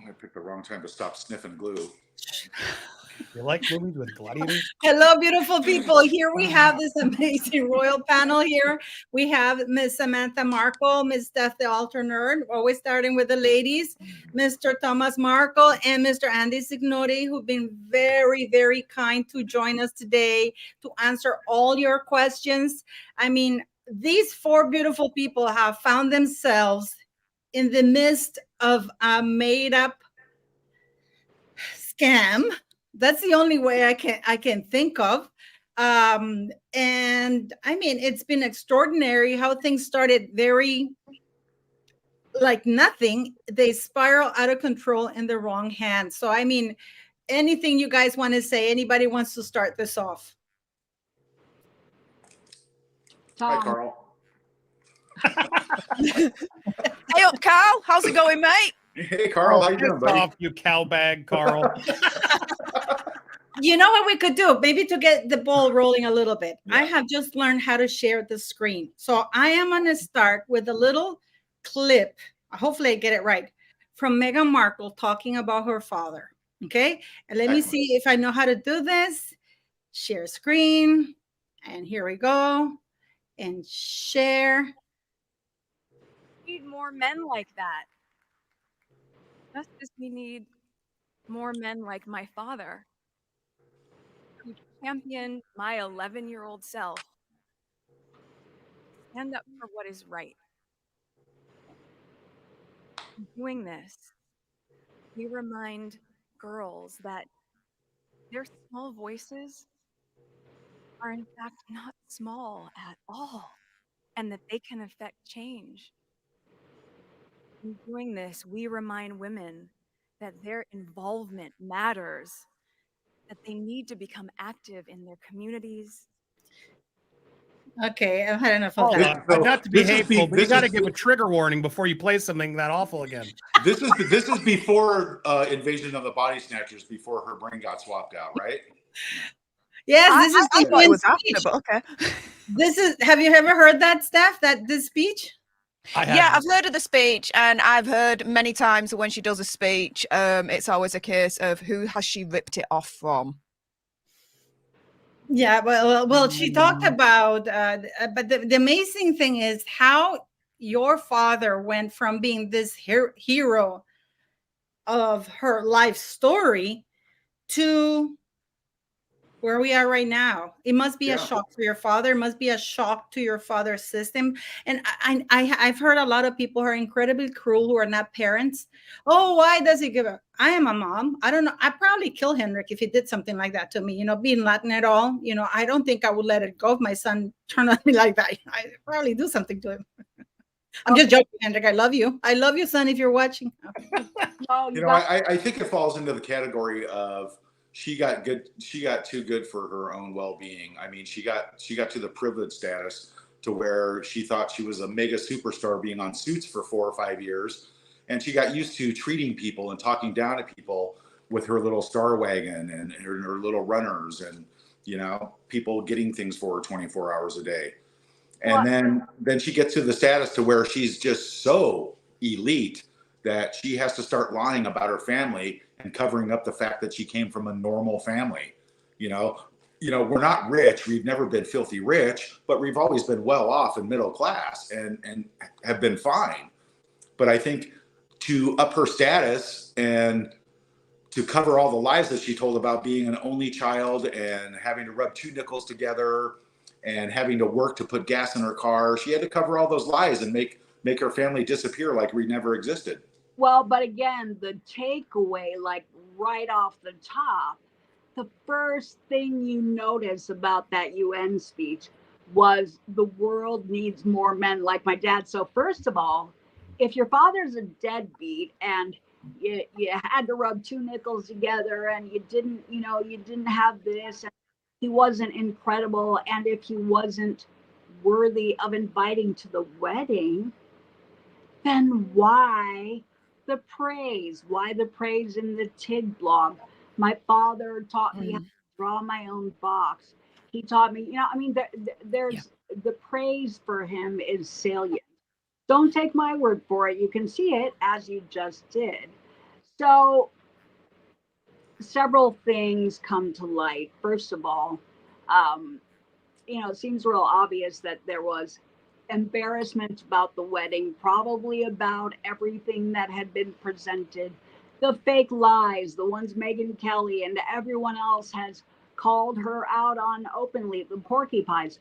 I picked the wrong time to stop sniffing glue. You like movies with gladiators? Hello, beautiful people. Here we have this amazing royal panel here. We have Miss Samantha Markle, Miss Steph the Altar Nerd, always starting with the ladies, Mr. Thomas Markle, and Mr. Andy Signori, who've been very, very kind to join us today to answer all your questions. I mean, these four beautiful people have found themselves in the midst of a made up scam. That's the only way I can think of. And I mean, it's been extraordinary how things started very like nothing. They spiral out of control in the wrong hands. So I mean, anything you guys want to say? Anybody wants to start this off? Hi, Carl. Hey up, Carl. How's it going, mate? Hey, Carl. How you doing, buddy? Off, you cow bag, Carl. You know what we could do? Maybe to get the ball rolling a little bit. Yeah. I have just learned how to share the screen. So I am going to start with a little clip. Hopefully I get it right. From Meghan Markle talking about her father. Okay. And let me Excellent. see if I know how to do this. Share screen. And here we go. And share. We need more men like that. Just as we need more men like my father, who championed my 11-year-old self. Stand up for what is right. In doing this, we remind girls that their small voices are in fact not small at all, and that they can affect change. In doing this, we remind women that their involvement matters, that they need to become active in their communities. Okay. I've had enough of Hold that. on. Not to be This is hateful, be- but you this got to is- give a trigger warning before you play something that awful again. This is before Invasion of the Body Snatchers, before her brain got swapped out, right? Yes, this is I the thought it was speech. after, but okay. This is, have you ever heard that, Steph? This speech? Yeah, I've heard of the speech, and I've heard many times when she does a speech, it's always a case of who has she ripped it off from. Yeah, well, she talked about, but the amazing thing is how your father went from being this hero of her life story to where we are right now. It must be a shock for your father. It must be a shock to your father's system. And I've heard a lot of people who are incredibly cruel who are not parents. Oh, why does he give up? I am a mom. I don't know. I'd probably kill Henrik if he did something like that to me. You know, being Latin at all. You know, I don't think I would let it go if my son turned on me like that. I'd probably do something to him. I'm just joking, Henrik. I love you. I love you, son, if you're watching. I think it falls into the category of she got too good for her own well-being. I mean, she got to the privileged status to where she thought she was a mega superstar being on Suits for 4 or 5 years, and she got used to treating people and talking down to people with her little Star Wagon and her little runners, and people getting things for her 24 hours a day. And then she gets to the status to where she's just so elite that she has to start lying about her family and covering up the fact that she came from a normal family. We're not rich. We've never been filthy rich, but we've always been well off and middle class and have been fine. But I think to up her status and to cover all the lies that she told about being an only child and having to rub 2 nickels together and having to work to put gas in her car, she had to cover all those lies and make her family disappear like we never existed. Well, but again, the takeaway, like right off the top, the first thing you notice about that UN speech was the world needs more men like my dad. So first of all, if your father's a deadbeat and you had to rub 2 nickels together and you didn't have this, and he wasn't incredible, and if he wasn't worthy of inviting to the wedding, then why the praise? Why the praise in the TIG blog? My father taught me how to draw my own box. He taught me, there's the praise for him is salient. Don't take my word for it. You can see it as you just did. So several things come to light. First of all, um, it seems real obvious that there was embarrassment about the wedding, probably about everything that had been presented, the fake lies, the ones Meghan Kelly and everyone else has called her out on openly, the porcupines.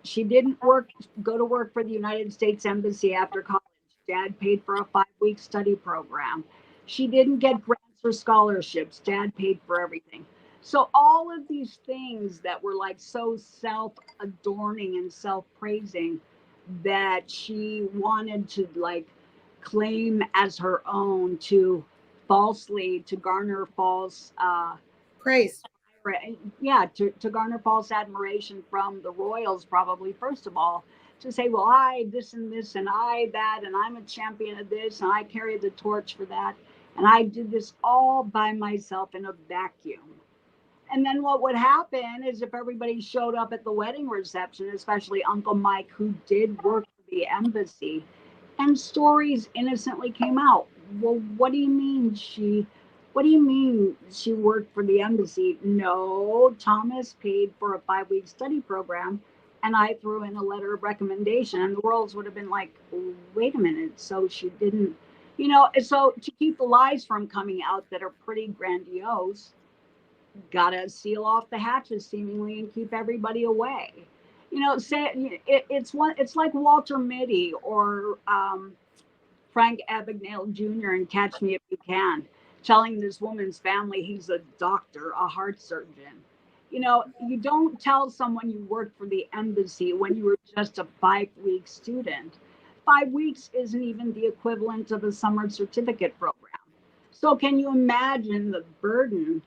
She didn't go to work for the United States Embassy after college. Dad paid for a 5-week study program. She didn't get grants or scholarships. Dad paid for everything. So all of these things that were like so self-adorning and self-praising that she wanted to like claim as her own to garner false Praise. yeah, to garner false admiration from the royals, probably, first of all, to say, well, I this and this and I that, and I'm a champion of this, and I carried the torch for that, and I did this all by myself in a vacuum. And then what would happen is if everybody showed up at the wedding reception, especially Uncle Mike, who did work for the embassy, and stories innocently came out. Well, what do you mean she worked for the embassy? No, Thomas paid for a 5-week study program, and I threw in a letter of recommendation, and the worlds would have been like, wait a minute, so she didn't, so to keep the lies from coming out that are pretty grandiose, gotta seal off the hatches seemingly and keep everybody away. It's like Walter Mitty or Frank Abagnale Jr. in Catch Me If You Can, telling this woman's family he's a doctor, a heart surgeon. You don't tell someone you worked for the embassy when you were just a 5-week student. 5 weeks isn't even the equivalent of a summer certificate program. So can you imagine the burden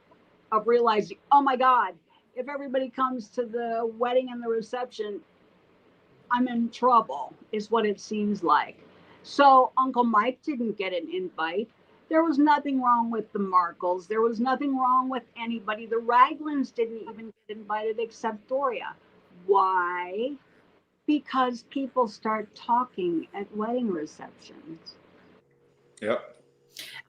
of realizing, oh my God, if everybody comes to the wedding and the reception, I'm in trouble, is what it seems like. So Uncle Mike didn't get an invite. There was nothing wrong with the Markles. There was nothing wrong with anybody. The Raglins didn't even get invited except Doria. Why? Because people start talking at wedding receptions. Yep.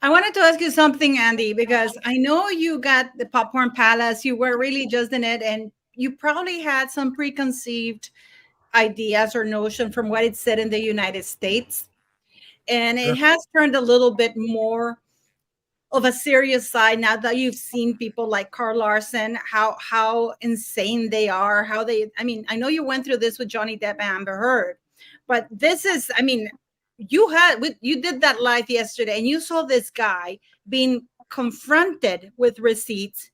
I wanted to ask you something, Andy, because I know you got the Popcorn Palace. You were really just in it, and you probably had some preconceived ideas or notion from what it said in the United States. And it has turned a little bit more of a serious side now that you've seen people like Carl Larson, how insane they are, I know you went through this with Johnny Depp and Amber Heard, but this is, you did that live yesterday and you saw this guy being confronted with receipts,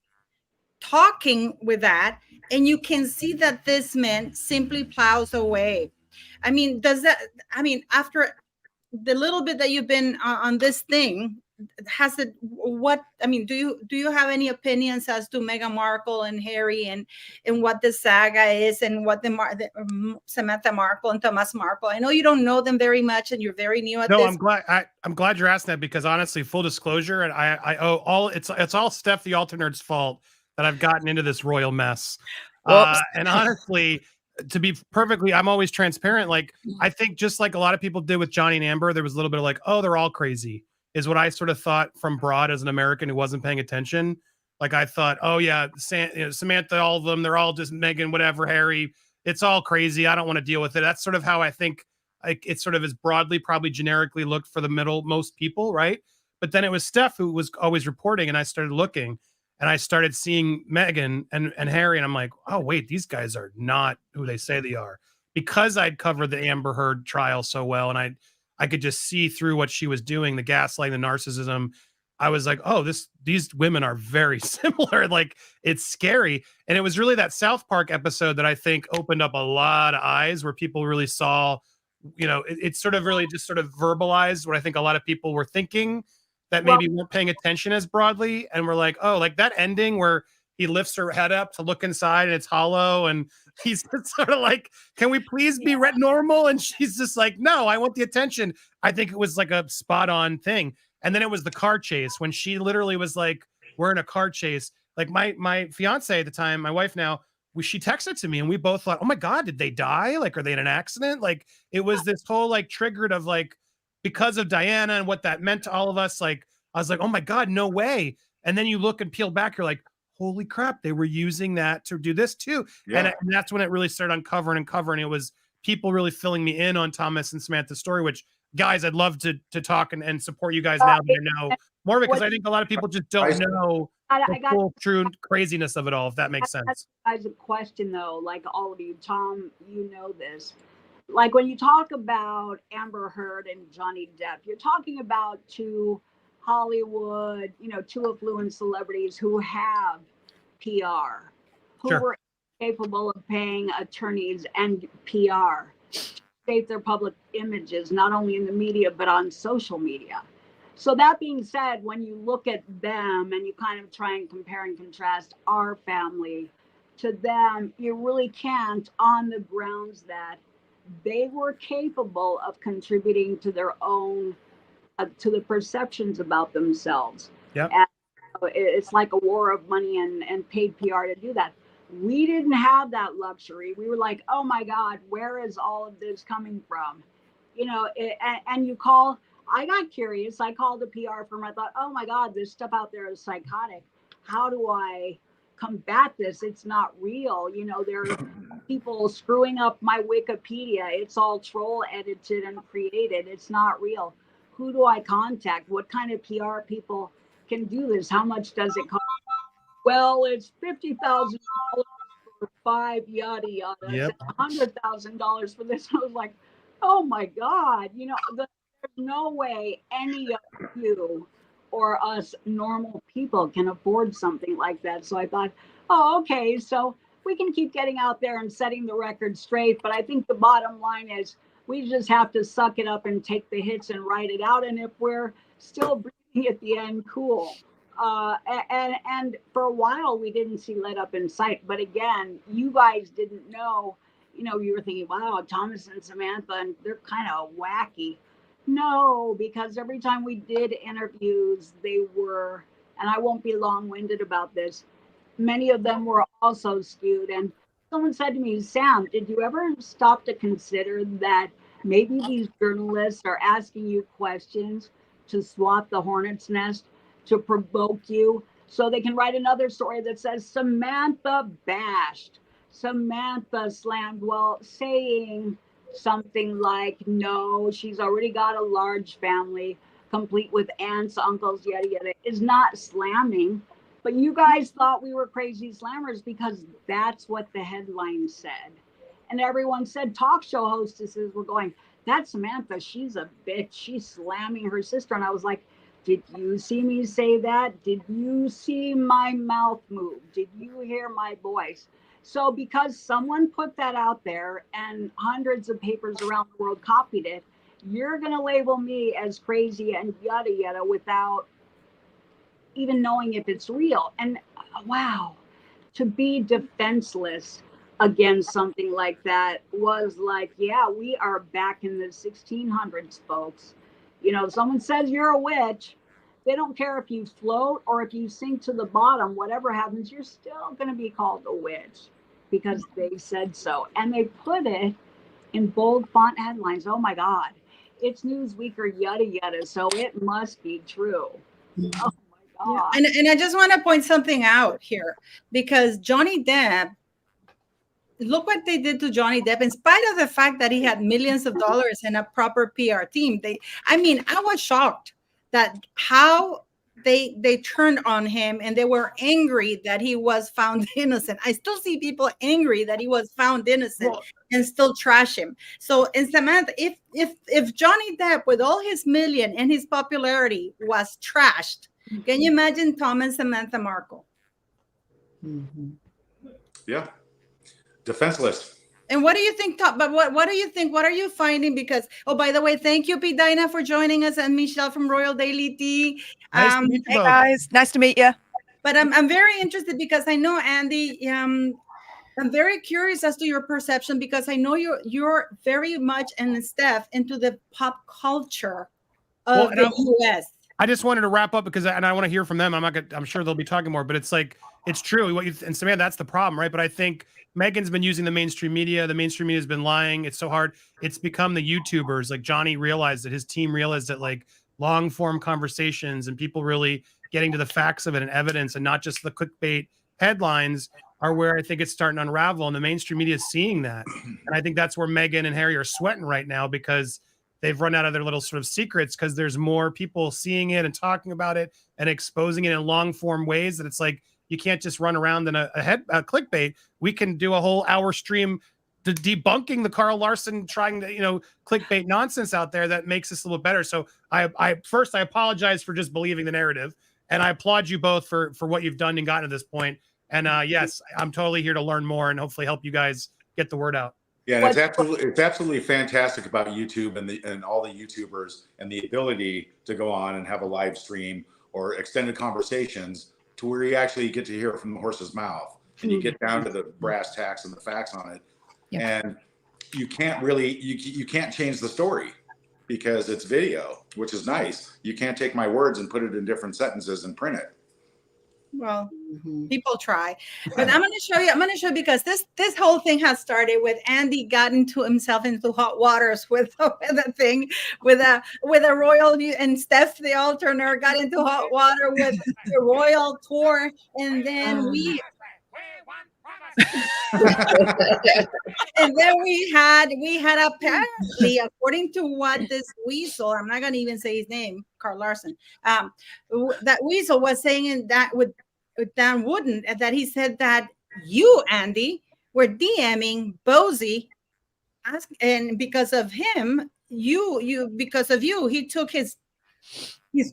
talking with that, and you can see that this man simply plows away. After the little bit that you've been on this thing, do you have any opinions as to Meghan Markle and Harry and what the saga is and what Samantha Markle and Thomas Markle? I know you don't know them very much and you're very new at this. I'm glad you're asking that, because honestly, full disclosure, and I owe all it's all Steph the Alternate's fault that I've gotten into this royal mess. And honestly, to be perfectly, I'm always transparent. Like, I think just like a lot of people did with Johnny and Amber, there was a little bit of like, oh, they're all crazy, is what I sort of thought from broad as an American who wasn't paying attention. Like, I thought, oh yeah, Samantha, all of them, they're all just Meghan, whatever, Harry, it's all crazy. I don't want to deal with it. That's sort of how I think it sort of is broadly, probably generically looked for the middle, most people, right? But then it was Steph who was always reporting, and I started looking. And I started seeing Meghan and Harry, and I'm like, oh, wait, these guys are not who they say they are. Because I'd covered the Amber Heard trial so well, and I could just see through what she was doing, the gaslighting, the narcissism. I was like, oh, these women are very similar. Like, it's scary. And it was really that South Park episode that I think opened up a lot of eyes, where people really saw, it sort of really just sort of verbalized what I think a lot of people were thinking, that maybe weren't paying attention as broadly, and we're like, oh, like that ending where he lifts her head up to look inside and it's hollow, and he's sort of like, can we please be normal? And she's just like, no, I want the attention. I think it was like a spot on thing. And then it was the car chase, when she literally was like, we're in a car chase. Like my fiance at the time, my wife now, she texted to me and we both thought, oh my God, did they die? Like, are they in an accident? Like, it was this whole like triggered of like, because of Diana and what that meant to all of us, like I was like, oh my God, no way. And then you look and peel back, you're like, holy crap, they were using that to do this too. Yeah. And that's when it really started uncovering. It was people really filling me in on Thomas and Samantha's story, which, guys, I'd love to talk and support you guys now that I know more, because I think a lot of people just don't know the full true craziness of it all, if that makes sense. As a question though, like all of you, Tom, you know this. Like when you talk about Amber Heard and Johnny Depp, you're talking about two Hollywood, two affluent celebrities who have PR, who were capable of paying attorneys and PR to save their public images, not only in the media, but on social media. So that being said, when you look at them and you kind of try and compare and contrast our family to them, you really can't, on the grounds that they were capable of contributing to their own, to the perceptions about themselves. Yep. And it's like a war of money and paid PR to do that. We didn't have that luxury. We were like, oh my God, where is all of this coming from? And you call, I got curious. I called a PR firm. I thought, oh my God, this stuff out there is psychotic. How do I combat this? It's not real. There are people screwing up my Wikipedia. It's all troll edited and created. It's not real. Who do I contact? What kind of PR people can do this? How much does it cost? Well, it's $50,000 for 5 yada yada. Yep. $100,000 for this. I was like, oh my God, there's no way any of you or us normal people can afford something like that. So I thought, oh, okay, so we can keep getting out there and setting the record straight. But I think the bottom line is we just have to suck it up and take the hits and write it out. And if we're still breathing at the end, cool. And for a while we didn't see let up in sight. But again, you guys didn't know, you were thinking, wow, Thomas and Samantha, and they're kind of wacky. No, because every time we did interviews, they were, and I won't be long-winded about this, many of them were also skewed. And someone said to me, Sam, did you ever stop to consider that maybe these journalists are asking you questions to swat the hornet's nest, to provoke you, so they can write another story that says Samantha bashed, Samantha slammed, well, saying something like, no, she's already got a large family, complete with aunts, uncles, yada, yada, is not slamming. But you guys thought we were crazy slammers because that's what the headline said. And everyone said, talk show hostesses were going, that's Samantha, she's a bitch, she's slamming her sister. And I was like, did you see me say that? Did you see my mouth move? Did you hear my voice? So because someone put that out there and hundreds of papers around the world copied it, you're going to label me as crazy and yada, yada without even knowing if it's real. And wow, to be defenseless against something like that was like, yeah, we are back in the 1600s, folks. Someone says you're a witch. They don't care if you float or if you sink to the bottom, whatever happens, you're still going to be called a witch because they said so. And they put it in bold font headlines. Oh my God, it's Newsweek or yada, yada. So it must be true. Oh my God. Yeah. And I just want to point something out here, because Johnny Depp, look what they did to Johnny Depp, in spite of the fact that he had millions of dollars and a proper PR team. I was shocked that how they turned on him, and they were angry that he was found innocent. I still see people angry that he was found innocent and still trash him. So, and Samantha, if Johnny Depp with all his million and his popularity was trashed, can you imagine Tom and Samantha Markle? Mm-hmm. Yeah. Defenseless. And what do you think, Tom? But what do you think? What are you finding? Because, oh, by the way, thank you, P. Dinah, for joining us, and Michelle from Royal Daily Tea. Nice to meet you both. Hey guys, nice to meet you. But I'm very interested because I know, Andy, I'm very curious as to your perception, because I know you're very much, and Steph, into the pop culture of the U.S. I just wanted to wrap up because, and I want to hear from them. I'm sure they'll be talking more, but it's like, it's true. And Samantha, that's the problem, right? But I think Meghan's been using the mainstream media. The mainstream media has been lying. It's so hard. It's become the YouTubers. Like Johnny realized that, his team realized that, like, long form conversations and people really getting to the facts of it and evidence and not just the clickbait headlines are where I think it's starting to unravel, and the mainstream media is seeing that. And I think that's where Meghan and Harry are sweating right now, because they've run out of their little sort of secrets, because there's more people seeing it and talking about it and exposing it in long form ways that it's like, you can't just run around in a clickbait. We can do a whole hour stream to debunking the Carl Larson trying to, clickbait nonsense out there that makes this a little better. So I apologize for just believing the narrative, and I applaud you both for what you've done and gotten to this point. And yes, I'm totally here to learn more and hopefully help you guys get the word out. Yeah, and it's absolutely fantastic about YouTube and all the YouTubers and the ability to go on and have a live stream or extended conversations to where you actually get to hear it from the horse's mouth and you get down to the brass tacks and the facts on it. Yeah. And you can't really you can't change the story because it's video, which is nice. You can't take my words and put it in different sentences and print it. Well, people try, but I'm going to show you because this whole thing has started with Andy got himself into hot waters with a thing with a royal, and Steph the alternator got into hot water with the royal tour, and then we and then we had apparently, according to what this weasel, I'm not going to even say his name, Carl Larson, that weasel was saying that with Dan Wooden, that he said that you, Andy, were DMing Bozy, and because of him, because of you, he took his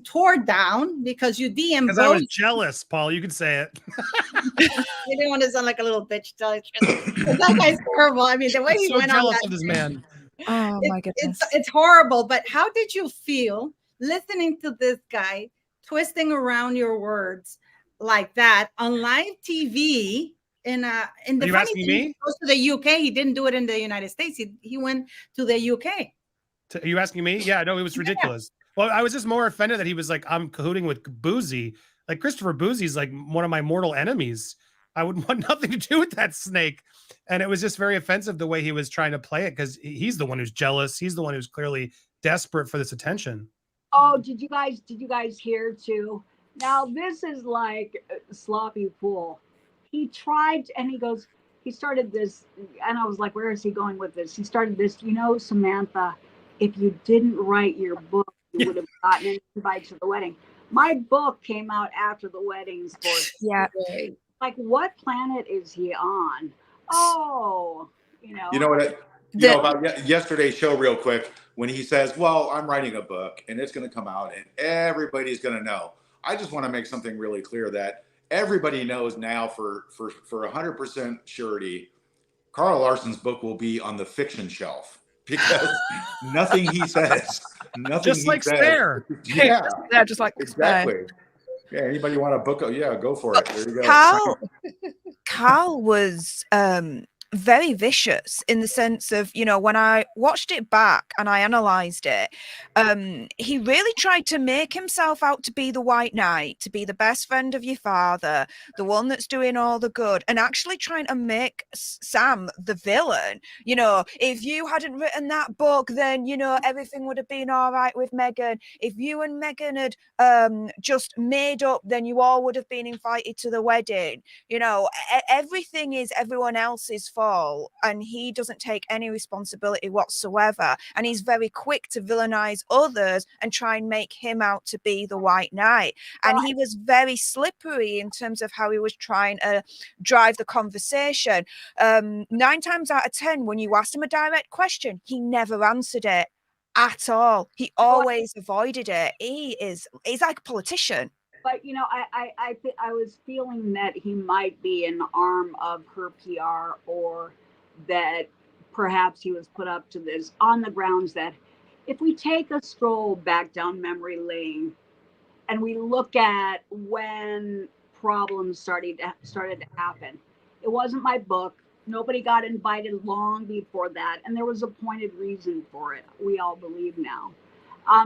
tour down because you DM. Because I was jealous, Paul. You can say it. I didn't want to sound like a little bitch. That guy's horrible. I mean, the way he went jealous on of this man. Oh my goodness, it's horrible. But how did you feel listening to this guy twisting around your words like that on live TV? In the Are you asking me? He goes to the UK. He didn't do it in the United States. He went to the UK. Are you asking me? Yeah, no, it was ridiculous. Yeah. Well, I was just more offended that he was like, I'm cahooting with Boozy. Like, Christopher Boozy's like one of my mortal enemies. I would want nothing to do with that snake. And it was just very offensive the way he was trying to play it, because he's the one who's jealous. He's the one who's clearly desperate for this attention. Oh, did you guys hear too? Now this is like sloppy pool. He tried, and he started this, and I was like, where is he going with this? He started this, Samantha, if you didn't write your book, you would have gotten an invite to the wedding. My book came out after the weddings. Like, what planet is he on? Oh, You know what? About yesterday's show, real quick, when he says, well, I'm writing a book and it's going to come out and everybody's going to know. I just want to make something really clear that everybody knows now for 100% surety, Carl Larson's book will be on the fiction shelf, because nothing he says, just like Spare. Yeah, just like exactly. Yeah, anybody want a book? Yeah, go for it. There you go. Carl was very vicious in the sense of, when I watched it back and I analyzed it, he really tried to make himself out to be the white knight, to be the best friend of your father, the one that's doing all the good, and actually trying to make Sam the villain. If you hadn't written that book, then, everything would have been all right with Meghan. If you and Meghan had just made up, then you all would have been invited to the wedding. Everything is everyone else's fault, and he doesn't take any responsibility whatsoever, and he's very quick to villainize others and try and make him out to be the white knight. And he was very slippery in terms of how he was trying to drive the conversation. 9 times out of 10, when you asked him a direct question, he never answered it at all. He always avoided it. He's like a politician. But I was feeling that he might be an arm of her PR, or that perhaps he was put up to this on the grounds that if we take a stroll back down memory lane and we look at when problems started to happen, it wasn't my book. Nobody got invited long before that, and there was a pointed reason for it. We all believe now,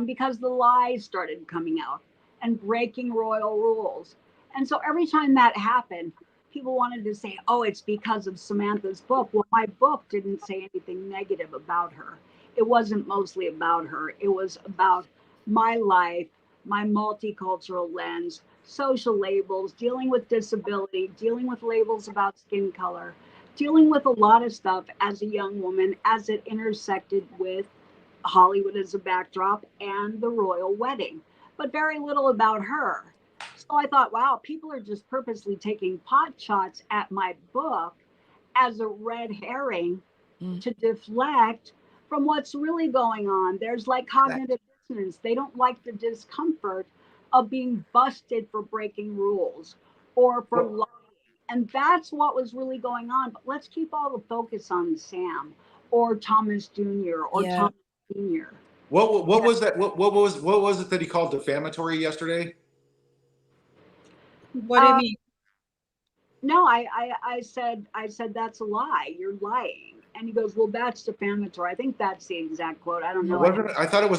because the lies started coming out and breaking royal rules. And so every time that happened, people wanted to say, oh, it's because of Samantha's book. Well, my book didn't say anything negative about her. It wasn't mostly about her. It was about my life, my multicultural lens, social labels, dealing with disability, dealing with labels about skin color, dealing with a lot of stuff as a young woman as it intersected with Hollywood as a backdrop and the royal wedding, but very little about her. So I thought, wow, people are just purposely taking pot shots at my book as a red herring to deflect from what's really going on. There's like cognitive dissonance. They don't like the discomfort of being busted for breaking rules or for lying. And that's what was really going on. But let's keep all the focus on Sam or Thomas Jr. or Thomas Sr. What was that? What was it that he called defamatory yesterday? What do you mean? No, I said that's a lie. You're lying. And he goes, well, that's defamatory. I think that's the exact quote. I don't know. I thought it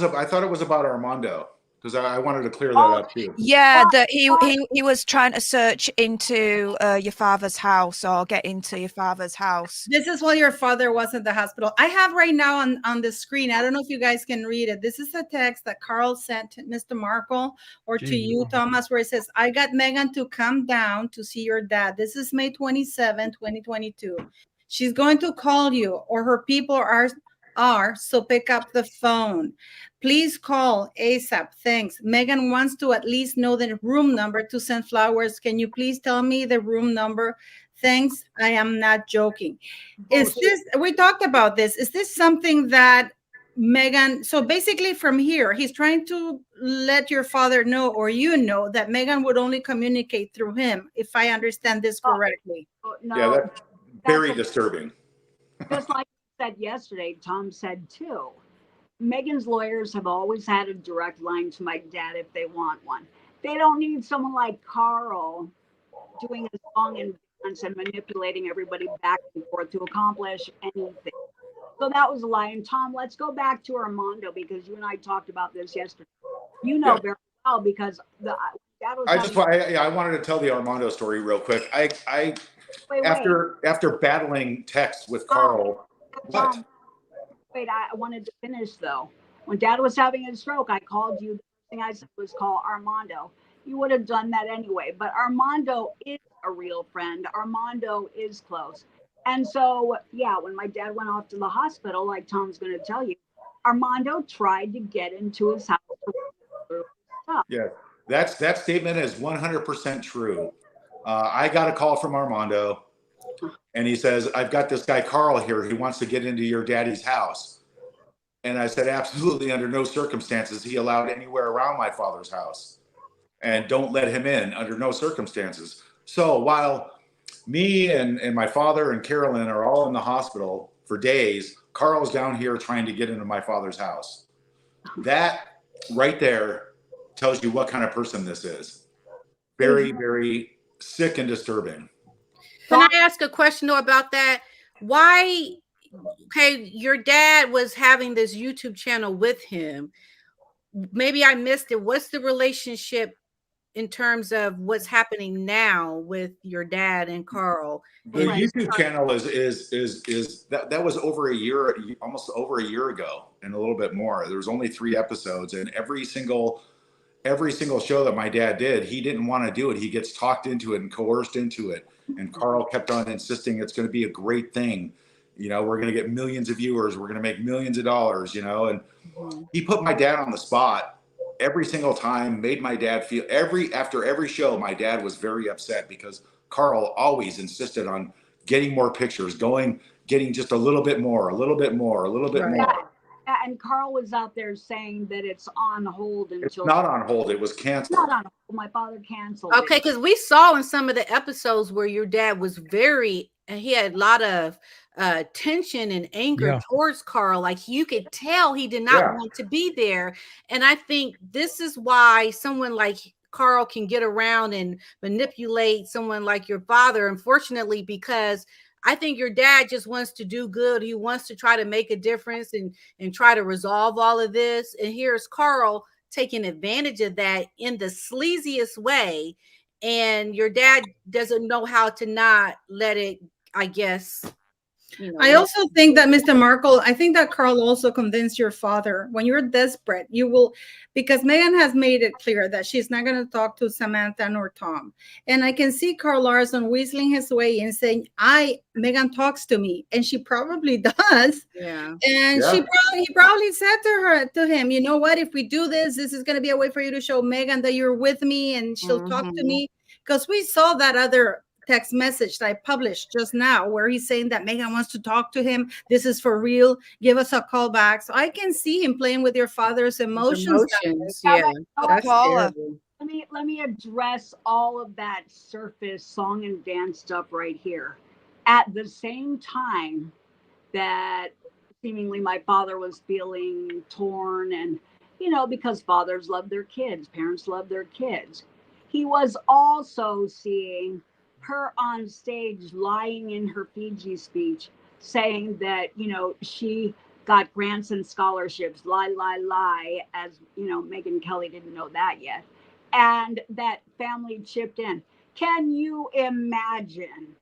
was about Armando, because I wanted to clear that up too. Yeah, that he was trying to search into your father's house or get into your father's house. This is while your father was at the hospital. I have right now on the screen, I don't know if you guys can read it. This is a text that Carl sent to Mr. Markle or to you, Thomas, where it says, I got Meghan to come down to see your dad. This is May 27, 2022. She's going to call you, or her people are, so pick up the phone. Please call ASAP. Thanks. Meghan wants to at least know the room number to send flowers. Can you please tell me the room number? Thanks. I am not joking. Is this, we talked about this. Is this something that Meghan, so basically from here, he's trying to let your father know, or you know, that Meghan would only communicate through him, if I understand this correctly. No, yeah, that's very disturbing. Just like I said yesterday, Tom said too. Meghan's lawyers have always had a direct line to my dad if they want one. They don't need someone like Carl doing his long and and manipulating everybody back and forth to accomplish anything. So that was a lie. And Tom, let's go back to Armando, because you and I talked about this yesterday. You know very well, because that was. I wanted to tell the Armando story real quick. After battling text with Carl. Wait, I wanted to finish though. When Dad was having a stroke, I called you. The thing I said was call Armando. You would have done that anyway. But Armando is a real friend. Armando is close. And so, yeah, when my dad went off to the hospital, like Tom's going to tell you, Armando tried to get into his house. Yeah, that statement is 100% true. I got a call from Armando, and he says, I've got this guy, Carl, here who wants to get into your daddy's house. And I said, absolutely, under no circumstances he allowed anywhere around my father's house. And don't let him in under no circumstances. So while me and my father and Carolyn are all in the hospital for days, Carl's down here trying to get into my father's house. That right there tells you what kind of person this is. Very, very sick and disturbing. Can I ask a question though about that? Why, okay, your dad was having this YouTube channel with him. Maybe I missed it. What's the relationship in terms of what's happening now with your dad and Carl? The YouTube channel is that was over a year, almost over a year ago, and a little bit more. There was only 3 episodes, and every single show that my dad did, he didn't want to do it. He gets talked into it and coerced into it. And Carl kept on insisting it's going to be a great thing. You know, we're going to get millions of viewers. We're going to make millions of dollars, you know, and he put my dad on the spot every single time, made my dad feel after every show, my dad was very upset because Carl always insisted on getting more pictures, getting just a little bit more. And Carl was out there saying that it's on hold until it's not on hold. It was canceled. Not on hold. My father canceled. Okay, because we saw in some of the episodes where your dad was he had a lot of tension and anger towards Carl. Like you could tell he did not want to be there. And I think this is why someone like Carl can get around and manipulate someone like your father, unfortunately, because I think your dad just wants to do good. He wants to try to make a difference and try to resolve all of this. And here's Carl taking advantage of that in the sleaziest way. And your dad doesn't know how to not let it, I guess, I also think that Mr. Markle, I think that Carl also convinced your father when you're desperate, you will, because Meghan has made it clear that she's not going to talk to Samantha nor Tom. And I can see Carl Larson weaseling his way in saying, Meghan talks to me. And she probably does. Yeah. And he probably said to him, you know what, if we do this is going to be a way for you to show Meghan that you're with me and she'll talk to me. Because we saw that other text message that I published just now where he's saying that Meghan wants to talk to him. This is for real. Give us a call back. So I can see him playing with your father's emotions. Yeah. That's Paula. terrible. Let me address all of that surface song and dance stuff right here. At the same time that seemingly my father was feeling torn and, because fathers love their kids, parents love their kids. He was also seeing her on stage lying in her Fiji speech, saying that, she got grants and scholarships, lie, as, Meghan Kelly didn't know that yet. And that family chipped in. Can you imagine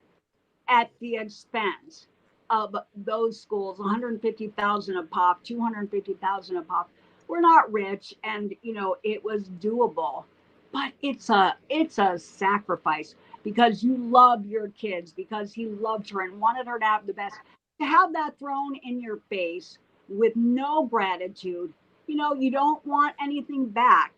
at the expense of those schools, 150,000 a pop, 250,000 a pop? We're not rich, and it was doable, but it's a sacrifice because you love your kids, because he loved her and wanted her to have the best. To have that thrown in your face with no gratitude, you don't want anything back.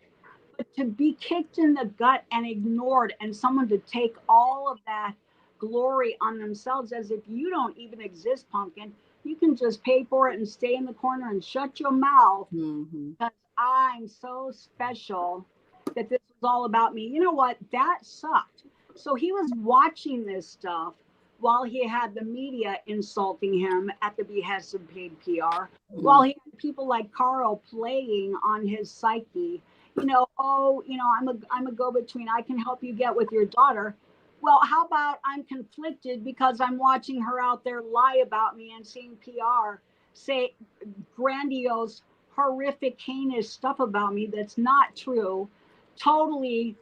But to be kicked in the gut and ignored, and someone to take all of that glory on themselves as if you don't even exist, Pumpkin. You can just pay for it and stay in the corner and shut your mouth because I'm so special that this was all about me. You know what? That sucked. So he was watching this stuff while he had the media insulting him at the behest of paid PR, while he had people like Carl playing on his psyche. I'm a go-between. I can help you get with your daughter. Well, how about I'm conflicted because I'm watching her out there lie about me and seeing PR say grandiose, horrific, heinous stuff about me that's not true, totally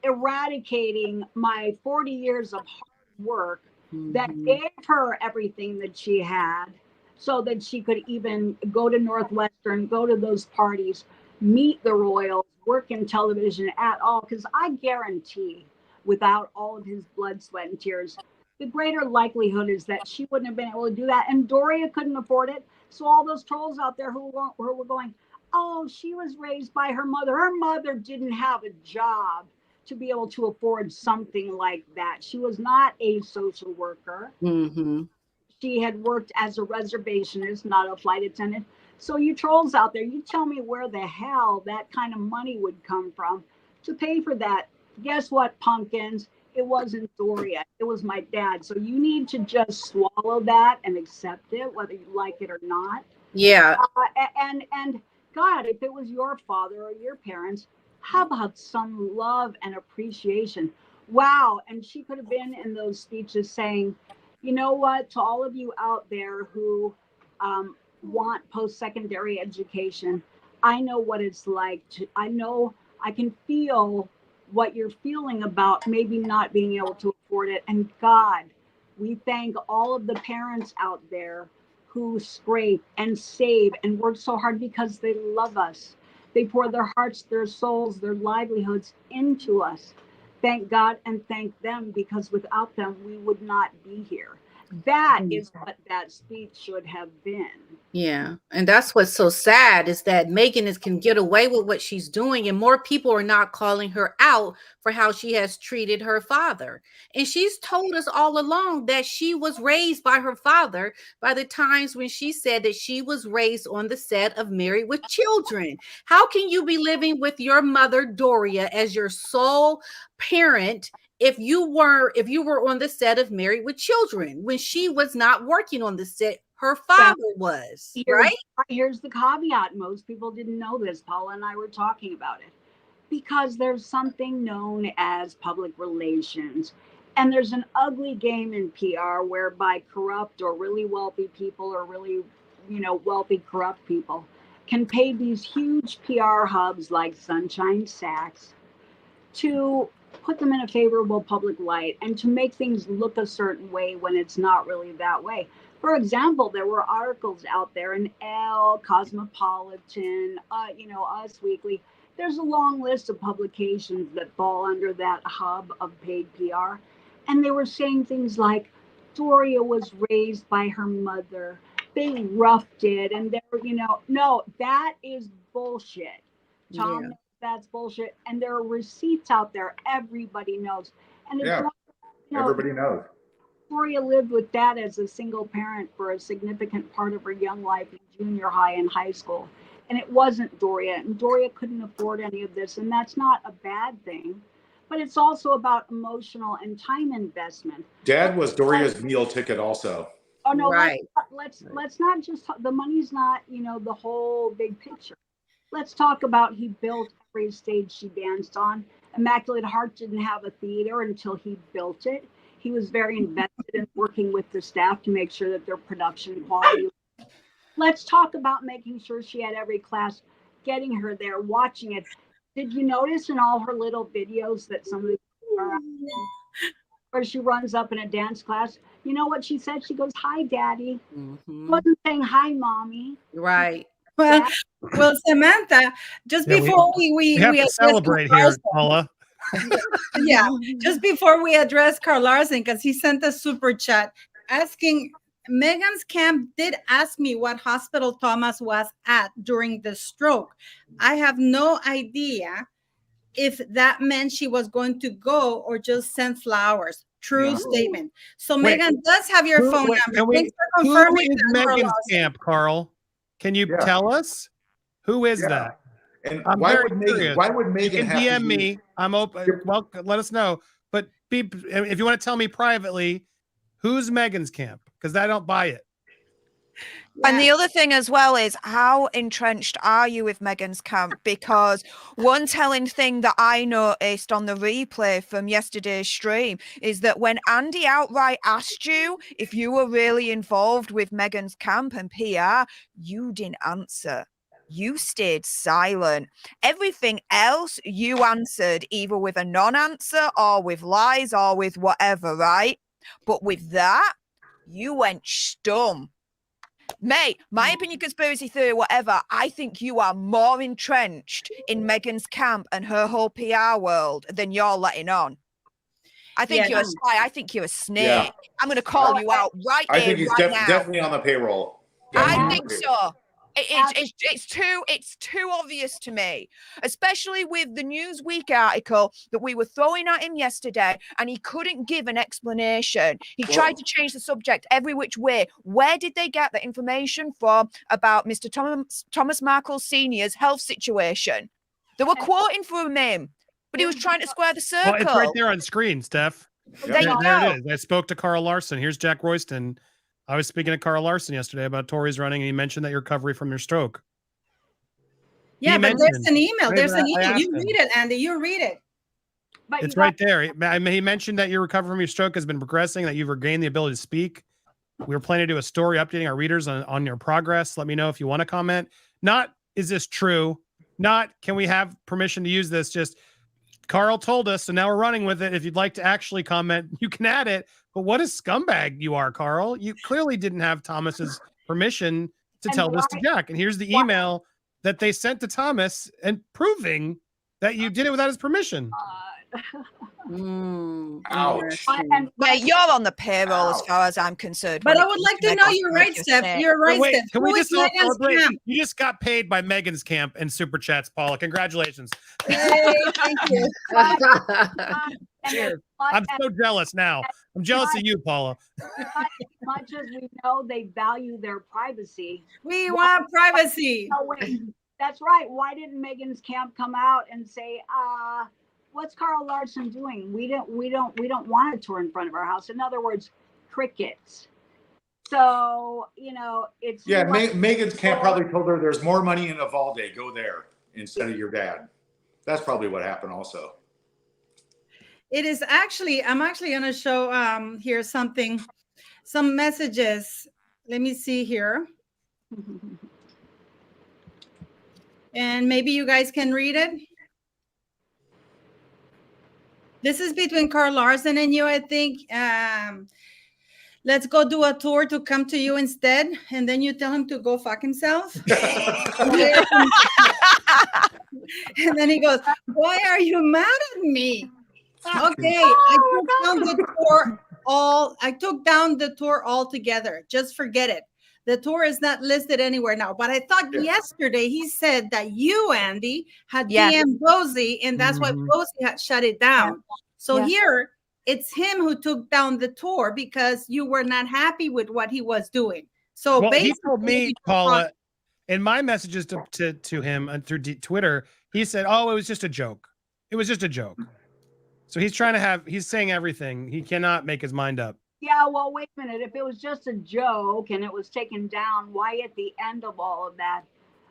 eradicating my 40 years of hard work that gave her everything that she had so that she could even go to Northwestern, go to those parties, meet the royals, work in television at all. Because I guarantee without all of his blood, sweat, and tears, the greater likelihood is that she wouldn't have been able to do that. And Doria couldn't afford it. So all those trolls out there who were going, oh, she was raised by her mother. Her mother didn't have a job to be able to afford something like that. She was not a social worker. She had worked as a reservationist, not a flight attendant. So you trolls out there, you tell me where the hell that kind of money would come from to pay for that. Guess what, pumpkins? It wasn't Doria. It was my dad. So you need to just swallow that and accept it, whether you like it or not. Yeah. And God, if it was your father or your parents, how about some love and appreciation? Wow. And she could have been in those speeches saying, you know what, to all of you out there who want post-secondary education, I know what it's like. I can feel what you're feeling about maybe not being able to afford it. And God, we thank all of the parents out there who scrape and save and work so hard because they love us. They pour their hearts, their souls, their livelihoods into us. Thank God and thank them, because without them, we would not be here. That is what that speech should have been. Yeah. And that's what's so sad, is that Meghan can get away with what she's doing, and more people are not calling her out for how she has treated her father. And she's told us all along that she was raised by her father by the times when she said that she was raised on the set of Married with Children. How can you be living with your mother, Doria, as your sole parent if you were on the set of Married with Children when she was not working on the set? Her father was, right? Here's the caveat. Most people didn't know this. Paula and I were talking about it. Because there's something known as public relations. And there's an ugly game in PR whereby corrupt or really wealthy people or really, wealthy corrupt people can pay these huge PR hubs like Sunshine Sachs to put them in a favorable public light and to make things look a certain way when it's not really that way. For example, there were articles out there in Elle, Cosmopolitan, Us Weekly. There's a long list of publications that fall under that hub of paid PR. And they were saying things like, Doria was raised by her mother. They roughed it. And no, that is bullshit. Tom, that's bullshit. And there are receipts out there. Everybody knows. And it's everybody knows. Doria lived with dad as a single parent for a significant part of her young life in junior high and high school. And it wasn't Doria. And Doria couldn't afford any of this. And that's not a bad thing. But it's also about emotional and time investment. Dad was Doria's meal ticket also. Oh, no, right. Let's not just, the money's not, the whole big picture. Let's talk about he built every stage she danced on. Immaculate Heart didn't have a theater until he built it. He was very invested in working with the staff to make sure that their production quality. Let's talk about making sure she had every class, getting her there, watching it. Did you notice in all her little videos that some of the where she runs up in a dance class? You know what she said? She goes, "Hi, Daddy." Mm-hmm. Wasn't saying hi, Mommy. Right. Well, Samantha, just before we have to celebrate here, Paula. Yeah, just before we address Carl Larson, because he sent a super chat asking, Meghan's camp did ask me what hospital Thomas was at during the stroke. I have no idea if that meant she was going to go or just send flowers. True statement. So Meghan does have your phone number. Thanks for confirming who is Meghan's camp, Carl? Can you tell us? Who is that? And why would Meghan you can DM me. I'm open. Well, let us know. But if you want to tell me privately, who's Meghan's camp? Because I don't buy it. And the other thing as well is, how entrenched are you with Meghan's camp? Because one telling thing that I noticed on the replay from yesterday's stream is that when Andy outright asked you if you were really involved with Meghan's camp and PR, you didn't answer. You stayed silent. Everything else you answered either with a non-answer or with lies or with whatever, right? But with that, you went stum. Mate, my opinion, conspiracy theory, whatever, I think you are more entrenched in Meghan's camp and her whole PR world than you're letting on. I think you're a spy. I think you're a snake. Yeah. I'm going to call you out right here, I think he's definitely on the payroll. I think so. It's too obvious to me, especially with the Newsweek article that we were throwing at him yesterday, and he couldn't give an explanation. He tried to change the subject every which way. Where did they get the information from about Mr. Thomas Markle Sr.'s health situation? They were quoting from him, but he was trying to square the circle. Well, it's right there on screen, Steph. There it is. I spoke to Carl Larson. Here's Jack Royston. I was speaking to Carl Larson yesterday about Tories running, and he mentioned that your recovery from your stroke. Yeah, but there's an email. There's an email. You read it, Andy. You read it. It's right there. He mentioned that your recovery from your stroke has been progressing, that you've regained the ability to speak. We were planning to do a story updating our readers on your progress. Let me know if you want to comment. Not, is this true? Not, can we have permission to use this? Just, Carl told us, so now we're running with it. If you'd like to actually comment, you can add it. But what a scumbag you are, Carl. You clearly didn't have Thomas's permission to tell this to Jack. And here's the email that they sent to Thomas and proving that you did it without his permission. Ouch. Mate, you're on the payroll as far as I'm concerned. But I would like to know, you're right, Steph. You're right, Steph. Can we just you just got paid by Meghan's camp and super chats, Paula. Congratulations. Hey, thank you. I'm so jealous now. I'm jealous of you, Paula. As much as we know they value their privacy. We want privacy. That's right. Why didn't Meghan's camp come out and say, what's Carl Larson doing? We don't want a tour in front of our house. In other words, crickets. So, it's Meghan's camp probably told her there's more money in Uvalde. Go there instead of your dad. That's probably what happened also. It is actually, I'm actually going to show here some messages. Let me see here. And maybe you guys can read it. This is between Carl Larson and you, I think. Let's go do a tour to come to you instead, and then you tell him to go fuck himself. And then he goes, why are you mad at me? Okay, I took down the tour altogether. Just forget it. The tour is not listed anywhere now. But I thought yesterday he said that you, Andy, had DM'd Rosie, and that's why Rosie had shut it down. So here it's him who took down the tour because you were not happy with what he was doing. So well, he told me, Paula, in my messages to him and through Twitter, he said, "Oh, it was just a joke. It was just a joke." So he's saying everything. He cannot make his mind up. Yeah, well, wait a minute. If it was just a joke and it was taken down, why at the end of all of that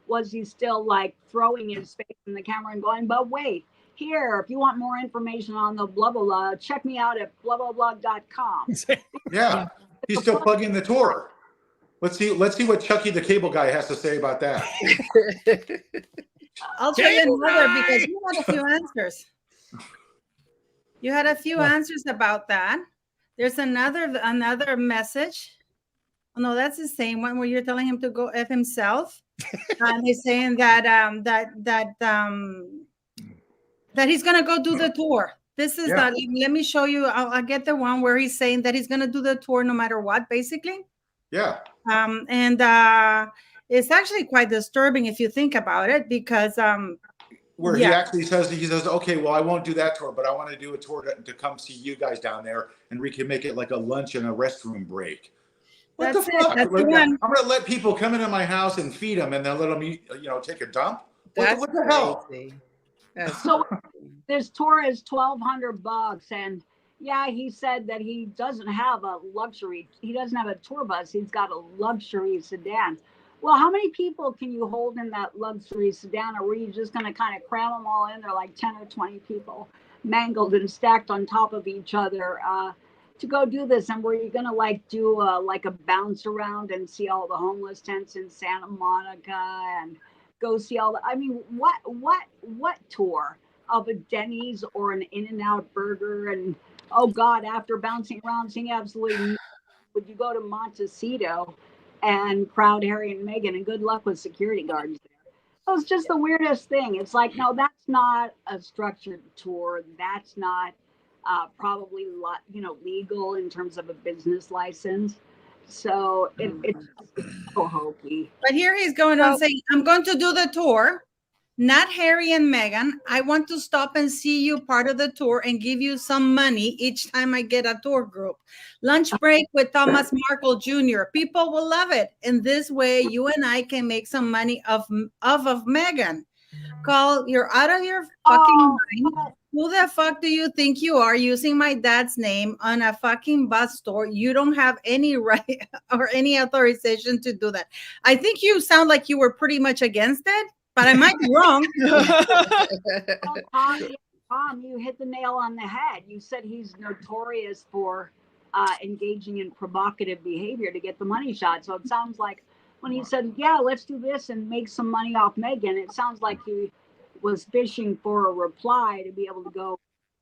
was he still like throwing his face in the camera and going, but wait, here, if you want more information on the blah, blah, blah, check me out at blah, blah, blah.com. Yeah, he's still plugging the tour. Let's see what Chucky the Cable Guy has to say about that. I'll tell you another because you had a few answers. You had a few answers about that. There's another message. Oh, no, that's the same one where you're telling him to go F himself. And he's saying that he's gonna go do the tour. This is that. Let me show you. I'll get the one where he's saying that he's gonna do the tour no matter what, basically. Yeah. And it's actually quite disturbing if you think about it, because where he actually says, okay, well, I won't do that tour, but I want to do a tour to come see you guys down there, and we can make it like a lunch and a restroom break. What the fuck? I'm going to let people come into my house and feed them, and then let them take a dump? What the hell? So this tour is $1,200, and he said that he doesn't have a tour bus. He's got a luxury sedan. Well, how many people can you hold in that luxury sedan, or were you just going to kind of cram them all in there, like 10 or 20 people mangled and stacked on top of each other to go do this? And were you going to do a bounce around and see all the homeless tents in Santa Monica and go see all what tour of a Denny's or an In-N-Out Burger? And oh God, after bouncing around seeing absolutely nothing, would you go to Montecito and crowd Harry and Meghan, and good luck with security guards there? It was just the weirdest thing. It's like, no, that's not a structured tour. That's not probably legal in terms of a business license. So it's so hokey. But here he's going on saying, I'm going to do the tour, not Harry and Meghan. I want to stop and see you part of the tour and give you some money each time I get a tour group. Lunch break with Thomas Markle Jr. People will love it. In this way, you and I can make some money of Meghan. Carl, you're out of your fucking mind. Who the fuck do you think you are using my dad's name on a fucking bus tour? You don't have any right or any authorization to do that. I think you sound like you were pretty much against it, but I might be wrong. Tom, you hit the nail on the head. You said he's notorious for engaging in provocative behavior to get the money shot. So it sounds like when he said, let's do this and make some money off Meghan, it sounds like he was fishing for a reply to be able to go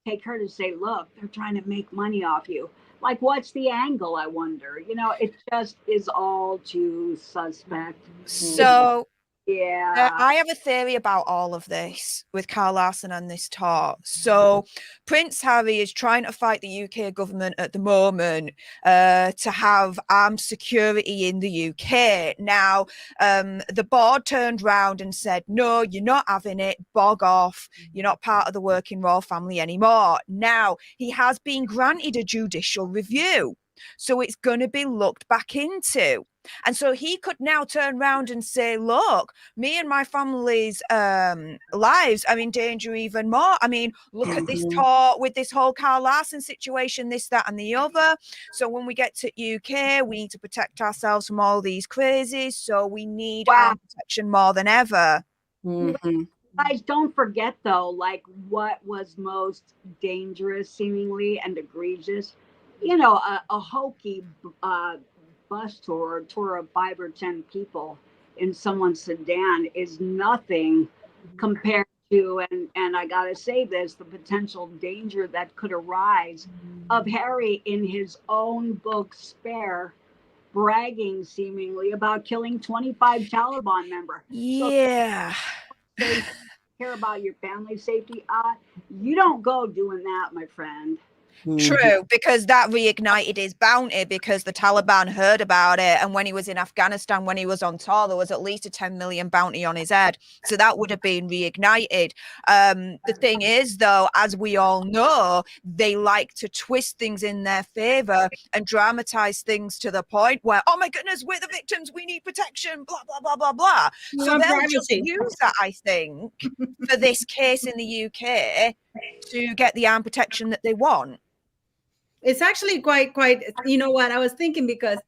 take her to say, look, they're trying to make money off you. Like, what's the angle, I wonder? It just is all too suspect. So I have a theory about all of this with Carl Larson and this talk. So Prince Harry is trying to fight the UK government at the moment to have armed security in the UK. Now, the board turned round and said, no, you're not having it, bog off. You're not part of the working royal family anymore. Now, he has been granted a judicial review. So it's going to be looked back into. And so he could now turn around and say, look, me and my family's lives are in danger even more. I mean, look at this talk with this whole Carl Larson situation, this, that, and the other. So when we get to UK, we need to protect ourselves from all these crazies. So we need armed protection more than ever. Guys, don't forget, though, what was most dangerous, seemingly, and egregious. A hokey bus tour of 5 or 10 people in someone's sedan is nothing compared to, and I gotta say this, the potential danger that could arise of Harry in his own book Spare bragging seemingly about killing 25 Taliban members. Yeah. So they care about your family safety. You don't go doing that, my friend. True, because that reignited his bounty because the Taliban heard about it. And when he was in Afghanistan, when he was on tour, there was at least a 10 million bounty on his head. So that would have been reignited. The thing is, though, as we all know, they like to twist things in their favor and dramatize things to the point where, oh my goodness, we're the victims, we need protection, blah, blah, blah, blah, blah. So they'll just use that, I think, for this case in the UK to get the armed protection that they want. It's actually quite, you know what I was thinking, because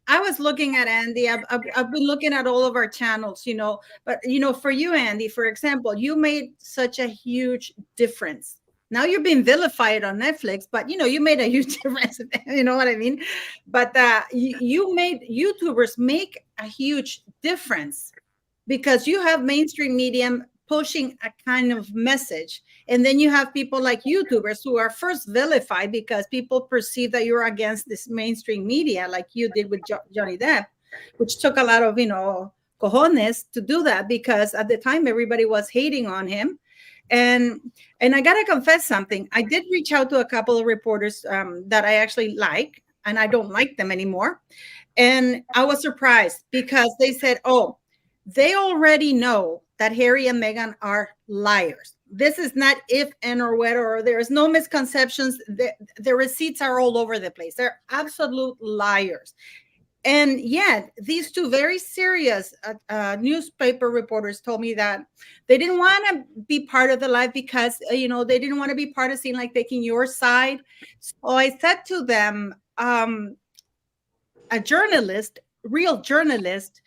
I was looking at Andy. I've been looking at all of our channels, you know, but, you know, for you, Andy, for example, you made such a huge difference. Now you're being vilified on Netflix, but, you know, you made a huge difference. You know what I mean? But you made YouTubers make a huge difference because you have mainstream media pushing a kind of message. And then you have people like YouTubers who are first vilified because people perceive that you're against this mainstream media, like you did with Johnny Depp, which took a lot of, you know, cojones to do that, because at the time everybody was hating on him. And I gotta confess something. I did reach out to a couple of reporters that I actually like, and I don't like them anymore. And I was surprised because they said, oh, they already know that Harry and Meghan are liars. This is not if and or whether, or there's no misconceptions. The receipts are all over the place. They're absolute liars. And yet these two very serious newspaper reporters told me that they didn't want to be part of the live because, you know, they didn't want to be part of seeing like taking your side. So I said to them, a journalist, real journalist,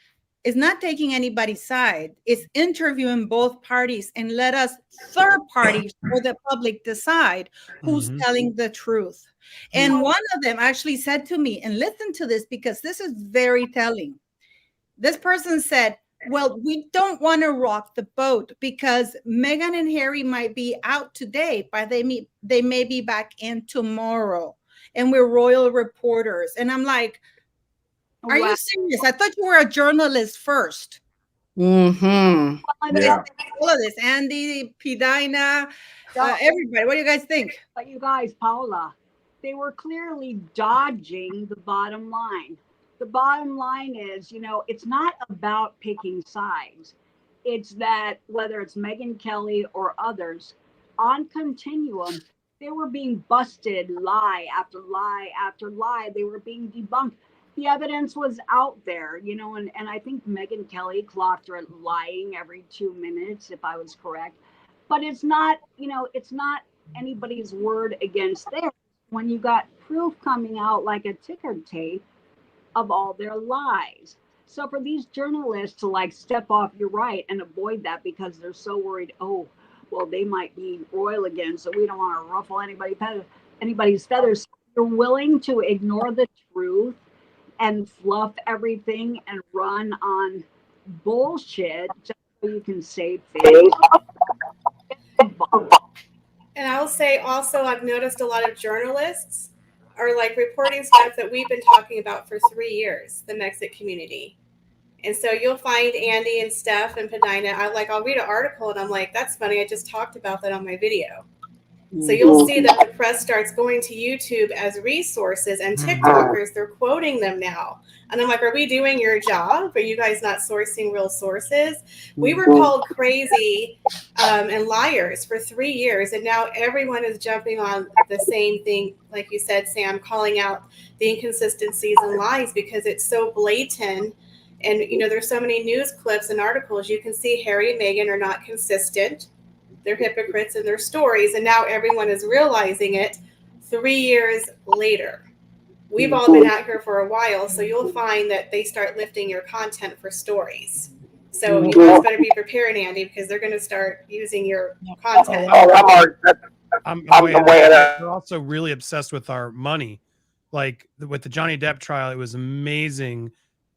is not taking anybody's side. It's interviewing both parties and let us third parties or the public decide who's telling the truth. And one of them actually said to me, and listen to this because this is very telling. This person said, well, we don't want to rock the boat because Meghan and Harry might be out today, but they may be back in tomorrow. And we're royal reporters. And I'm like, are you serious? I thought you were a journalist first. Yeah. All of this, Andy, Pidina, everybody. What do you guys think? But you guys, Paula, they were clearly dodging the bottom line. The bottom line is, you know, it's not about picking sides. It's that whether it's Meghan Kelly or others, on Continuum, they were being busted lie after lie after lie. They were being debunked. The evidence was out there, you know, and I think Meghan Kelly clocked her at lying every 2 minutes, if I was correct. But it's not, you know, it's not anybody's word against theirs when you got proof coming out like a ticker tape of all their lies. So for these journalists to like step off, you're right, and avoid that because they're so worried, oh, well, they might be royal again, so we don't want to ruffle anybody's feathers. You're willing to ignore the truth and fluff everything and run on bullshit just so you can save face. And I'll say also, I've noticed a lot of journalists are like reporting stuff that we've been talking about for 3 years, the Mexit community. And so you'll find Andy and Steph and Padina. I'll read an article and I'm like, that's funny. I just talked about that on my video. So you'll see that the press starts going to YouTube as resources, and TikTokers, they're quoting them now. And I'm like, are we doing your job? Are you guys not sourcing real sources? We were called crazy and liars for 3 years. And now everyone is jumping on the same thing, like you said, Sam, calling out the inconsistencies and lies because it's so blatant. And, you know, there's so many news clips and articles. You can see Harry and Meghan are not consistent. They're hypocrites in their stories, and now everyone is realizing it 3 years later. We've all been out here for a while, so you'll find that they start lifting your content for stories. So you guys better be prepared, Andy, because they're going to start using your content. They're also really obsessed with our money. Like with the Johnny Depp trial, it was amazing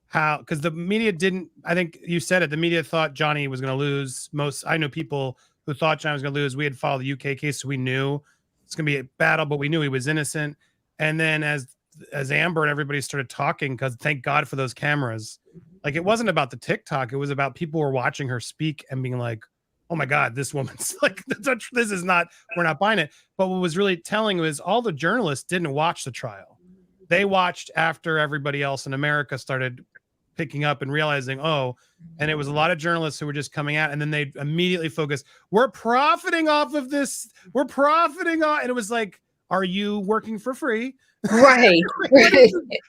how, because the media didn't, I think you said it, the media thought Johnny was going to lose. I know people who thought John was going to lose. We had followed the UK case, so we knew it's going to be a battle, but we knew he was innocent. And then as Amber and everybody started talking, because thank God for those cameras, like it wasn't about the TikTok, it was about people were watching her speak and being like, oh my God, this woman's like, this is not, we're not buying it. But what was really telling was all the journalists didn't watch the trial. They watched after everybody else in America started picking up and realizing, oh, and it was a lot of journalists who were just coming out, and then they immediately focused, we're profiting off of this. We're profiting on, and it was like, are you working for free? Right.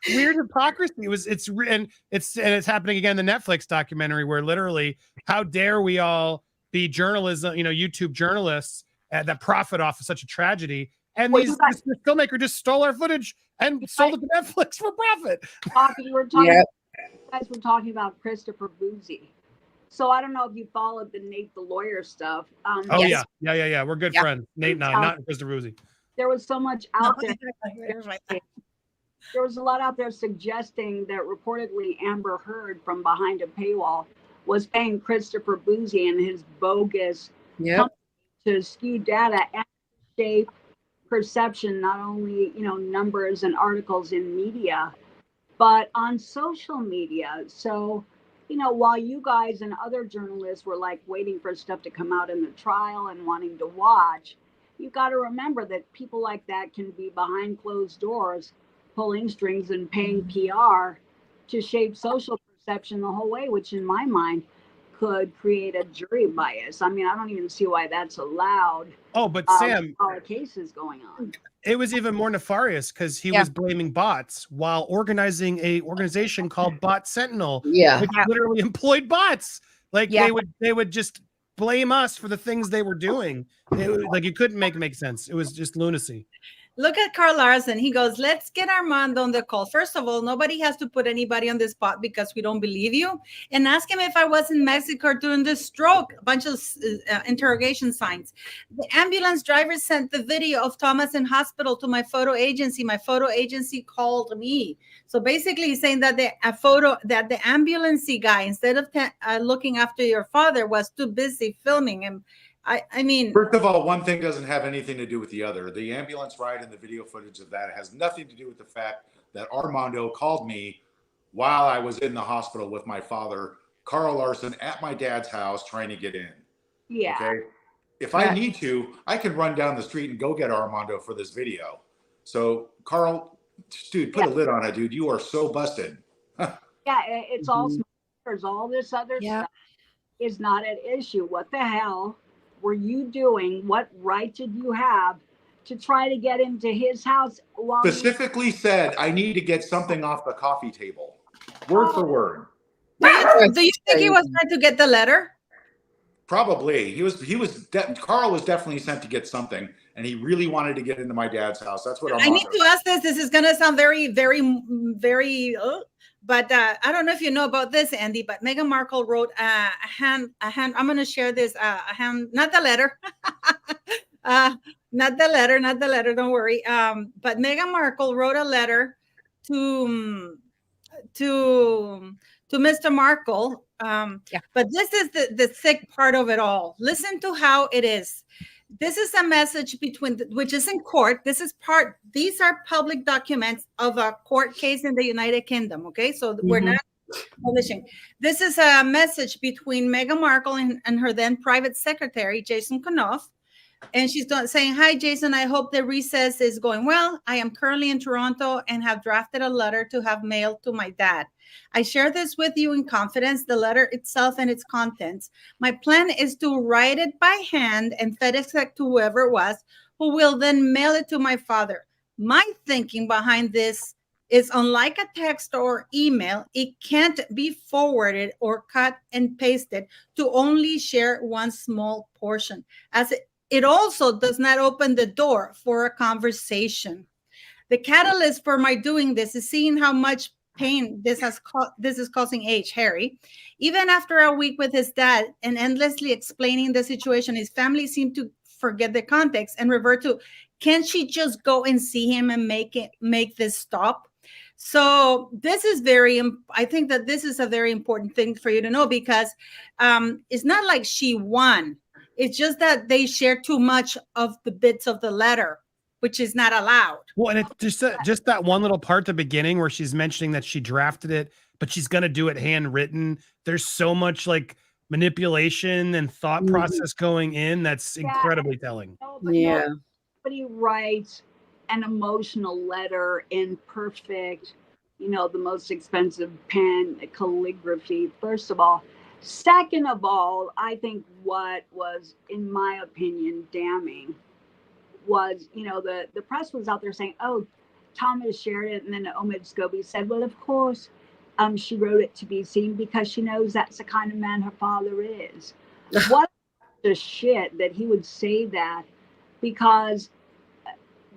Weird hypocrisy. It's happening again in the Netflix documentary where literally, how dare we all be journalism, YouTube journalists that profit off of such a tragedy. And this filmmaker just stole our footage and sold it to Netflix for profit. You guys were talking about Christopher Boozy. So I don't know if you followed the Nate the lawyer stuff. Yeah. We're good friends. Nate and I, not Christopher Boozy. There was so much out there. There was a lot out there suggesting that reportedly Amber Heard from behind a paywall was paying Christopher Boozy and his bogus company to skew data and shape perception, not only numbers and articles in media, but on social media. So, while you guys and other journalists were like waiting for stuff to come out in the trial and wanting to watch, you got to remember that people like that can be behind closed doors, pulling strings and paying PR to shape social perception the whole way, which in my mind could create a jury bias. I mean, I don't even see why that's allowed. Oh, but Sam, all the cases going on. It was even more nefarious because he was blaming bots while organizing a organization called Bot Sentinel, which literally employed bots. Like they would just blame us for the things they were doing. Like you couldn't make sense. It was just lunacy. Look at Carl Larson. He goes, let's get Armando on the call. First of all, nobody has to put anybody on the spot because we don't believe you. And ask him if I was in Mexico during the stroke. A bunch of interrogation signs. The ambulance driver sent the video of Thomas in hospital to my photo agency. My photo agency called me. So basically he's saying that the ambulance guy, instead of looking after your father, was too busy filming him. I mean, first of all, one thing doesn't have anything to do with the other. The ambulance ride and the video footage of that has nothing to do with the fact that Armando called me while I was in the hospital with my father, Carl Larson, at my dad's house trying to get in. Yeah. Okay. If I need to, I can run down the street and go get Armando for this video. So, Carl, dude, put a lid on it, dude. You are so busted. It's all there's all this other stuff is not at issue. What the hell were you doing? What right did you have to try to get into his house? Specifically said, I need to get something off the coffee table. Word for word. Do you think he was trying to get the letter? Probably. Carl was definitely sent to get something, and he really wanted to get into my dad's house. That's what I need to ask this. This is going to sound very, very, very, but I don't know if you know about this, Andy, but Meghan Markle wrote a hand, I'm going to share this, not the letter, not the letter, don't worry. But Meghan Markle wrote a letter to Mr. Markle. But this is the sick part of it all. Listen to how it is. This is a message which is in court. These are public documents of a court case in the United Kingdom. Okay, so we're not publishing. This is a message between Meghan Markle and her then private secretary, Jason Kanoff. And she's saying, hi, Jason, I hope the recess is going well. I am currently in Toronto and have drafted a letter to have mailed to my dad. I share this with you in confidence, the letter itself and its contents. My plan is to write it by hand and FedEx it to whoever it was, who will then mail it to my father. My thinking behind this is, unlike a text or email, it can't be forwarded or cut and pasted to only share one small portion, as it also does not open the door for a conversation. The catalyst for my doing this is seeing how much pain this is causing Harry. Even after a week with his dad and endlessly explaining the situation, his family seemed to forget the context and revert to, can't she just go and see him and make this stop? So this is I think that this is a very important thing for you to know, because it's not like she won. It's just that they share too much of the bits of the letter, which is not allowed. Well, and it's just that one little part at the beginning where she's mentioning that she drafted it, but she's going to do it handwritten. There's so much like manipulation and thought process going in. That's incredibly telling. Yeah. Nobody writes an emotional letter in perfect, the most expensive pen calligraphy, first of all. Second of all, I think what was, in my opinion, damning was, the press was out there saying, oh, Thomas shared it. And then Omid Scobie said, well, of course, she wrote it to be seen because she knows that's the kind of man her father is. What the shit that he would say that, because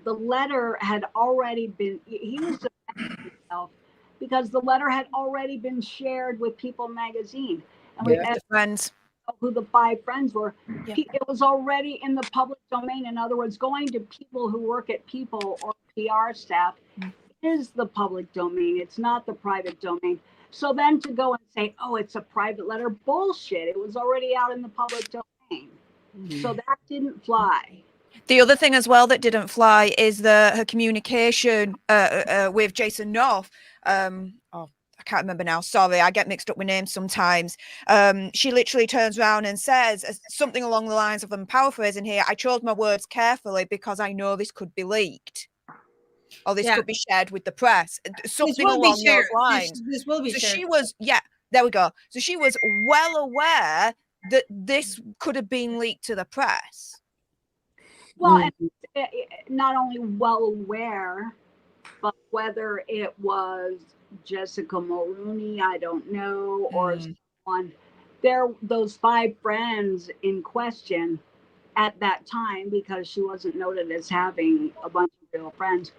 the letter had already been, he was defending himself because the letter had already been shared with People magazine. And we friends who the 5 friends were. It was already in the public domain. In other words, going to people who work at People or PR staff is the public domain. It's not the private domain. So then to go and say, oh, it's a private letter, bullshit. It was already out in the public domain. So that didn't fly. The other thing as well that didn't fly is her communication with Jason North. I can't remember now. Sorry, I get mixed up with names sometimes. She literally turns around and says something along the lines of, I'm paraphrasing here, I chose my words carefully because I know this could be leaked. Or this could be shared with the press. Something along those lines. This will be shared. She was, there we go. So she was well aware that this could have been leaked to the press. Well, and not only well aware, but whether it was Jessica Mulroney, I don't know, or someone, those 5 friends in question at that time, because she wasn't noted as having a bunch of real friends,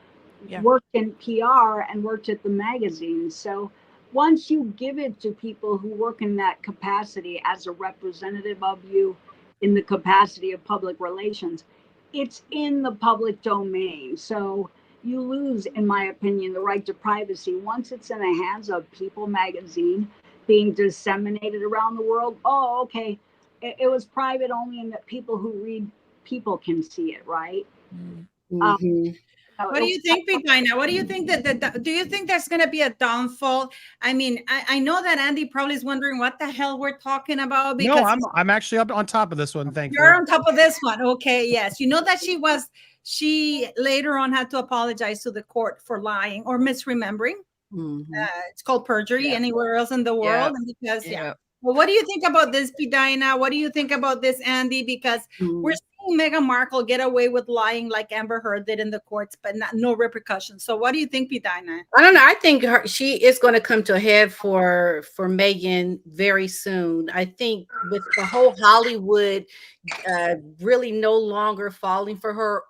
worked in PR and worked at the magazine. So once you give it to people who work in that capacity as a representative of you in the capacity of public relations, it's in the public domain. So you lose, in my opinion, the right to privacy. Once it's in the hands of People magazine being disseminated around the world, oh, okay, it was private only, and that people who read People can see it, right? What do you think, Bedina? What do you think do you think there's going to be a downfall? I mean, I know that Andy probably is wondering what the hell we're talking about. Because no, I'm actually up on top of this one. Thank you. You're on top of this one. Okay. Yes. You know that she later on had to apologize to the court for lying or misremembering. It's called perjury anywhere else in the world. And because, well, what do you think about this, Bedina? What do you think about this, Andy? Because we're seeing Meghan Markle get away with lying like Amber Heard did in the courts, but no repercussions. So what do you think, Bedina? I don't know. I think she is going to come to a head for Meghan very soon. I think with the whole Hollywood really no longer falling for her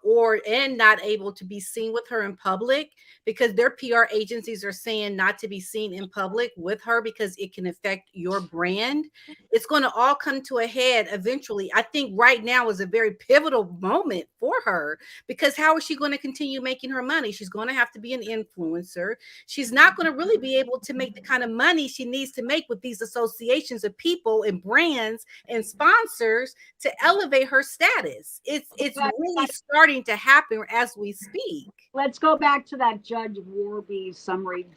and not able to be seen with her in public, because their PR agencies are saying not to be seen in public with her because it can affect your brand. It's going to all come to a head eventually. I think right now is a very pivotal moment for her, because how is she going to continue making her money? She's going to have to be an influencer. She's not going to really be able to make the kind of money she needs to make with these associations of people and brands and sponsors to elevate her status. It's really starting to happen as we speak. Let's go back to that Judge Warby summary.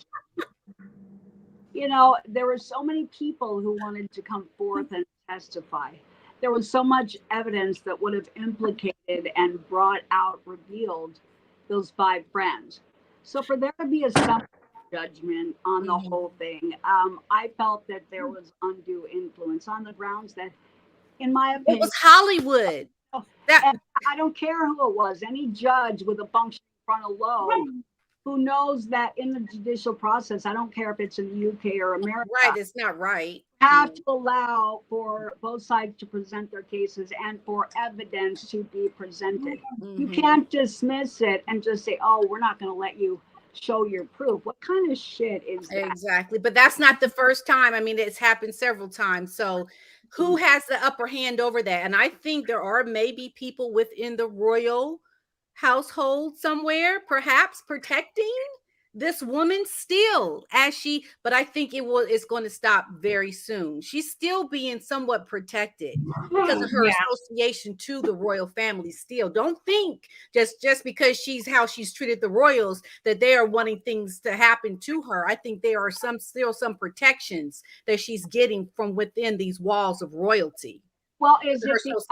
There were so many people who wanted to come forth and testify. There was so much evidence that would have implicated and brought out, revealed those 5 friends. So for there to be a summary judgment on the whole thing, I felt that there was undue influence on the grounds that, in my opinion, it was Hollywood. I don't care who it was, any judge with a functioning frontal lobe who knows that in the judicial process, I don't care if it's in the UK or America. Right, it's not right. Have to allow for both sides to present their cases and for evidence to be presented. You can't dismiss it and just say, oh, we're not going to let you show your proof. What kind of shit is that? Exactly. But that's not the first time. I mean, it's happened several times. So who has the upper hand over that? And I think there are maybe people within the royal household somewhere, perhaps protecting this woman still, but I think it's going to stop very soon. She's still being somewhat protected because of her association to the royal family still. Don't think just because how she's treated the royals that they are wanting things to happen to her. I think there are still some protections that she's getting from within these walls of royalty. Well, is it because,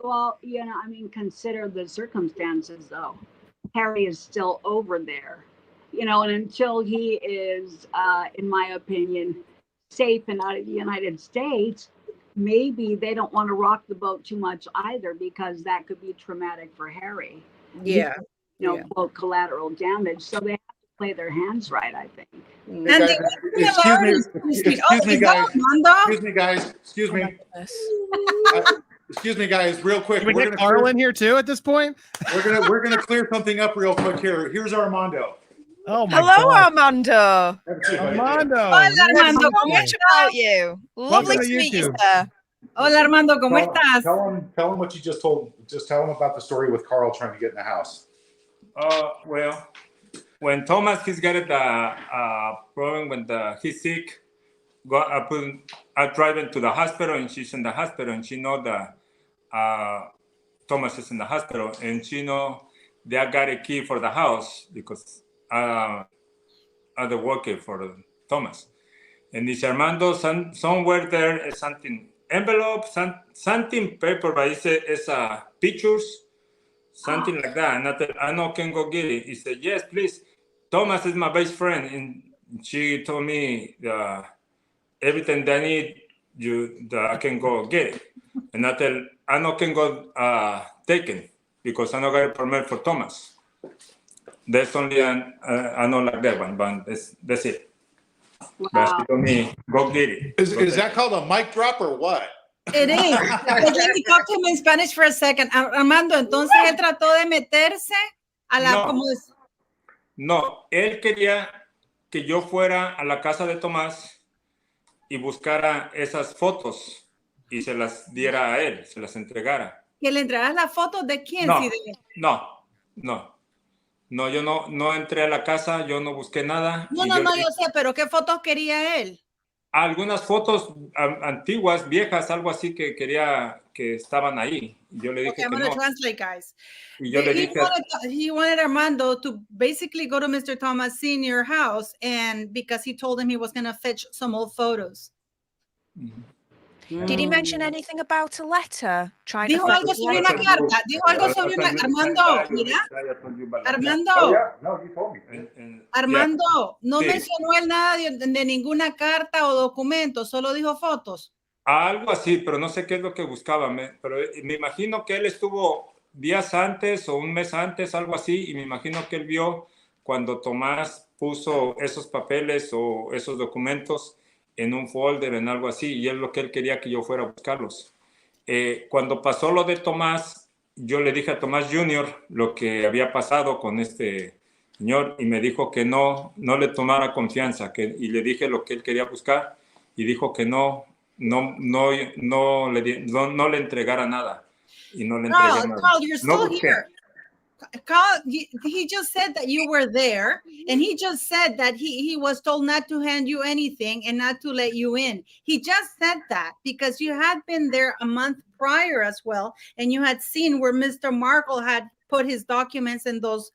well, you know, I mean, consider the circumstances though. Harry is still over there, you know, and until he is, in my opinion, safe and out of the United States, maybe they don't want to rock the boat too much either, because that could be traumatic for Harry. Yeah. Quote, collateral damage. So they have to play their hands right, I think. Excuse me, guys, real quick. Can we get Carl in here too at this point? We're gonna clear something up real quick here. Here's Armando. Oh my Hello, God. Armando. Armando. Hola, Armando. ¿Cómo about you? Lovely to meet you, sir. Hola, Armando. ¿Cómo estás? Tell him what you just told. Just tell him about the story with Carl trying to get in the house. Well, when Thomas he's got a problem when he's sick, I drive him to the hospital, and she's in the hospital, and she know that Thomas is in the hospital, and she know they got a key for the house because I'm the worker for Thomas. And this Armando, somewhere there is something envelope, something paper, but it's pictures, something like that. And I know can go get it. He said, yes, please. Thomas is my best friend, and she told me everything that I need, I can go get it. And I tell, I know can go take it because I know got a permit for Thomas. That's only I know like that one, but that's it. Wow. But she told me, go get it. Is that called a mic drop or what? It is. But let me talk to him in Spanish for a second. Armando, entonces él trató de meterse a la... No, él quería que yo fuera a la casa de Tomás y buscara esas fotos y se las diera a él, se las entregara. ¿Que le entregaras las fotos de quién? No, yo no entré a la casa, yo no busqué nada. No, yo sé, pero ¿qué fotos quería él? Algunas fotos antiguas, viejas, algo así que quería que estaban ahí. Yo le dije que no. Translate, guys. Y yo le dije, he wanted Armando to basically go to Mr. Thomas Sr. house, and because he told him he was going to fetch some old photos. Did he mention anything about a letter? Dijo algo sobre una carta. Dijo algo sobre una... Armando, mira. Armando. No, you told me. Armando, no mencionó él nada de ninguna carta o documento, solo dijo fotos. Algo así, pero no sé qué es lo que buscaba. Pero me imagino que él estuvo días antes o un mes antes, algo así, y me imagino que él vio cuando Tomás puso esos papeles o esos documentos en un folder, en algo así, y es lo que él quería que yo fuera a buscarlos. Cuando pasó lo de Tomás, yo le dije a Tomás Jr. lo que había pasado con este señor, y me dijo que no le tomara confianza, y le dije lo que él quería buscar, y dijo que no le entregara nada, y no le entregué nada. Carl, you're still here. Carl, he just said that you were there, and he just said that he was told not to hand you anything and not to let you in. He just said that because you had been there a month prior as well, and you had seen where Mr. Markle had put his documents and those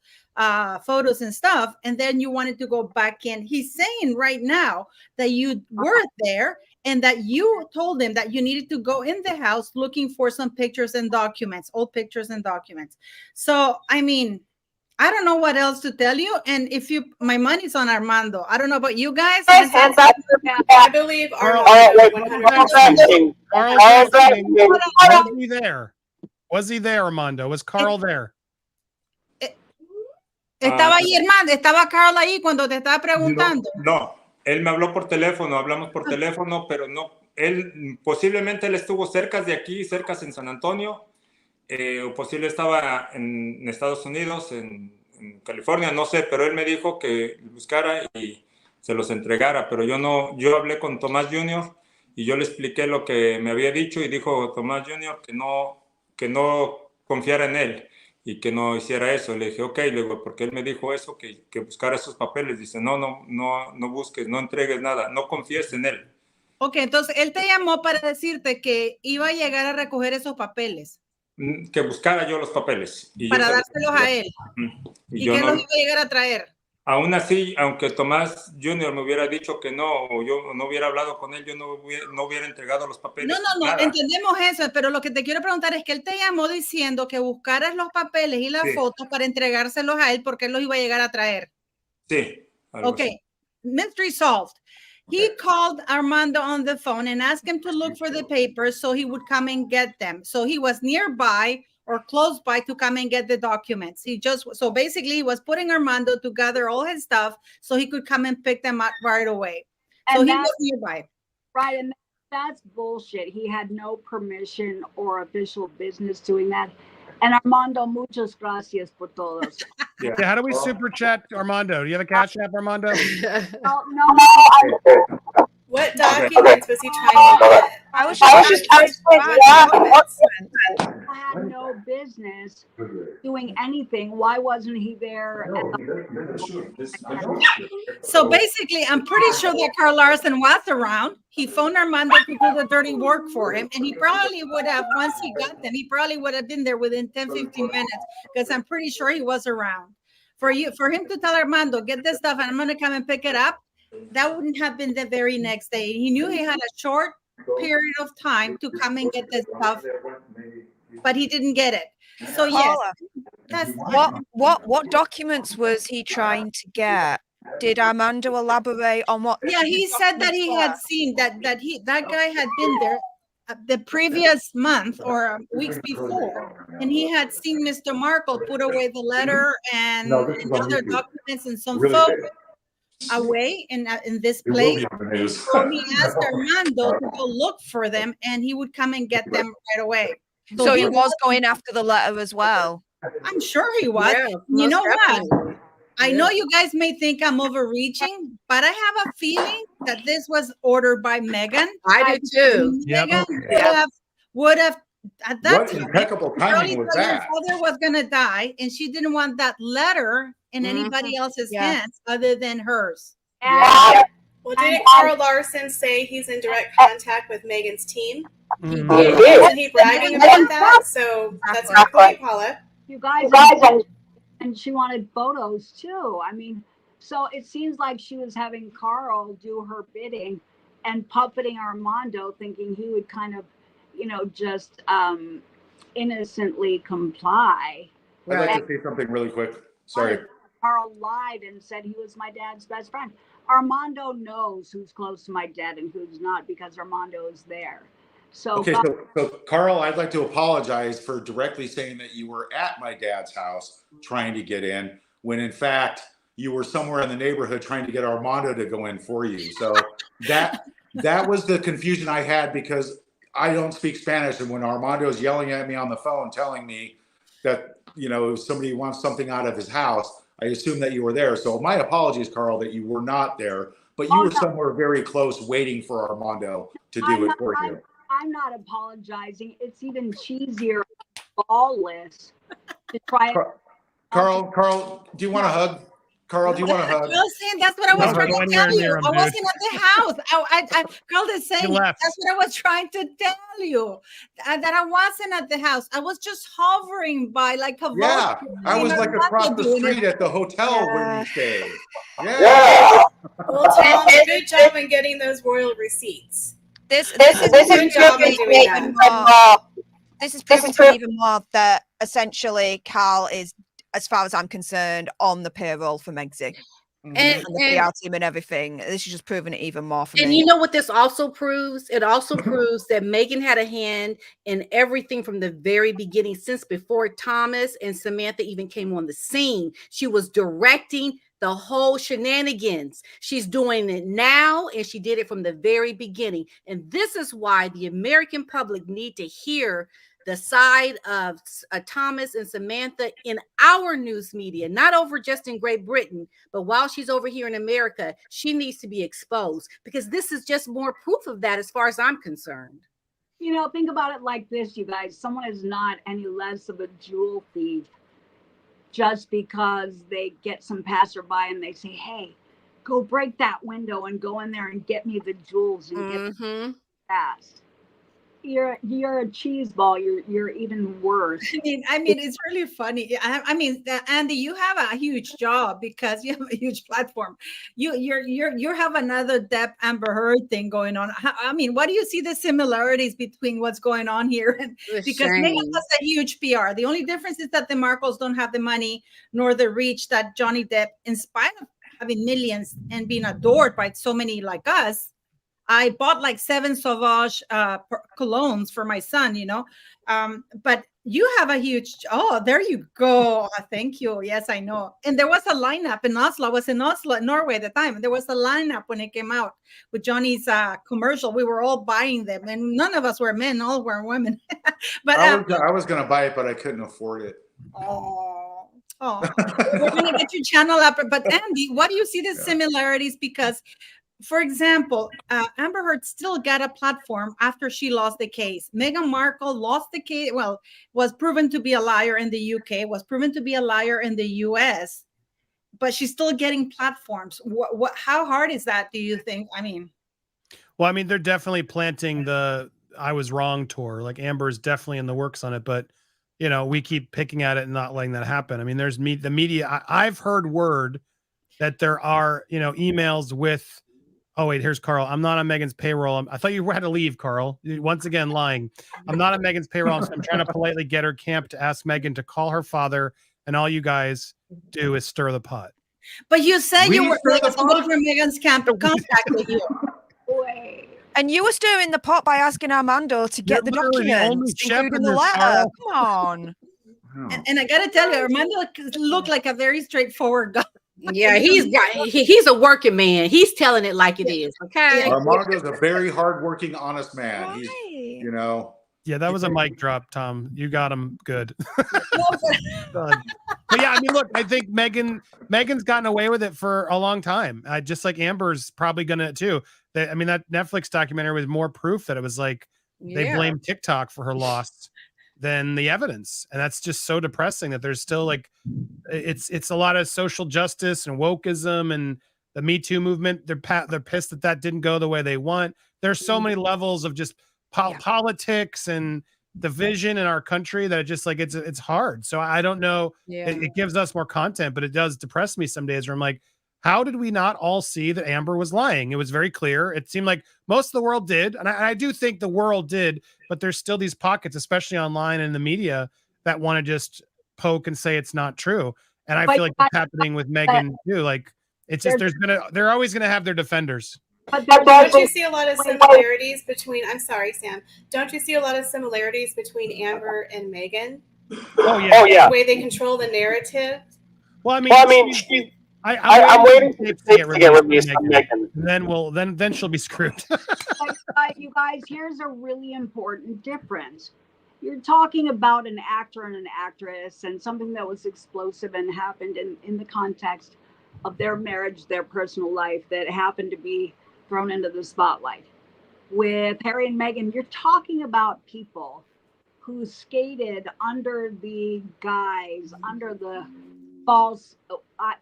photos and stuff, and then you wanted to go back in. He's saying right now that you were there and that you told him that you needed to go in the house looking for some pictures and documents, old pictures and documents. So, I mean, I don't know what else to tell you. And my money's on Armando. I don't know about you guys. I believe Was he there? Was he there, Armando? Was Carl there? Estaba ahí, Armando. Estaba Carl ahí cuando te estaba preguntando. No, él me habló por teléfono, hablamos por teléfono, pero no, posiblemente él estuvo cerca de aquí, cerca en San Antonio, o posible estaba en Estados Unidos, en California, no sé, pero él me dijo que buscara y se los entregara, pero yo hablé con Tomás Jr. y yo le expliqué lo que me había dicho y dijo Tomás Jr. que no confiara en él. y que no hiciera eso. Le dije, ok, le digo, porque él me dijo eso, que buscara esos papeles. Dice, no busques, no entregues nada, no confíes en él. Ok, entonces él te llamó para decirte que iba a llegar a recoger esos papeles. Que buscara yo los papeles. Y para yo dárselos a él. Y que él los iba a llegar a traer. Aún así, aunque Tomás Jr. me hubiera dicho que no, o yo no hubiera hablado con él, yo no hubiera entregado los papeles. No, entendemos eso, pero lo que te quiero preguntar es que él te llamó diciendo que buscaras los papeles y las fotos para entregárselos a él porque él los iba a llegar a traer. Sí. Okay, mystery solved. He called Armando on the phone and asked him to look for the papers so he would come and get them. So he was nearby or close by to come and get the documents. So basically he was putting Armando to gather all his stuff so he could come and pick them up right away. So he was nearby. Right, and that's bullshit. He had no permission or official business doing that. And Armando, muchas gracias por todos. Yeah. How do we super chat Armando? Do you have a cash app, Armando? No. What documents was he trying to get? I was just I had no business doing anything. Why wasn't he there? So basically, I'm pretty sure that Carl Larson was around. He phoned Armando to do the dirty work for him. And he probably would have, once he got them, he probably would have been there within 10, 15 minutes because I'm pretty sure he was around. For him to tell Armando, get this stuff and I'm going to come and pick it up, that wouldn't have been the very next day. He knew he had a short period of time to come and get this stuff, but he didn't get it. So yes, what documents was he trying to get? Did Armando elaborate on what? Yeah, he said that he had seen that guy had been there the previous month or weeks before, and he had seen Mr. Markle put away the letter and other documents and some photos away in this place. So he asked Armando to go look for them and he would come and get them right away. So he was going after the letter as well. I'm sure he was. Yeah, you know definitely. what? I know you guys may think I'm overreaching, but I have a feeling that this was ordered by Meghan. I do too. Meghan would have at that time. Impeccable timing was that. Your father was going to die, and she didn't want that letter in anybody else's hands other than hers. Yeah. Well, didn't Carl Larson say he's in direct contact with Meghan's team? Wasn't he bragging about that? So that's our point, Paula. You guys, and she wanted photos too. I mean, so it seems like she was having Carl do her bidding and puppeting Armando, thinking he would kind of, just innocently comply. I'd like to say something really quick. Sorry. Carl lied and said he was my dad's best friend. Armando knows who's close to my dad and who's not because Armando is there. So, okay, so Carl, I'd like to apologize for directly saying that you were at my dad's house trying to get in, when in fact you were somewhere in the neighborhood trying to get Armando to go in for you. So that was the confusion I had because I don't speak Spanish, and when Armando's yelling at me on the phone telling me that if somebody wants something out of his house, I assume that you were there. So my apologies, Carl, that you were not there, but you were somewhere very close waiting for Armando to do it for you. I'm not apologizing. It's even cheesier, ballless to try. Carl, do you want a hug? Carl, do you want a hug? I was saying that's what I was trying to tell you. I wasn't at the house. Carl is saying that's what I was trying to tell you. That I wasn't at the house. I was just hovering by like a vulture. I was like across the street at the hotel where you stayed. Yeah. Well, Tom, good job in getting those royal receipts. This is proving even more that essentially Carl is, as far as I'm concerned, on the payroll for Megxi. And the PR team and everything. This is just proving it even more for me. And you know what this also proves? It also proves that Meghan had a hand in everything from the very beginning, since before Thomas and Samantha even came on the scene. She was directing the whole shenanigans. She's doing it now, and she did it from the very beginning. And this is why the American public need to hear the side of Thomas and Samantha in our news media, not over just in Great Britain, but while she's over here in America, she needs to be exposed, because this is just more proof of that as far as I'm concerned. Think about it like this, you guys. Someone is not any less of a jewel thief just because they get some passerby and they say, hey, go break that window and go in there and get me the jewels and get them fast. You're a cheese ball. You're even worse. I mean, it's really funny. I mean, Andy, you have a huge job because you have a huge platform. You have another Depp Amber Heard thing going on. I mean, what do you see the similarities between what's going on here? And because Meghan has a huge PR. The only difference is that the Markles don't have the money nor the reach that Johnny Depp, in spite of having millions and being adored by so many like us. I bought like 7 Sauvage colognes for my son, you know. But you have a huge, oh, there you go. Thank you. Yes, I know. And there was a lineup in Oslo. I was in Oslo, Norway at the time. There was a lineup when it came out with Johnny's commercial. We were all buying them, and none of us were men, all were women. But I was going to buy it, but I couldn't afford it. Oh, we're going to get your channel up. But Andy, what do you see the similarities? Because for example, Amber Heard still got a platform after she lost the case. Meghan Markle lost the case, well, was proven to be a liar in the UK, was proven to be a liar in the US, but she's still getting platforms. How hard is that, do you think? I mean, well, I mean, they're definitely planting the I was wrong tour. Like Amber is definitely in the works on it, but you know, we keep picking at it and not letting that happen. I mean, there's the media. I've heard word that there are, you know, emails with, oh, wait, here's Carl. I'm not on Meghan's payroll. I thought you had to leave, Carl. Once again, lying. I'm not on Meghan's payroll. I'm trying to politely get her camp to ask Meghan to call her father, and all you guys do is stir the pot. But you said you were someone from Meghan's camp to contact you. And you were stirring the pot by asking Armando to get the documents, including the letter. Come on. And I got to tell you, Armando looked like a very straightforward guy. Yeah, he's a working man. He's telling it like it is. Okay. Armando's a very hardworking, honest man. Right. He's, you know. Yeah, that was a mic drop, Tom. You got him good. But yeah, I mean, look, I think Meghan's gotten away with it for a long time. Just like Amber's probably gonna too. I mean, that Netflix documentary was more proof that it was like they blame TikTok for her loss than the evidence, and that's just so depressing that there's still like it's a lot of social justice and wokeism and the Me Too movement. They're pissed that didn't go the way they want. There's so many levels of just politics and division in our country that it just like it's hard. So I don't know. It gives us more content, but it does depress me some days where I'm like, how did we not all see that Amber was lying? It was very clear. It seemed like most of the world did. And I do think the world did, but there's still these pockets, especially online and in the media, that want to just poke and say it's not true. And I feel like it's happening with Meghan too. Like it's just, they're always going to have their defenders. But don't you see a lot of similarities between, I'm sorry, Sam, don't you see a lot of similarities between Amber and Meghan? Oh, yeah. The way they control the narrative? Well, I mean, I'm waiting to get released on Meghan. Then she'll be screwed. You guys, here's a really important difference. You're talking about an actor and an actress and something that was explosive and happened in the context of their marriage, their personal life, that happened to be thrown into the spotlight. With Harry and Meghan, you're talking about people who skated under the guise, under the false,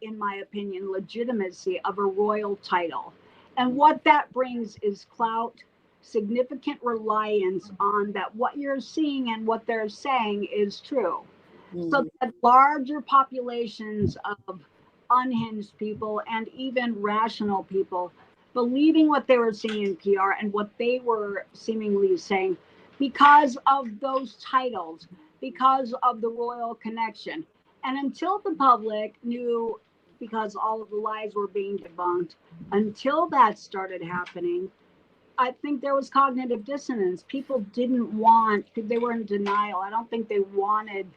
in my opinion, legitimacy of a royal title. And what that brings is clout, significant reliance on that what you're seeing and what they're saying is true. So that larger populations of unhinged people and even rational people believing what they were seeing in PR and what they were seemingly saying because of those titles, because of the royal connection. And until the public knew, because all of the lies were being debunked, until that started happening, I think there was cognitive dissonance. People didn't want, they were in denial. I don't think they wanted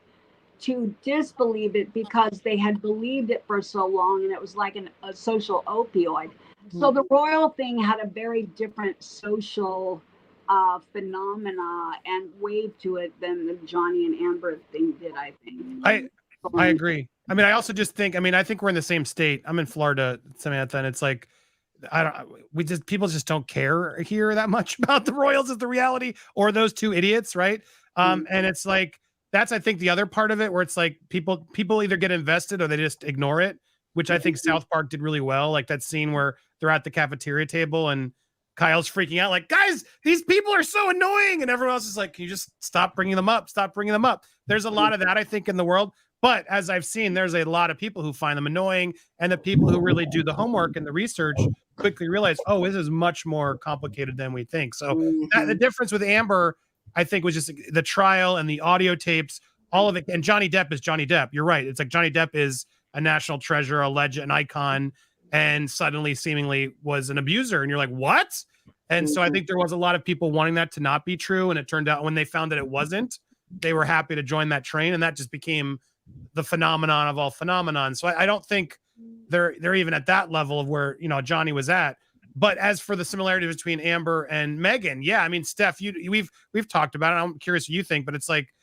to disbelieve it because they had believed it for so long and it was like a social opioid. So the royal thing had a very different social phenomena and wave to it than the Johnny and Amber thing did, I think. I agree. I mean, I also just think, I think we're in the same state. I'm in Florida, Samantha, and it's like, people just don't care here that much about the royals is the reality, or those two idiots, right? And it's like, that's, I think, the other part of it, where it's like people either get invested or they just ignore it, which I think South Park did really well. Like that scene where they're at the cafeteria table and Kyle's freaking out, like, guys, these people are so annoying. And everyone else is like, can you just stop bringing them up? Stop bringing them up. There's a lot of that, I think, in the world. But as I've seen, there's a lot of people who find them annoying. And the people who really do the homework and the research quickly realize, oh, this is much more complicated than we think. So the difference with Amber, I think, was just the trial and the audio tapes, all of it. And Johnny Depp is Johnny Depp. You're right. It's like Johnny Depp is a national treasure, a legend, an icon, and suddenly seemingly was an abuser. And you're like, what? And so I think there was a lot of people wanting that to not be true. And it turned out when they found that it wasn't, they were happy to join that train. And that just became the phenomenon of all phenomenon. So I don't think they're even at that level of where, you know, Johnny was at. But as for the similarity between Amber and Meghan, yeah, I mean, Steph, we've talked about it. I'm curious what you think, but it's like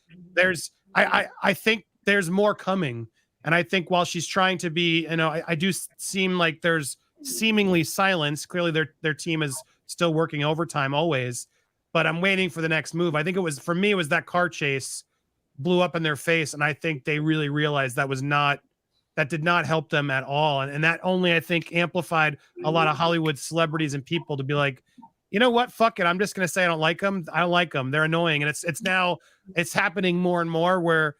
I think there's more coming. And I think while she's trying to be, you know, I do seem like there's seemingly silence. Clearly their team is still working overtime always, but I'm waiting for the next move. I think it was that car chase blew up in their face. And I think they really realized that did not help them at all. And that only, I think, amplified a lot of Hollywood celebrities and people to be like, you know what? Fuck it. I'm just going to say I don't like them. I don't like them. They're annoying. And it's happening more and more where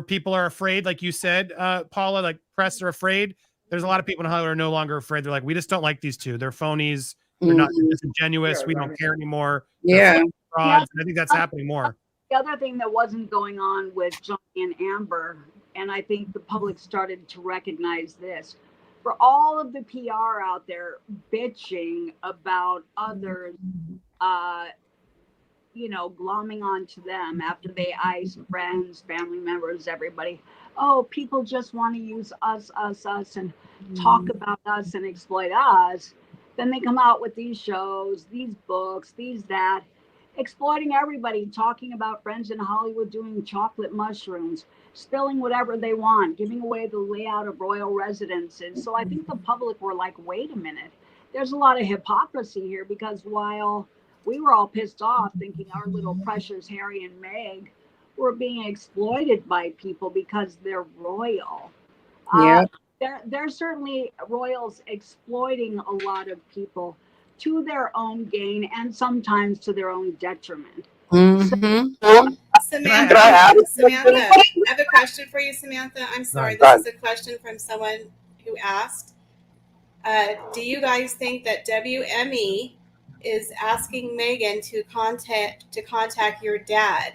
people are afraid, like you said, Paula, like press are afraid. There's a lot of people in Hollywood who are no longer afraid. They're like, we just don't like these two. They're phonies. They're not disingenuous. We don't care anymore. Yeah. Frauds. And I think that's happening more. The other thing that wasn't going on with Johnny and Amber, and I think the public started to recognize this, for all of the PR out there bitching about others, glomming onto them after they ice friends, family members, everybody. Oh, people just want to use us, and talk about us and exploit us. Then they come out with these shows, these books, that, exploiting everybody, talking about friends in Hollywood doing chocolate mushrooms, spilling whatever they want, giving away the layout of royal residences. So I think the public were like, wait a minute, there's a lot of hypocrisy here, because while we were all pissed off thinking our little precious Harry and Meg were being exploited by people because they're royal. Yeah. There's certainly royals exploiting a lot of people to their own gain and sometimes to their own detriment. Samantha, I have a question for you, Samantha. I'm sorry, this is a question from someone who asked. Do you guys think that WME is asking Meghan to contact your dad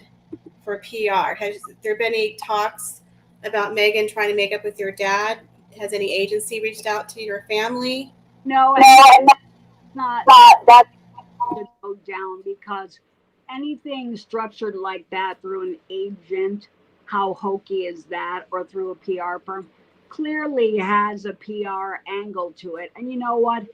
for PR? Has there been any talks about Meghan trying to make up with your dad? Has any agency reached out to your family? No, it's not that to go down, because anything structured like that through an agent, how hokey is that, or through a PR firm, clearly has a PR angle to it. And you know what?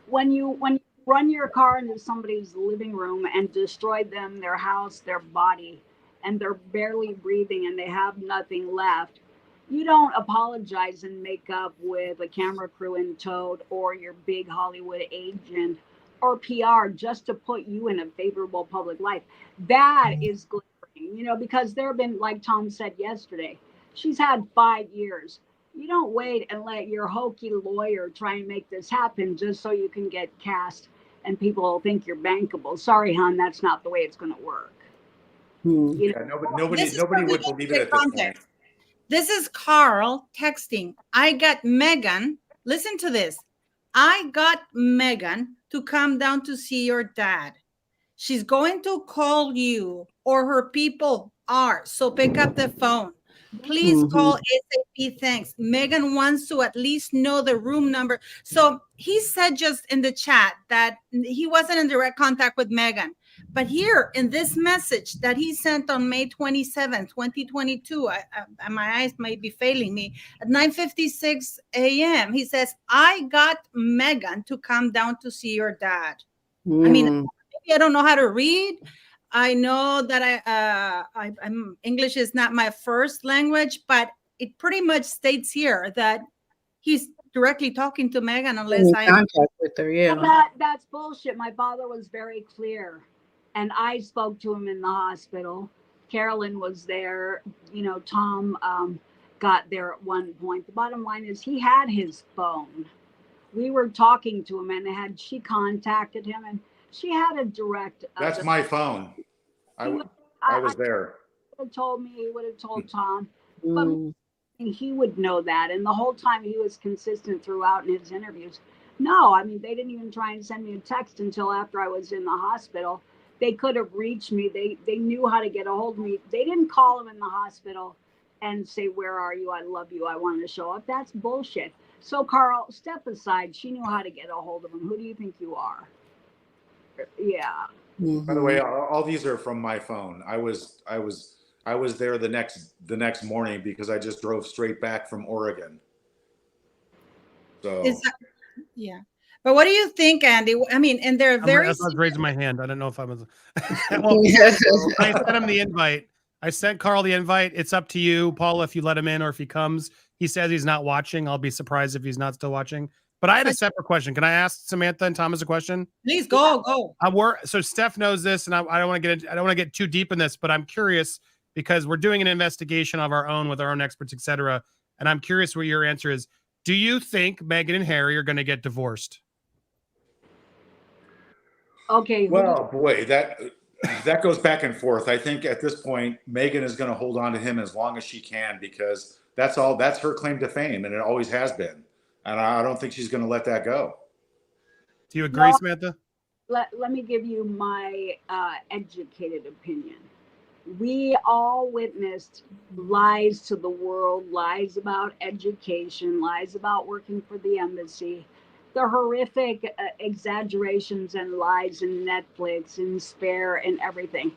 When you run your car into somebody's living room and destroy them, their house, their body, and they're barely breathing and they have nothing left, you don't apologize and make up with a camera crew in tow or your big Hollywood agent or PR just to put you in a favorable public life. That is glittering, because there have been, like Tom said yesterday, she's had 5 years. You don't wait and let your hokey lawyer try and make this happen just so you can get cast and people will think you're bankable. Sorry, hon, that's not the way it's going to work. Nobody would believe it at this point. This is Carl texting. I got Meghan. Listen to this. I got Meghan to come down to see your dad. She's going to call you, or her people are. So pick up the phone. Please call ASAP. Thanks. Meghan wants to at least know the room number. So he said just in the chat that he wasn't in direct contact with Meghan. But here in this message that he sent on May 27, 2022, my eyes might be failing me, at 9:56 a.m., he says, I got Meghan to come down to see your dad. I mean, maybe I don't know how to read. I know that I'm English is not my first language, but it pretty much states here that he's directly talking to Meghan unless I contact with her. Yeah, that's bullshit. My father was very clear, and I spoke to him in the hospital Carolyn was there. Tom got there at one point. The bottom line is he had his phone. We were talking to him, and she contacted him, and she had a direct. That's my phone. I was there. Would have told me. He would have told Tom, but he would know that. And the whole time he was consistent throughout in his interviews. No, I mean, they didn't even try and send me a text until after I was in the hospital. They could have reached me. They knew how to get a hold of me. They didn't call him in the hospital and say, "Where are you? I love you. I want to show up." That's bullshit. So Carl, step aside. She knew how to get a hold of him. Who do you think you are? Yeah. By the way, all these are from my phone. I was there the next morning because I just drove straight back from Oregon. So yeah. But what do you think, Andy? I mean, and they're very. I was raising my hand. I don't know if I was. Well, I sent him the invite. I sent Carl the invite. It's up to you, Paula, if you let him in or if he comes. He says he's not watching. I'll be surprised if he's not still watching. But I had a separate question. Can I ask Samantha and Thomas a question? Please go. So Steph knows this, and I don't want to get too deep in this, but I'm curious because we're doing an investigation of our own with our own experts, etc. And I'm curious what your answer is. Do you think Meghan and Harry are going to get divorced? Okay. Well, boy, that goes back and forth. I think at this point, Meghan is going to hold on to him as long as she can because that's her claim to fame, and it always has been. And I don't think she's going to let that go. Do you agree, Samantha? Let me give you my educated opinion. We all witnessed lies to the world, lies about education, lies about working for the embassy, the horrific exaggerations and lies in Netflix and Spare and everything.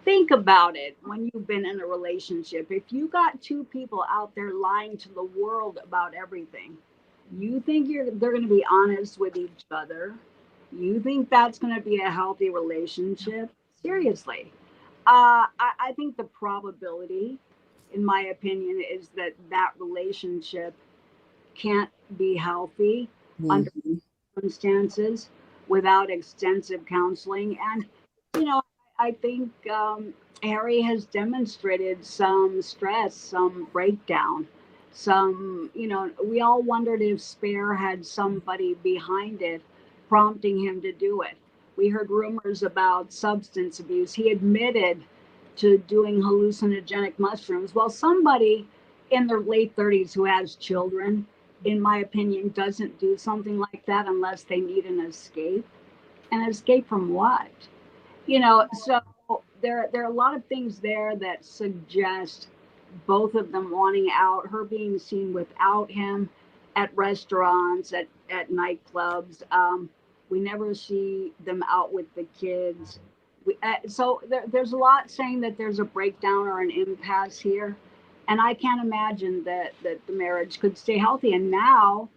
Think about it when you've been in a relationship. If you got two people out there lying to the world about everything, you think they're going to be honest with each other? You think that's going to be a healthy relationship? Seriously. I think the probability, in my opinion, is that relationship can't be healthy under circumstances without extensive counseling. And, I think Harry has demonstrated some stress, some breakdown. We all wondered if Spare had somebody behind it prompting him to do it. We heard rumors about substance abuse. He admitted to doing hallucinogenic mushrooms. Well, somebody in their late 30s who has children, in my opinion, doesn't do something like that unless they need an escape. An escape from what? So there are a lot of things there that suggest both of them wanting out, her being seen without him at restaurants, at nightclubs. We never see them out with the kids. So there's a lot saying that there's a breakdown or an impasse here. And I can't imagine that the marriage could stay healthy. And now,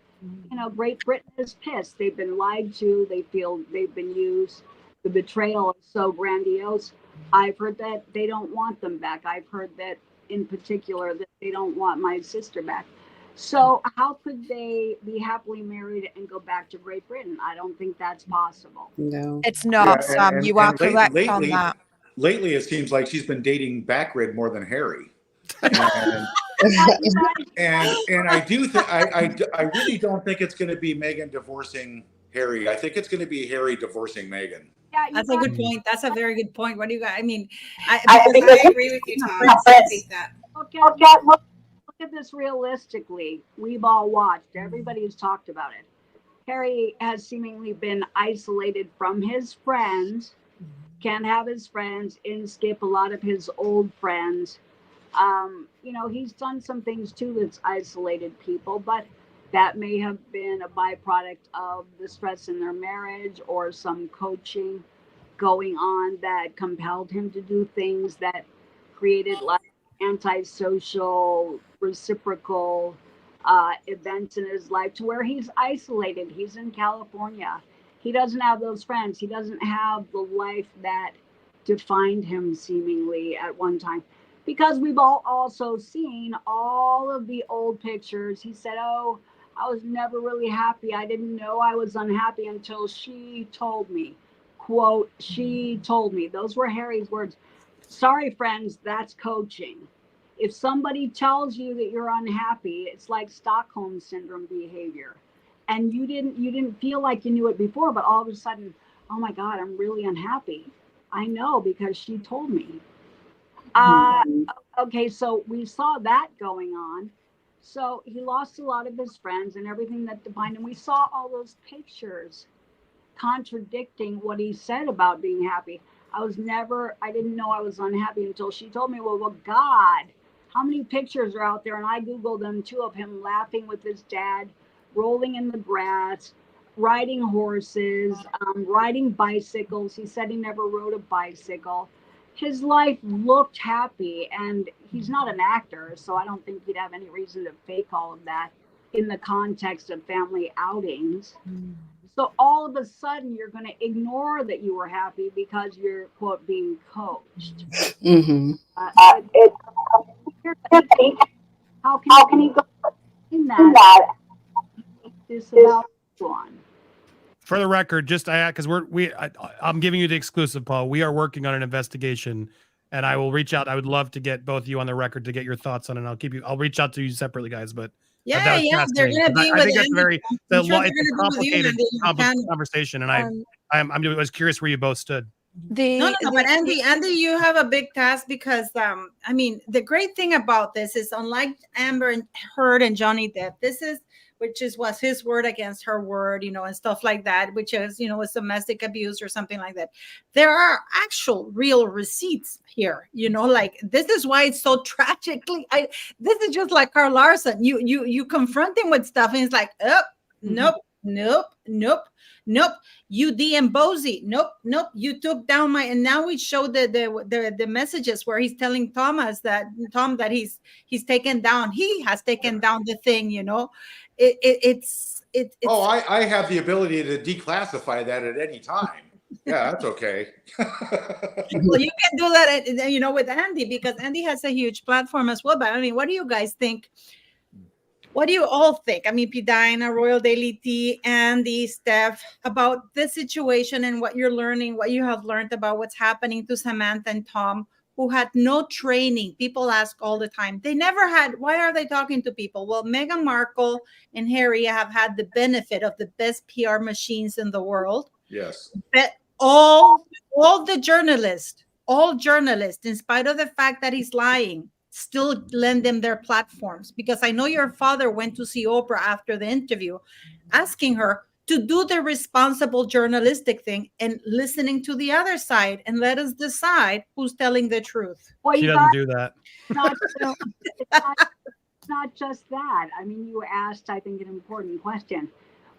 Great Britain is pissed. They've been lied to. They feel they've been used. The betrayal is so grandiose. I've heard that they don't want them back. I've heard that in particular that they don't want my sister back. So how could they be happily married and go back to Great Britain? I don't think that's possible. No, it's not, Sam. You are correct on that. Lately, it seems like she's been dating Backrid more than Harry. And I do think I really don't think it's going to be Meghan divorcing Harry. I think it's going to be Harry divorcing Meghan. Yeah, that's a good point. That's a very good point. What do you guys? I mean, I agree with you, Tom. I think that. Look at this realistically. We've all watched. Everybody's talked about it. Harry has seemingly been isolated from his friends. Can't have his friends. Skip a lot of his old friends. He's done some things too that's isolated people, but that may have been a byproduct of the stress in their marriage or some coaching going on that compelled him to do things that created like antisocial, reciprocal events in his life to where he's isolated. He's in California. He doesn't have those friends. He doesn't have the life that defined him seemingly at one time. Because we've all also seen all of the old pictures. He said, "Oh, I was never really happy. I didn't know I was unhappy until she told me." Quote, "she told me." Those were Harry's words. Sorry, friends, that's coaching. If somebody tells you that you're unhappy, it's like Stockholm syndrome behavior. And you didn't feel like you knew it before, but all of a sudden, oh my God, I'm really unhappy. I know because she told me. Okay, so we saw that going on. So he lost a lot of his friends and everything that defined him. We saw all those pictures contradicting what he said about being happy. I didn't know I was unhappy until she told me, well, God, how many pictures are out there? And I Googled them too, of him laughing with his dad, rolling in the grass, riding horses, riding bicycles. He said he never rode a bicycle. His life looked happy, and he's not an actor, so I don't think he'd have any reason to fake all of that in the context of family outings. So all of a sudden, you're going to ignore that you were happy because you're, quote, being coached. Mm-hmm. How can you go in that? This about one. For the record, just because I'm giving you the exclusive, Paul. We are working on an investigation, and I will reach out. I would love to get both of you on the record to get your thoughts on it. I'll reach out to you separately, guys. But yeah, they're gonna be with Andy. It's a complicated conversation, and I was curious where you both stood. No, but Andy, you have a big task because I mean, the great thing about this is, unlike Amber Heard and Johnny Depp, which was his word against her word, and stuff like that, which is, was domestic abuse or something like that. There are actual real receipts here, like, this is why it's so tragically, this is just like Carl Larson. You confront him with stuff and it's like, oh, nope. You DM Bozy. Nope. You took down and now we show the messages where he's telling Tom that he's taken down. He has taken down the thing, It's I have the ability to declassify that at any time. Yeah, that's okay. Well, you can do that, with Andy, because Andy has a huge platform as well. But I mean, what do you guys think? What do you all think? I mean, Pidina, Royal Daily Tea, Andy, Steph, about this situation and what you're learning, what you have learned about what's happening to Samantha and Tom, who had no training. People ask all the time. They never had. Why are they talking to people? Well, Meghan Markle and Harry have had the benefit of the best PR machines in the world. Yes. But all journalists, in spite of the fact that he's lying, still lend them their platforms. Because I know your father went to see Oprah after the interview, asking her to do the responsible journalistic thing and listening to the other side and let us decide who's telling the truth. Well, she doesn't do that. It's not just that. I mean, you asked, I think, an important question.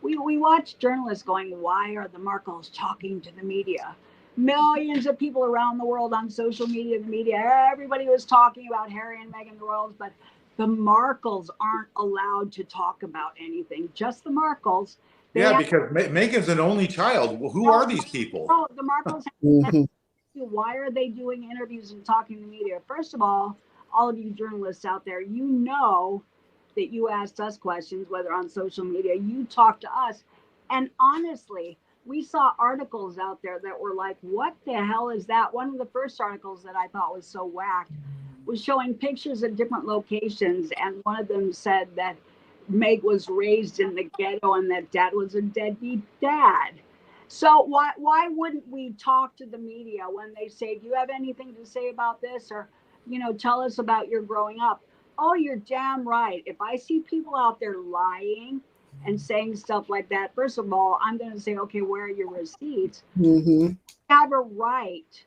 We watch journalists going, why are the Markles talking to the media? Millions of people around the world on social media, the media, everybody was talking about Harry and Meghan, the royals, but the Markles aren't allowed to talk about anything, just the Markles. Because Meghan's an only child. Well, who are these people? Oh, the Markles. Why are they doing interviews and talking to the media? First of all of you journalists out there, you know that you asked us questions, whether on social media, you talked to us. And honestly, we saw articles out there that were like, what the hell is that? One of the first articles that I thought was so whacked was showing pictures of different locations. And one of them said that Meg was raised in the ghetto and that dad was a deadbeat dad. So why wouldn't we talk to the media when they say, do you have anything to say about this? Or, tell us about your growing up. Oh, you're damn right. If I see people out there lying and saying stuff like that, first of all, I'm going to say, okay, where are your receipts? Mm-hmm. You have a right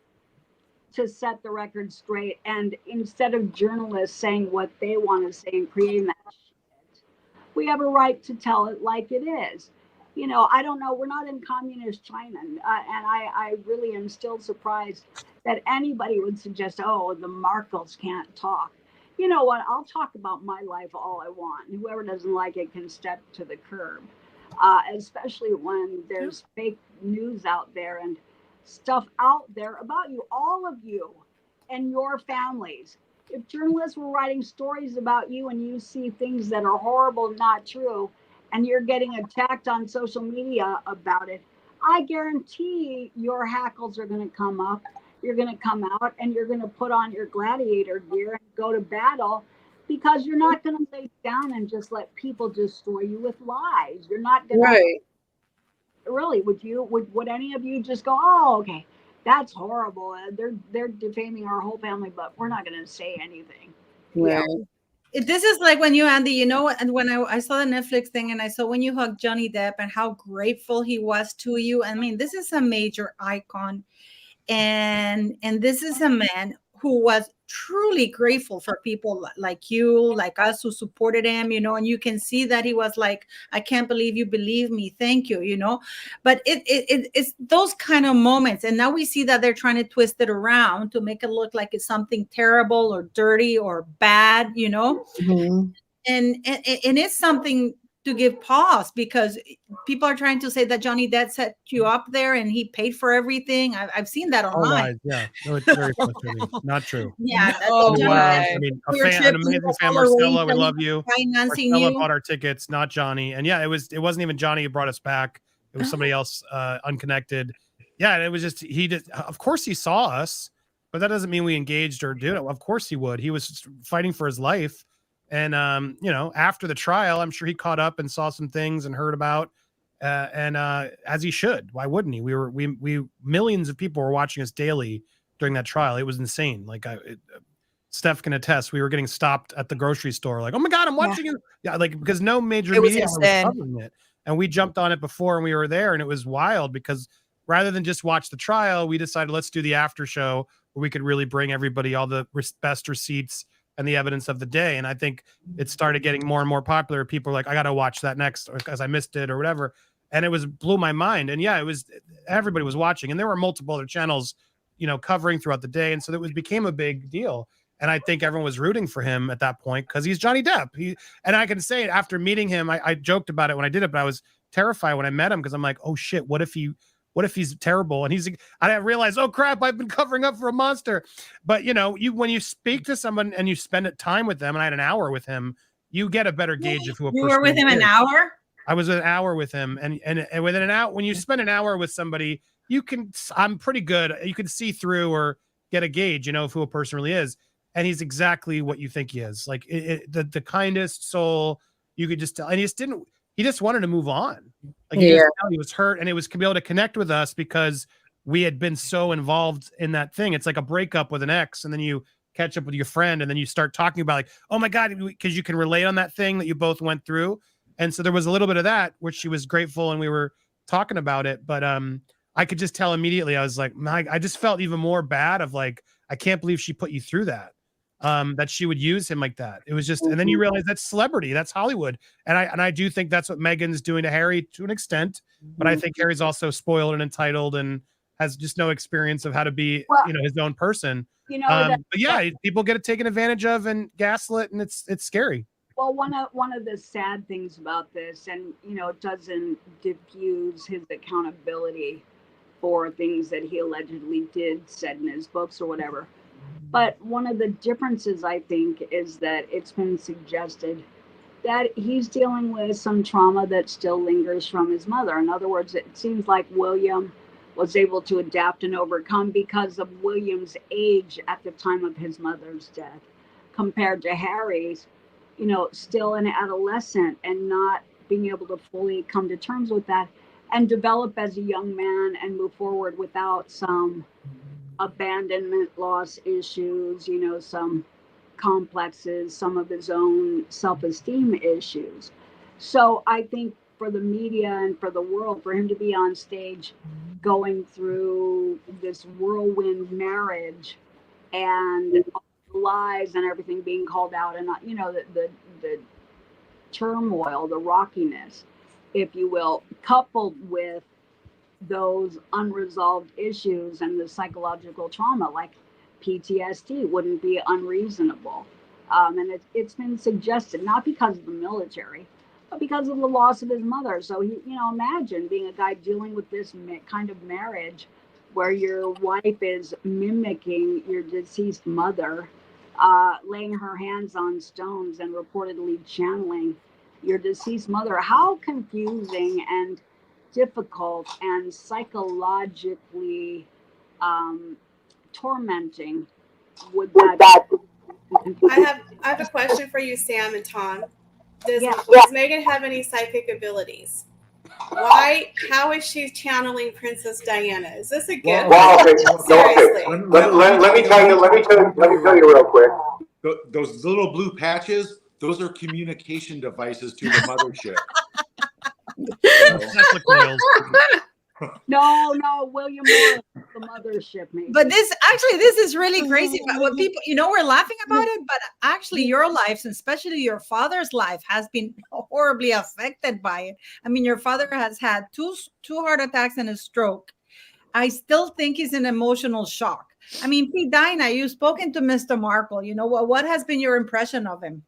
to set the record straight. And instead of journalists saying what they want to say and creating that shit, we have a right to tell it like it is. I don't know. We're not in communist China. And I really am still surprised that anybody would suggest, oh, the Markles can't talk. You know what? I'll talk about my life all I want. Whoever doesn't like it can step to the curb, especially when there's fake news out there and stuff out there about you, all of you and your families. If journalists were writing stories about you and you see things that are horrible, not true, and you're getting attacked on social media about it, I guarantee your hackles are going to come up. you're going to come out and you're going to put on your gladiator gear and go to battle, because you're not going to lay down and just let people destroy you with lies. You're not going to. Really, would any of you just go, oh, okay, that's horrible, they're defaming our whole family, but we're not going to say anything? Right. This is like when you, Andy, you know, and when I saw the Netflix thing and I saw when you hugged Johnny Depp and how grateful he was to you. I mean, this is a major icon, and this is a man who was truly grateful for people like you, like us, who supported him, you know, and you can see that he was like, I can't believe you believe me, thank you, you know. But it's those kind of moments, and now we see that they're trying to twist it around to make it look like it's something terrible or dirty or bad, you know. And it's something to give pause, because people are trying to say that Johnny Depp set you up there and he paid for everything. I've seen that online. All lies, yeah. No, it's very frustrating. Not true. Yeah. No way. I mean, an amazing fan, Marcella, we love you. Marcella bought our tickets, not Johnny. And yeah, it wasn't even Johnny who brought us back. It was somebody else, unconnected. Yeah, and it was just, of course he saw us, but that doesn't mean we engaged or did it. Of course he would. He was fighting for his life. And, you know, after the trial, I'm sure he caught up and saw some things and heard about, and as he should. Why wouldn't he? We millions of people were watching us daily during that trial. It was insane. Like Steph can attest. We were getting stopped at the grocery store. Like, oh my God, I'm watching you. Yeah. Like, because no major media was covering it. And we jumped on it before and we were there, and it was wild because rather than just watch the trial, we decided let's do the after show where we could really bring everybody all the best receipts and the evidence of the day. And I think it started getting more and more popular. People were like, I got to watch that next because I missed it or whatever. And it blew my mind. And yeah, everybody was watching, and there were multiple other channels, you know, covering throughout the day. And so it became a big deal. And I think everyone was rooting for him at that point because he's Johnny Depp. And I can say after meeting him, I joked about it when I did it, but I was terrified when I met him because I'm like, oh shit, what if he's terrible? And I didn't realize, oh crap, I've been covering up for a monster. But you know, when you speak to someone and you spend time with them, and I had an hour with him, you get a better gauge of who a person is. You were with him an hour? I was an hour with him, and within an hour, when you spend an hour with somebody, I'm pretty good. You can see through or get a gauge, you know, of who a person really is. And he's exactly what you think he is. Like the kindest soul. You could just tell. And he just wanted to move on. Like he was hurt, and it was to be able to connect with us because we had been so involved in that thing. It's like a breakup with an ex, and then you catch up with your friend, and then you start talking about like, oh my God, because you can relate on that thing that you both went through. And so there was a little bit of that, which she was grateful, and we were talking about it. But I could just tell immediately. I was like, I just felt even more bad of like, I can't believe she put you through that. That she would use him like that. It was just, and then you realize that's celebrity, that's Hollywood. And I do think that's what Meghan's doing to Harry to an extent, but I think Harry's also spoiled and entitled and has just no experience of how to be, his own person. You know, but yeah, people get taken advantage of and gaslit, and it's scary. Well, one of the sad things about this, and it doesn't diffuse his accountability for things that he allegedly said in his books or whatever. But one of the differences, I think, is that it's been suggested that he's dealing with some trauma that still lingers from his mother. In other words, it seems like William was able to adapt and overcome because of William's age at the time of his mother's death, compared to Harry's, still an adolescent and not being able to fully come to terms with that and develop as a young man and move forward without some abandonment loss issues, some complexes, some of his own self-esteem issues. So I think for the media and for the world, for him to be on stage going through this whirlwind marriage and lies and everything being called out, and the turmoil, the rockiness, if you will, coupled with those unresolved issues and the psychological trauma like PTSD wouldn't be unreasonable. And it's been suggested, not because of the military, but because of the loss of his mother. So imagine being a guy dealing with this kind of marriage where your wife is mimicking your deceased mother, laying her hands on stones and reportedly channeling your deceased mother. How confusing and difficult and psychologically tormenting would that I have a question for you, Sam and Tom. Does Meghan have any psychic abilities? How is she channeling Princess Diana? Is this a gift? Seriously. Let me tell you real quick. Those little blue patches, those are communication devices to the mothership. No, William Morris, the mothership, maybe. But this is really crazy. What people, we're laughing about it, but actually your lives, especially your father's life, has been horribly affected by it. I mean, your father has had two heart attacks and a stroke. I still think he's in emotional shock. I mean, Pete Dinah, you've spoken to Mr. Markle. What has been your impression of him?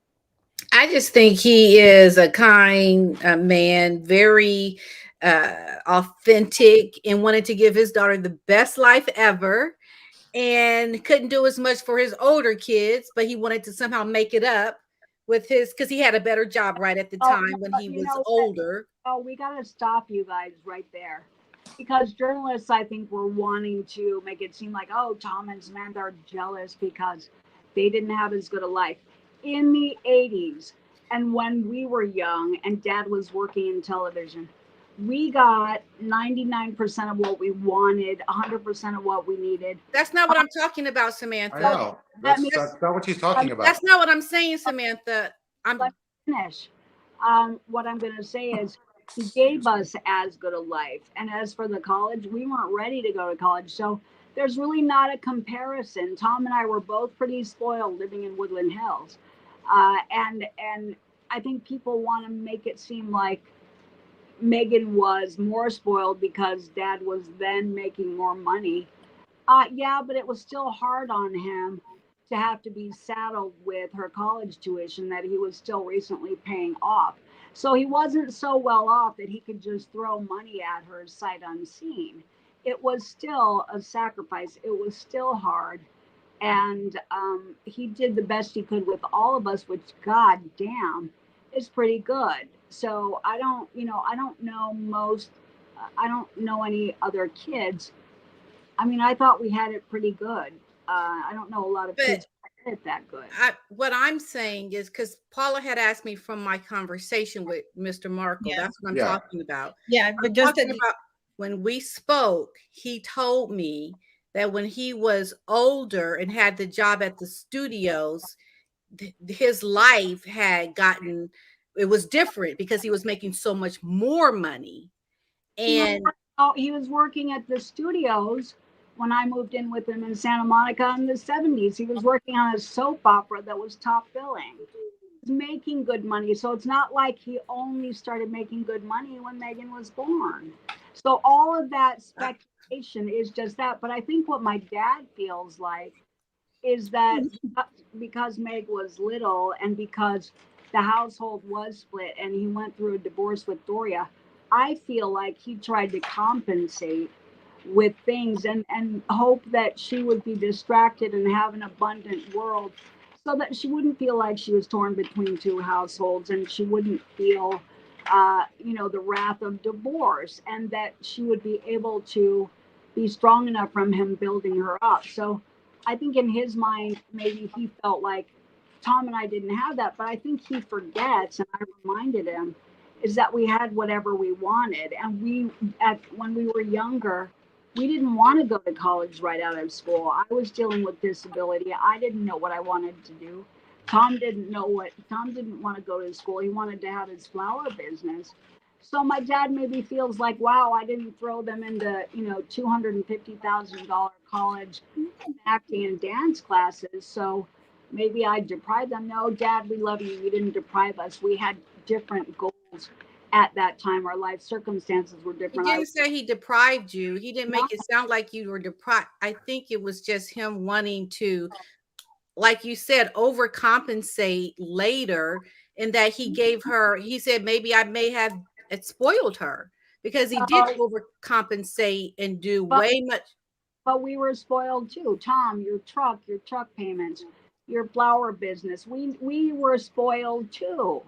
I just think he is a kind man, very authentic, and wanted to give his daughter the best life ever, and couldn't do as much for his older kids, but he wanted to somehow make it up with his, because he had a better job right at the time when he was older. Oh, we got to stop you guys right there, because journalists, I think, were wanting to make it seem like, oh, Tom and Samantha are jealous because they didn't have as good a life. In the 80s, and when we were young and Dad was working in television, we got 99% of what we wanted, 100% of what we needed. That's not what I'm talking about, Samantha. I know. That's not what she's talking about. That's not what I'm saying, Samantha. Let me finish. What I'm going to say is he gave us as good a life. And as for the college, we weren't ready to go to college. So there's really not a comparison. Tom and I were both pretty spoiled living in Woodland Hills. And I think people want to make it seem like Meghan was more spoiled because Dad was then making more money. Yeah, but it was still hard on him to have to be saddled with her college tuition that he was still recently paying off. So he wasn't so well off that he could just throw money at her sight unseen. It was still a sacrifice. It was still hard. And he did the best he could with all of us, which, God damn, is pretty good. So I don't know any other kids. I mean, I thought we had it pretty good. I don't know a lot of kids that had it that good. What I'm saying is, because Paula had asked me from my conversation with Mr. Markle, that's what I'm talking about. Yeah, but just about when we spoke, he told me that when he was older and had the job at the studios, his life had gotten, it was different because he was making so much more money. And he was working at the studios when I moved in with him in Santa Monica in the 70s. He was working on a soap opera that was top billing. He was making good money. So it's not like he only started making good money when Meghan was born. So all of that speculation is just that. But I think what my dad feels like is that because Meg was little and because the household was split and he went through a divorce with Doria, I feel like he tried to compensate with things and hope that she would be distracted and have an abundant world so that she wouldn't feel like she was torn between two households and she wouldn't feel, the wrath of divorce, and that she would be able to be strong enough from him building her up. So I think in his mind, maybe he felt like Tom and I didn't have that, but I think he forgets, and I reminded him, is that we had whatever we wanted. And when we were younger, we didn't want to go to college right out of school. I was dealing with disability. I didn't know what I wanted to do. Tom didn't want to go to school. He wanted to have his flower business. So my dad maybe feels like, wow, I didn't throw them into, $250,000 college acting and dance classes. So maybe I deprived them. No, Dad, we love you. You didn't deprive us. We had different goals at that time. Our life circumstances were different. He didn't say he deprived you. He didn't make it sound like you were deprived. I think it was just him wanting to, like you said, overcompensate later, and that he gave her, he said, maybe I may have spoiled her because he did overcompensate and do way much. But we were spoiled too. Tom, your truck payments, your flower business, we were spoiled too.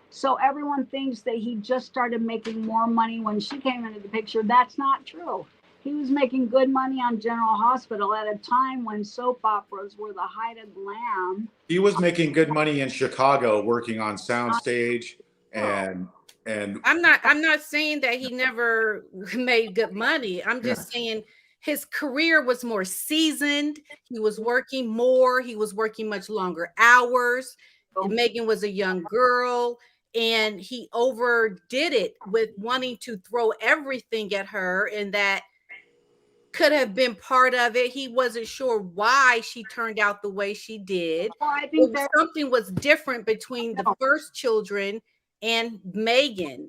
So everyone thinks that he just started making more money when she came into the picture. That's not true. He was making good money on General Hospital at a time when soap operas were the height of glam. He was making good money in Chicago, working on soundstage, and I'm not saying that he never made good money. I'm just saying his career was more seasoned. He was working more. He was working much longer hours. Meghan was a young girl, and he overdid it with wanting to throw everything at her, and that could have been part of it. He wasn't sure why she turned out the way she did. Well, I think that something was different between the first children and Meghan.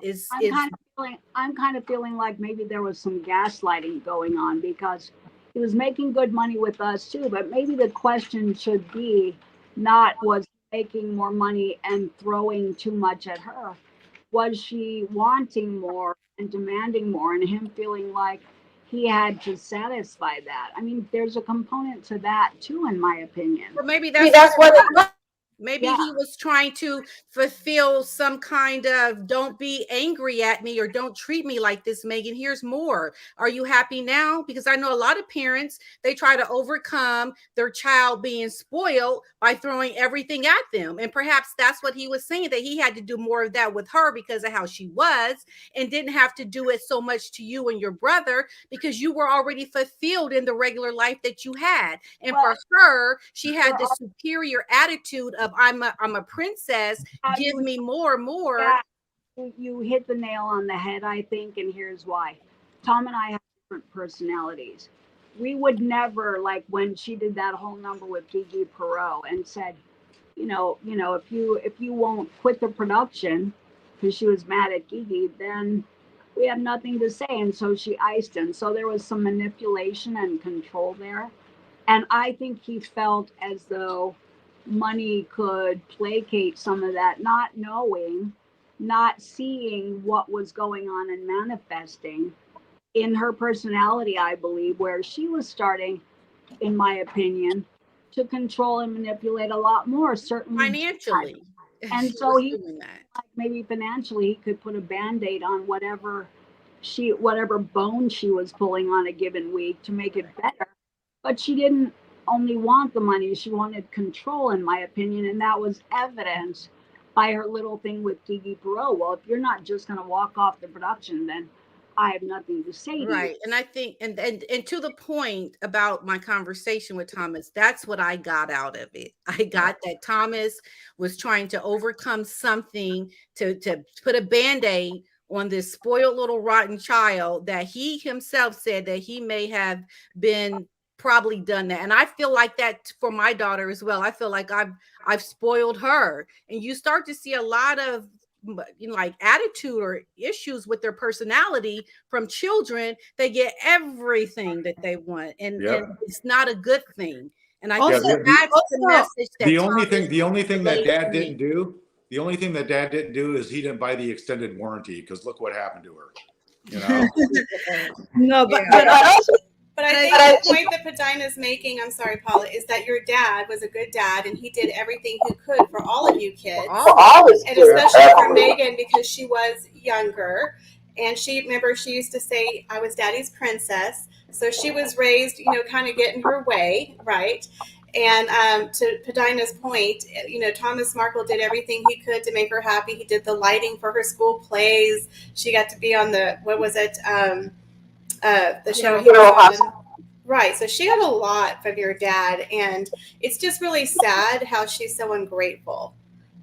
I'm kind of feeling like maybe there was some gaslighting going on, because he was making good money with us too. But maybe the question should be not was making more money and throwing too much at her. Was she wanting more and demanding more, and him feeling like he had to satisfy that? I mean, there's a component to that too, in my opinion. Well, maybe that's what it was. Maybe he was trying to fulfill some kind of don't be angry at me or don't treat me like this, Meghan. Here's more. Are you happy now? Because I know a lot of parents, they try to overcome their child being spoiled by throwing everything at them. And perhaps that's what he was saying, that he had to do more of that with her because of how she was, and didn't have to do it so much to you and your brother because you were already fulfilled in the regular life that you had. And for her, she had the superior attitude of I'm a princess, give me more. You hit the nail on the head, I think, and here's why. Tom and I have different personalities. We would never, like when she did that whole number with Gigi Perot and said, you know, if you won't quit the production, because she was mad at Gigi, then we have nothing to say. And so she iced him. So there was some manipulation and control there. And I think he felt as though money could placate some of that, not knowing, not seeing what was going on and manifesting in her personality, I believe, where she was starting, in my opinion, to control and manipulate a lot more, certainly financially. And so he, like maybe financially, he could put a Band-Aid on whatever bone she was pulling on a given week to make it better. But she didn't only want the money, she wanted control, in my opinion, and that was evidenced by her little thing with Gigi Perot. Well, if you're not just going to walk off the production, then I have nothing to say to you. Right. And I think, and to the point about my conversation with Thomas, that's what I got out of it. I got that Thomas was trying to overcome something to put a Band-Aid on this spoiled little rotten child that he himself said that he may have been probably done that. And I feel like that for my daughter as well. I feel like I've spoiled her. And you start to see a lot of, you know, like attitude or issues with their personality from children. They get everything that they want, and it's not a good thing. And I think that's the message that the only thing that Dad didn't do is he didn't buy the extended warranty, because look what happened to her. You know. No, But I think the point that Padina's making, I'm sorry, Paula, is that your dad was a good dad and he did everything he could for all of you kids. And especially for Meghan, because she was younger. And she used to say, I was daddy's princess. So she was raised, you know, kind of getting her way, right? And to Padina's point, you know, Thomas Markle did everything he could to make her happy. He did the lighting for her school plays. She got to be on the, what was it? The show he was on. Right. So she got a lot from your dad, and it's just really sad how she's so ungrateful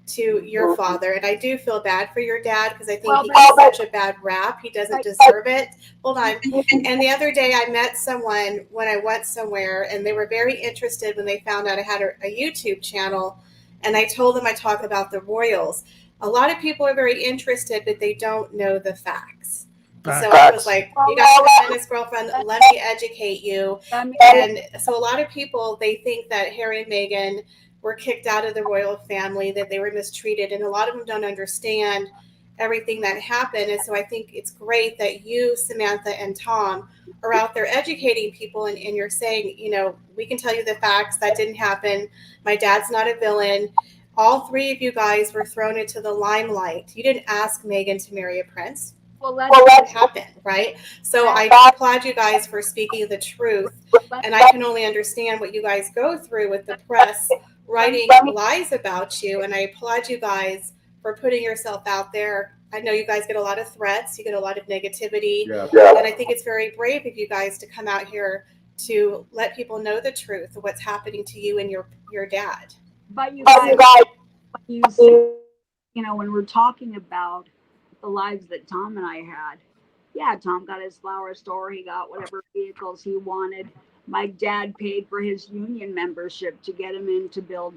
to your father. And I do feel bad for your dad, because I think he gets such a bad rap. He doesn't deserve it. Hold on. And the other day I met someone when I went somewhere, and they were very interested when they found out I had a YouTube channel, and I told them I talk about the royals. A lot of people are very interested, but they don't know the facts. So I was like, you got a tremendous girlfriend, let me educate you. And so a lot of people, they think that Harry and Meghan were kicked out of the royal family, that they were mistreated. And a lot of them don't understand everything that happened. And so I think it's great that you, Samantha, and Tom are out there educating people. And you're saying, you know, we can tell you the facts. That didn't happen. My dad's not a villain. All three of you guys were thrown into the limelight. You didn't ask Meghan to marry a prince. Well, that's what happened, right? So I applaud you guys for speaking the truth, and I can only understand what you guys go through with the press writing lies about you, and I applaud you guys for putting yourself out there. I know you guys get a lot of threats, you get a lot of negativity, and I think it's very brave of you guys to come out here to let people know the truth of what's happening to you and your dad. But you guys, you see, you know, when we're talking about the lives that Tom and I had, yeah, Tom got his flower store. He got whatever vehicles he wanted. My dad paid for his union membership to get him in to build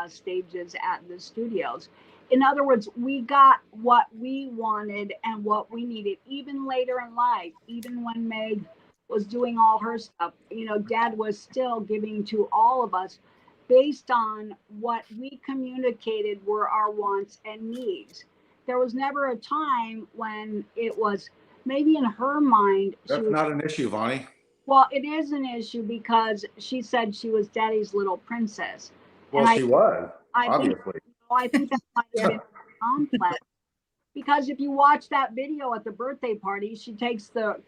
stages at the studios. In other words, we got what we wanted and what we needed, even later in life, even when Meg was doing all her stuff. You know, Dad was still giving to all of us based on what we communicated were our wants and needs. There was never a time when it was, maybe in her mind, that's not an issue, Vonnie. Well, it is an issue because she said she was Daddy's little princess. Well, she was, obviously. I think that might have been complex. Because if you watch that video at the birthday party, she takes the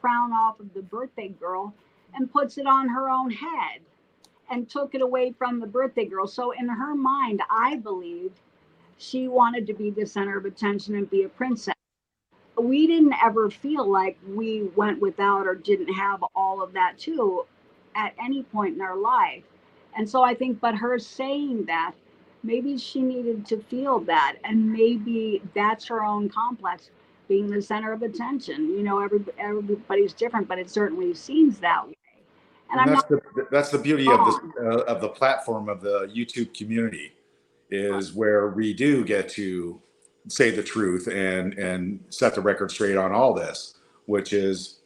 crown off of the birthday girl and puts it on her own head and took it away from the birthday girl. So in her mind, I believe she wanted to be the center of attention and be a princess. We didn't ever feel like we went without or didn't have all of that too at any point in our life. And so I think, but her saying that, maybe she needed to feel that, and maybe that's her own complex, being the center of attention. You know, everybody's different, but it certainly seems that way. And that's the beauty of this of the platform of the YouTube community, is where we do get to say the truth and set the record straight on all this, which is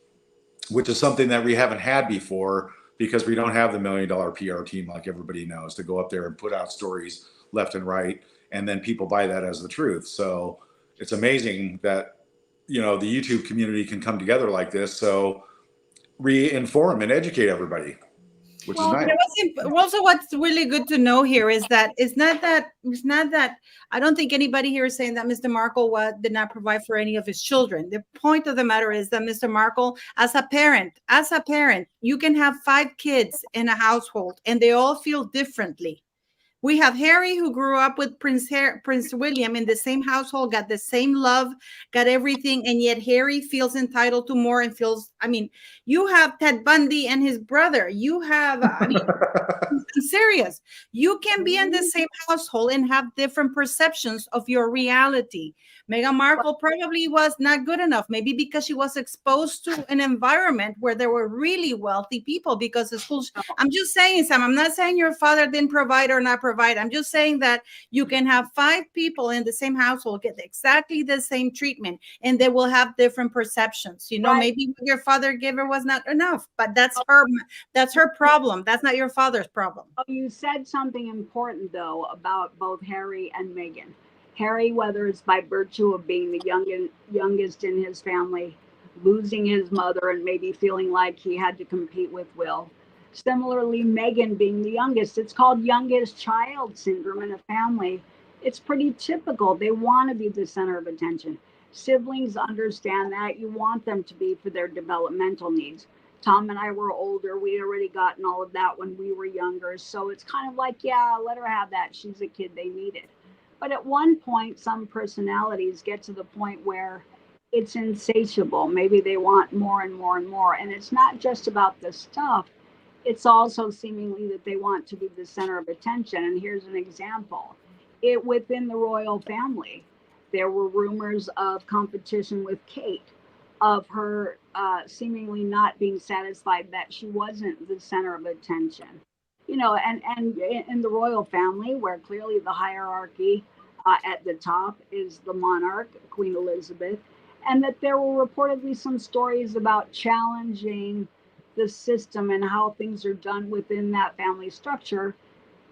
something that we haven't had before, because we don't have the $1 million PR team like everybody knows to go up there and put out stories left and right, and then people buy that as the truth. So it's amazing that, you know, the YouTube community can come together like this. So re-inform and educate everybody, which is nice. Also, what's really good to know here is that it's not that I don't think anybody here is saying that Mr. Markle did not provide for any of his children. The point of the matter is that Mr. Markle, as a parent, you can have 5 kids in a household and they all feel differently. We have Harry, who grew up with Prince William in the same household, got the same love, got everything, and yet Harry feels entitled to more and feels, I mean, you have Ted Bundy and his brother. You have, I mean, I'm serious. You can be in the same household and have different perceptions of your reality. Meghan Markle probably was not good enough, maybe because she was exposed to an environment where there were really wealthy people, because the schools, I'm just saying, Sam, I'm not saying your father didn't provide or not provide. I'm just saying that you can have 5 people in the same household get exactly the same treatment, and they will have different perceptions. You know, maybe what your father gave her was not enough, but that's her problem. That's not your father's problem. You said something important though about both Harry and Meghan. Harry, whether it's by virtue of being the youngest in his family, losing his mother and maybe feeling like he had to compete with Will. Similarly, Meghan being the youngest, it's called youngest child syndrome in a family. It's pretty typical. They want to be the center of attention. Siblings understand that. You want them to be for their developmental needs. Tom and I were older. We had already gotten all of that when we were younger. So it's kind of like, yeah, let her have that. She's a kid, they need it. But at one point, some personalities get to the point where it's insatiable. Maybe they want more and more and more. And it's not just about the stuff. It's also seemingly that they want to be the center of attention. And here's an example. Within the royal family, there were rumors of competition with Kate, of her seemingly not being satisfied that she wasn't the center of attention. You know, and in the royal family, where clearly the hierarchy at the top is the monarch, Queen Elizabeth, and that there were reportedly some stories about challenging the system and how things are done within that family structure,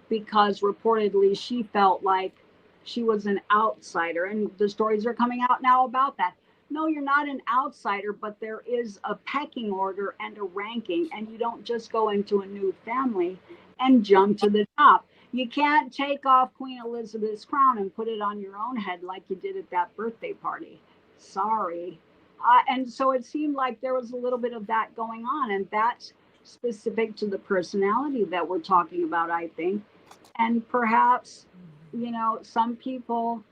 because reportedly she felt like she was an outsider. And the stories are coming out now about that. No, you're not an outsider, but there is a pecking order and a ranking, and you don't just go into a new family and jump to the top. You can't take off Queen Elizabeth's crown and put it on your own head like you did at that birthday party. Sorry. And so it seemed like there was a little bit of that going on, and that's specific to the personality that we're talking about, I think. And perhaps, some people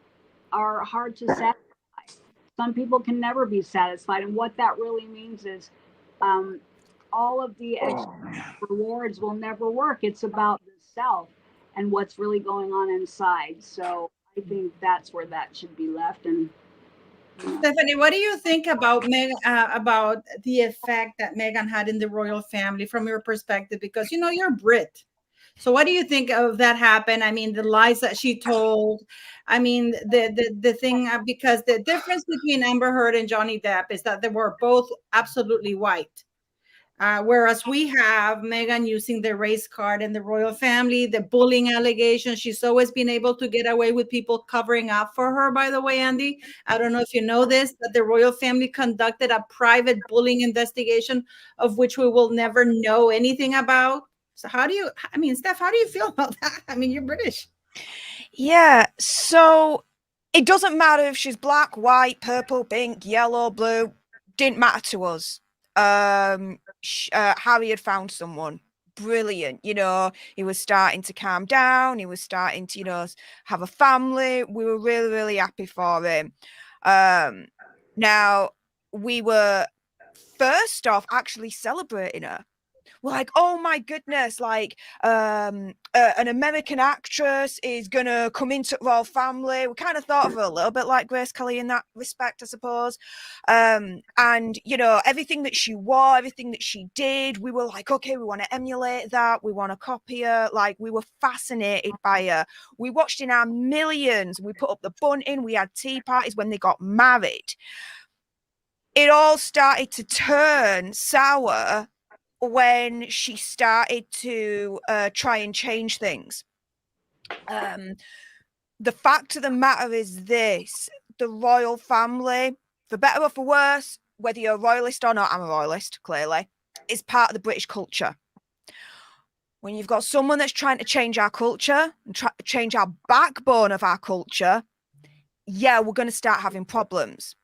are hard to satisfy. Some people can never be satisfied. And what that really means is all of the rewards will never work. It's about the self and what's really going on inside. So I think that's where that should be left. And Stephanie, what do you think about about the effect that Meghan had in the royal family from your perspective? Because you're Brit. So what do you think of that happen? I mean, the lies that she told. I mean, the thing, because the difference between Amber Heard and Johnny Depp is that they were both absolutely white. Whereas we have Meghan using the race card and the royal family, the bullying allegations. She's always been able to get away with people covering up for her, by the way, Andy. I don't know if you know this, but the royal family conducted a private bullying investigation of which we will never know anything about. So Steph, how do you feel about that? I mean, you're British. Yeah, so it doesn't matter if she's black, white, purple, pink, yellow, blue. Didn't matter to us. Harry had found someone brilliant. He was starting to calm down. He was starting to, have a family. We were really, really happy for him. Now, we were first off actually celebrating her. We're like, oh my goodness, like an American actress is gonna come into royal family. We kind of thought of her a little bit like Grace Kelly in that respect, I suppose. And everything that she wore, everything that she did, we were like, okay, we want to emulate that, we want to copy her. Like, we were fascinated by her. We watched in our millions. We put up the bunting. We had tea parties when they got married. It all started to turn sour when she started to try and change things. The fact of the matter is this: the royal family, for better or for worse, whether you're a royalist or not, I'm a royalist, clearly, is part of the British culture. When you've got someone that's trying to change our culture and change our backbone of our culture, yeah, we're going to start having problems.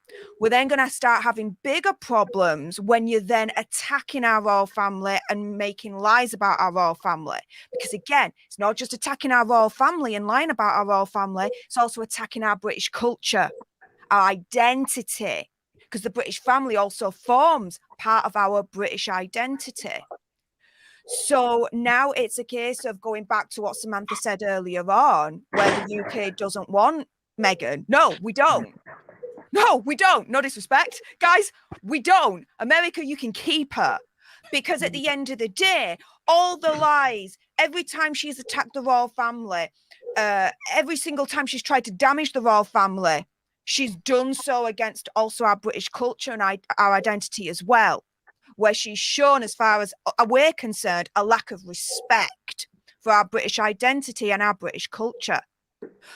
We're then going to start having bigger problems when you're then attacking our royal family and making lies about our royal family. Because again, it's not just attacking our royal family and lying about our royal family, it's also attacking our British culture, our identity, because the British family also forms part of our British identity. So now it's a case of going back to what Samantha said earlier on, where the UK doesn't want Meghan. No, we don't. No, we don't. No disrespect. Guys, we don't. America, you can keep her. Because at the end of the day, all the lies, every time she's attacked the royal family, every single time she's tried to damage the royal family, she's done so against also our British culture and our identity as well, where she's shown, as far as we're concerned, a lack of respect for our British identity and our British culture.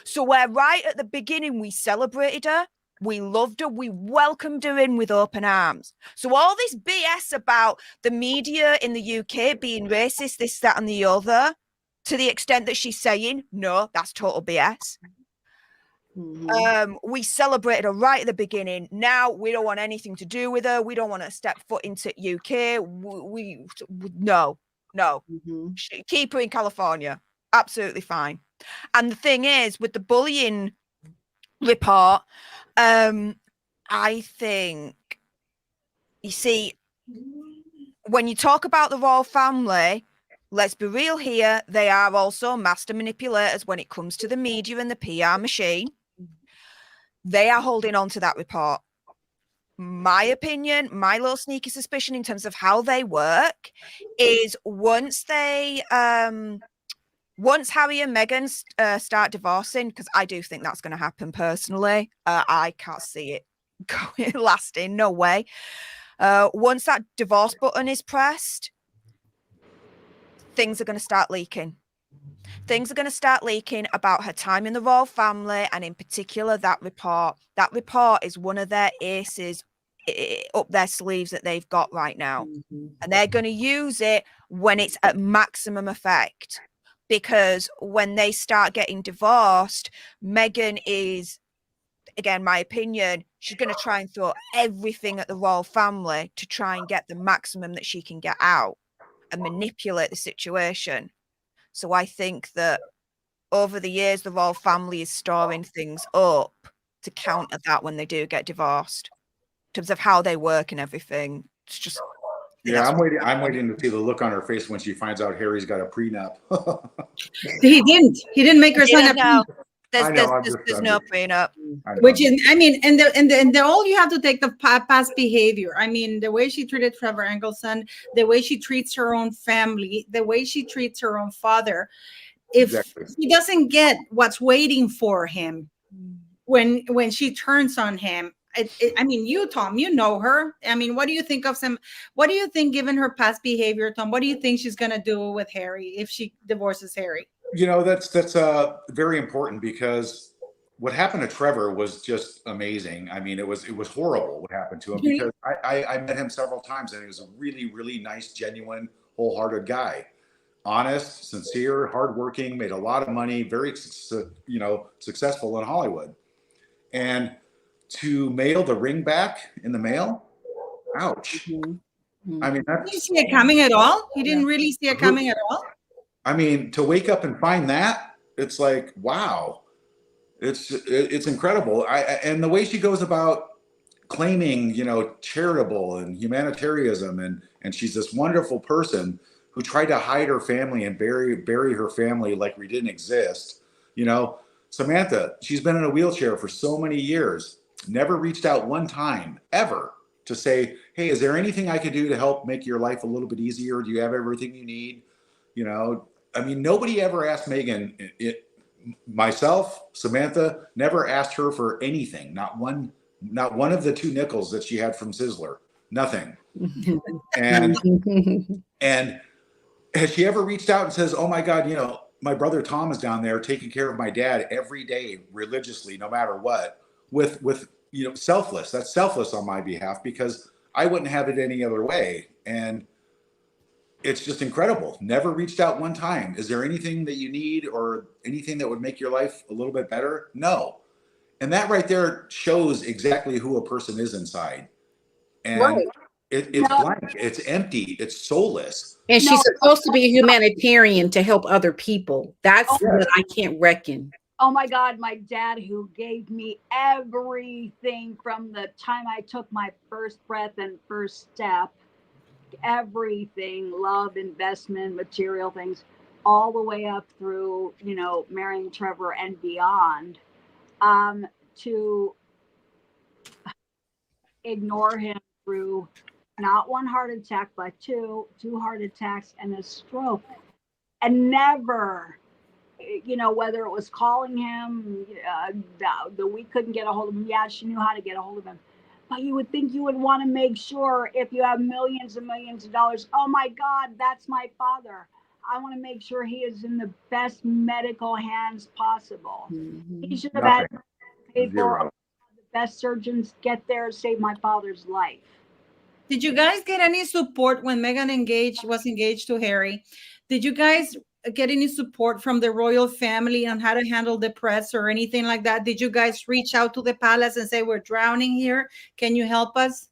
So where right at the beginning we celebrated her, we loved her, we welcomed her in with open arms. So all this BS about the media in the UK being racist, this, that, and the other, to the extent that she's saying, no, that's total BS. We celebrated her right at the beginning. Now we don't want anything to do with her. We don't want to step foot into UK. No. Keep her in California. Absolutely fine. And the thing is, with the bullying report, I think, you see, when you talk about the royal family, let's be real here, they are also master manipulators when it comes to the media and the PR machine. They are holding on to that report. My opinion, my little sneaky suspicion in terms of how they work is once Harry and Meghan start divorcing, because I do think that's going to happen personally. I can't see it lasting, no way. Once that divorce button is pressed, things are going to start leaking. Things are going to start leaking about her time in the royal family, and in particular, that report. That report is one of their aces up their sleeves that they've got right now. And they're going to use it when it's at maximum effect. Because when they start getting divorced, Meghan is, again, my opinion, she's going to try and throw everything at the royal family to try and get the maximum that she can get out and manipulate the situation. So I think that over the years, the royal family is storing things up to counter that when they do get divorced, in terms of how they work and everything. It's just yeah. I'm waiting to see the look on her face when she finds out Harry's got a prenup. He didn't make her sign a prenup. There's no prenup. Which is, I mean, and the all you have to take the past behavior. I mean, the way she treated Trevor Engelson, the way she treats her own family, the way she treats her own father. If he doesn't get what's waiting for him when she turns on him, I mean, you, Tom, you know her. I mean, what do you think of what do you think, given her past behavior, Tom? What do you think she's gonna do with Harry if she divorces Harry? You know, that's very important, because what happened to Trevor was just amazing. I mean, it was horrible what happened to him, because I met him several times, and he was a really, really nice, genuine, wholehearted guy. Honest, sincere, hardworking, made a lot of money, very, successful in Hollywood. And to mail the ring back in the mail, ouch. I mean, did you see it coming at all? He didn't really see it coming at all. I mean, to wake up and find that, it's like, wow, it's incredible. And the way she goes about claiming, charitable and humanitarianism, and she's this wonderful person who tried to hide her family and bury her family like we didn't exist. Samantha, she's been in a wheelchair for so many years, never reached out one time ever to say, hey, is there anything I could do to help make your life a little bit easier? Do you have everything you need? I mean, nobody ever asked Meghan, myself, Samantha, never asked her for anything. Not one of the 2 nickels that she had from Sizzler, nothing. And has she ever reached out and says, oh my God, my brother Tom is down there taking care of my dad every day religiously, no matter what, with selfless. That's selfless on my behalf, because I wouldn't have it any other way. And it's just incredible. Never reached out one time. Is there anything that you need or anything that would make your life a little bit better? No. And that right there shows exactly who a person is inside. And it's blank. It's empty. It's soulless. And she's supposed to be a humanitarian to help other people. That's what I can't reckon. Oh my God, my dad, who gave me everything from the time I took my first breath and first step, everything, love, investment, material things, all the way up through, marrying Trevor and beyond, to ignore him through not 1 heart attack, but two heart attacks and a stroke. And never, whether it was calling him, that we couldn't get a hold of him. Yeah, she knew how to get a hold of him. But you would think you would want to make sure, if you have millions and millions of dollars, oh my God, that's my father. I want to make sure he is in the best medical hands possible. He should have had paid for the best surgeons get there, save my father's life. Did you guys get any support when Meghan was engaged to Harry? Did you guys get any support from the royal family on how to handle the press or anything like that? Did you guys reach out to the palace and say, we're drowning here, can you help us?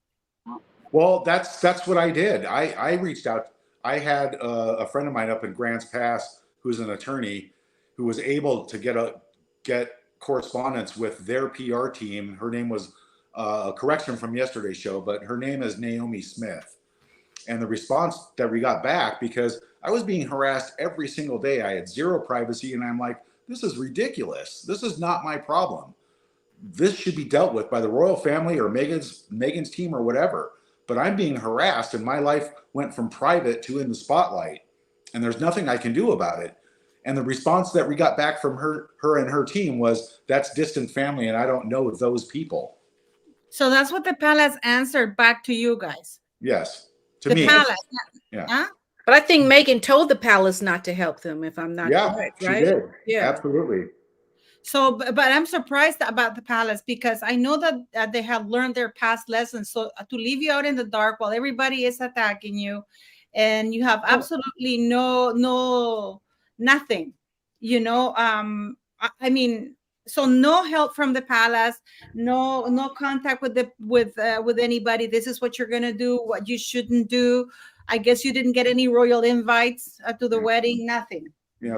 Well, that's what I did. I reached out. I had a friend of mine up in Grants Pass who's an attorney who was able to get correspondence with their PR team. Her name was a correction from yesterday's show, but her name is Naomi Smith. And the response that we got back, because I was being harassed every single day, I had zero privacy, and I'm like, this is ridiculous. This is not my problem. This should be dealt with by the royal family or Meghan's team or whatever. But I'm being harassed, and my life went from private to in the spotlight, and there's nothing I can do about it. And the response that we got back from her and her team was, that's distant family, and I don't know those people. So that's what the palace answered back to you guys. Yes. To me. Palace. Yeah. Huh? But I think Meghan told the palace not to help them, if I'm not correct, right? She did. Yeah, absolutely. So, but I'm surprised about the palace, because I know that they have learned their past lessons. So to leave you out in the dark while everybody is attacking you, and you have absolutely nothing, I mean, So no help from the palace, no contact with anybody. This is what you're gonna do, what you shouldn't do. I guess you didn't get any royal invites to the wedding, nothing.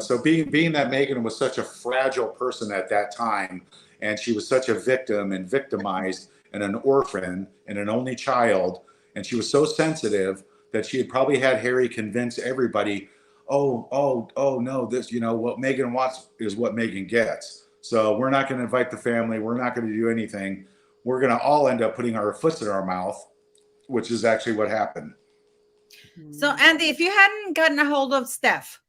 So being that Meghan was such a fragile person at that time, and she was such a victim and victimized and an orphan and an only child, and she was so sensitive that she had probably had Harry convince everybody, oh no, this, what Meghan wants is what Meghan gets. So we're not going to invite the family. We're not going to do anything. We're going to all end up putting our foot in our mouth, which is actually what happened. So Andy, if you hadn't gotten a hold of Steph,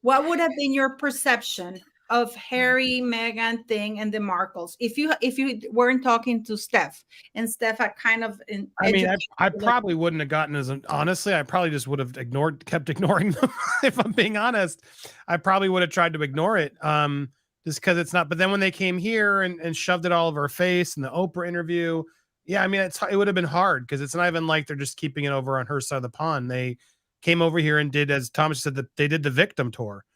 what would have been your perception of Harry, Meghan thing and the Markles if you weren't talking to Steph and Steph had kind of I probably wouldn't have gotten as honestly, I probably just would have kept ignoring them. If I'm being honest, I probably would have tried to ignore it. Just because it's not, but then when they came here and shoved it all over her face in the Oprah interview, yeah, I mean, it would have been hard because it's not even like they're just keeping it over on her side of the pond. They came over here and did, as Thomas said, that they did the victim tour.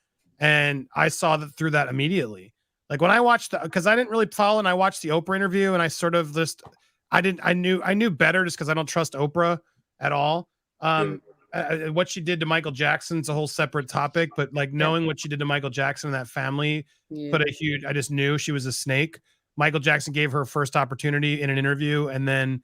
And I saw that through that immediately. Like when I watched because I didn't really follow, and I watched the Oprah interview, and I sort of I knew better just because I don't trust Oprah at all. What she did to Michael Jackson's a whole separate topic, but like knowing what she did to Michael Jackson and that family put a huge, I just knew she was a snake. Michael Jackson gave her first opportunity in an interview, and then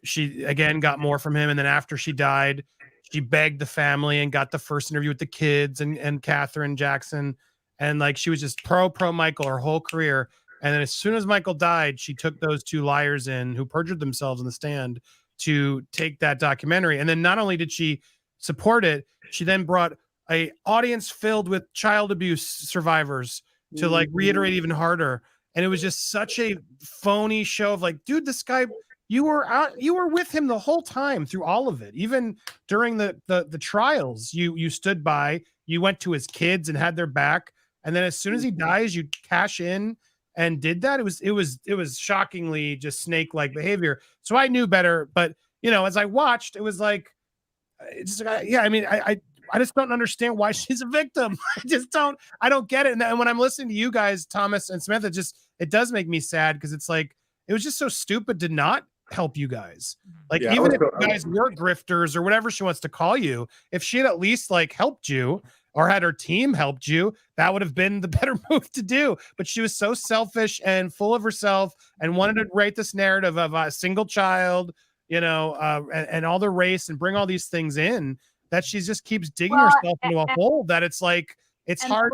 she again got more from him. And then after she died, she begged the family and got the first interview with the kids and Catherine Jackson. And like, she was just pro Michael her whole career. And then as soon as Michael died, she took those two liars in who perjured themselves in the stand to take that documentary. And then not only did she support it, she then brought a audience filled with child abuse survivors to like reiterate even harder. And it was just such a phony show of like, dude, this guy, you were with him the whole time through all of it. Even during the trials, you stood by, you went to his kids and had their back. And then as soon as he dies, you cash in and did that. It was shockingly just snake-like behavior. So I knew better, but as I watched, it was like, I mean, I just don't understand why she's a victim. I don't get it. And when I'm listening to you guys, Thomas and Samantha, it does make me sad because it's like, it was just so stupid to not help you guys. Like, even if you guys were grifters or whatever she wants to call you, if she had at least like helped you or had her team helped you, that would have been the better move to do. But she was so selfish and full of herself and wanted to write this narrative of a single child, and all the race and bring all these things in that she just keeps digging herself into a hole that it's like, it's hard.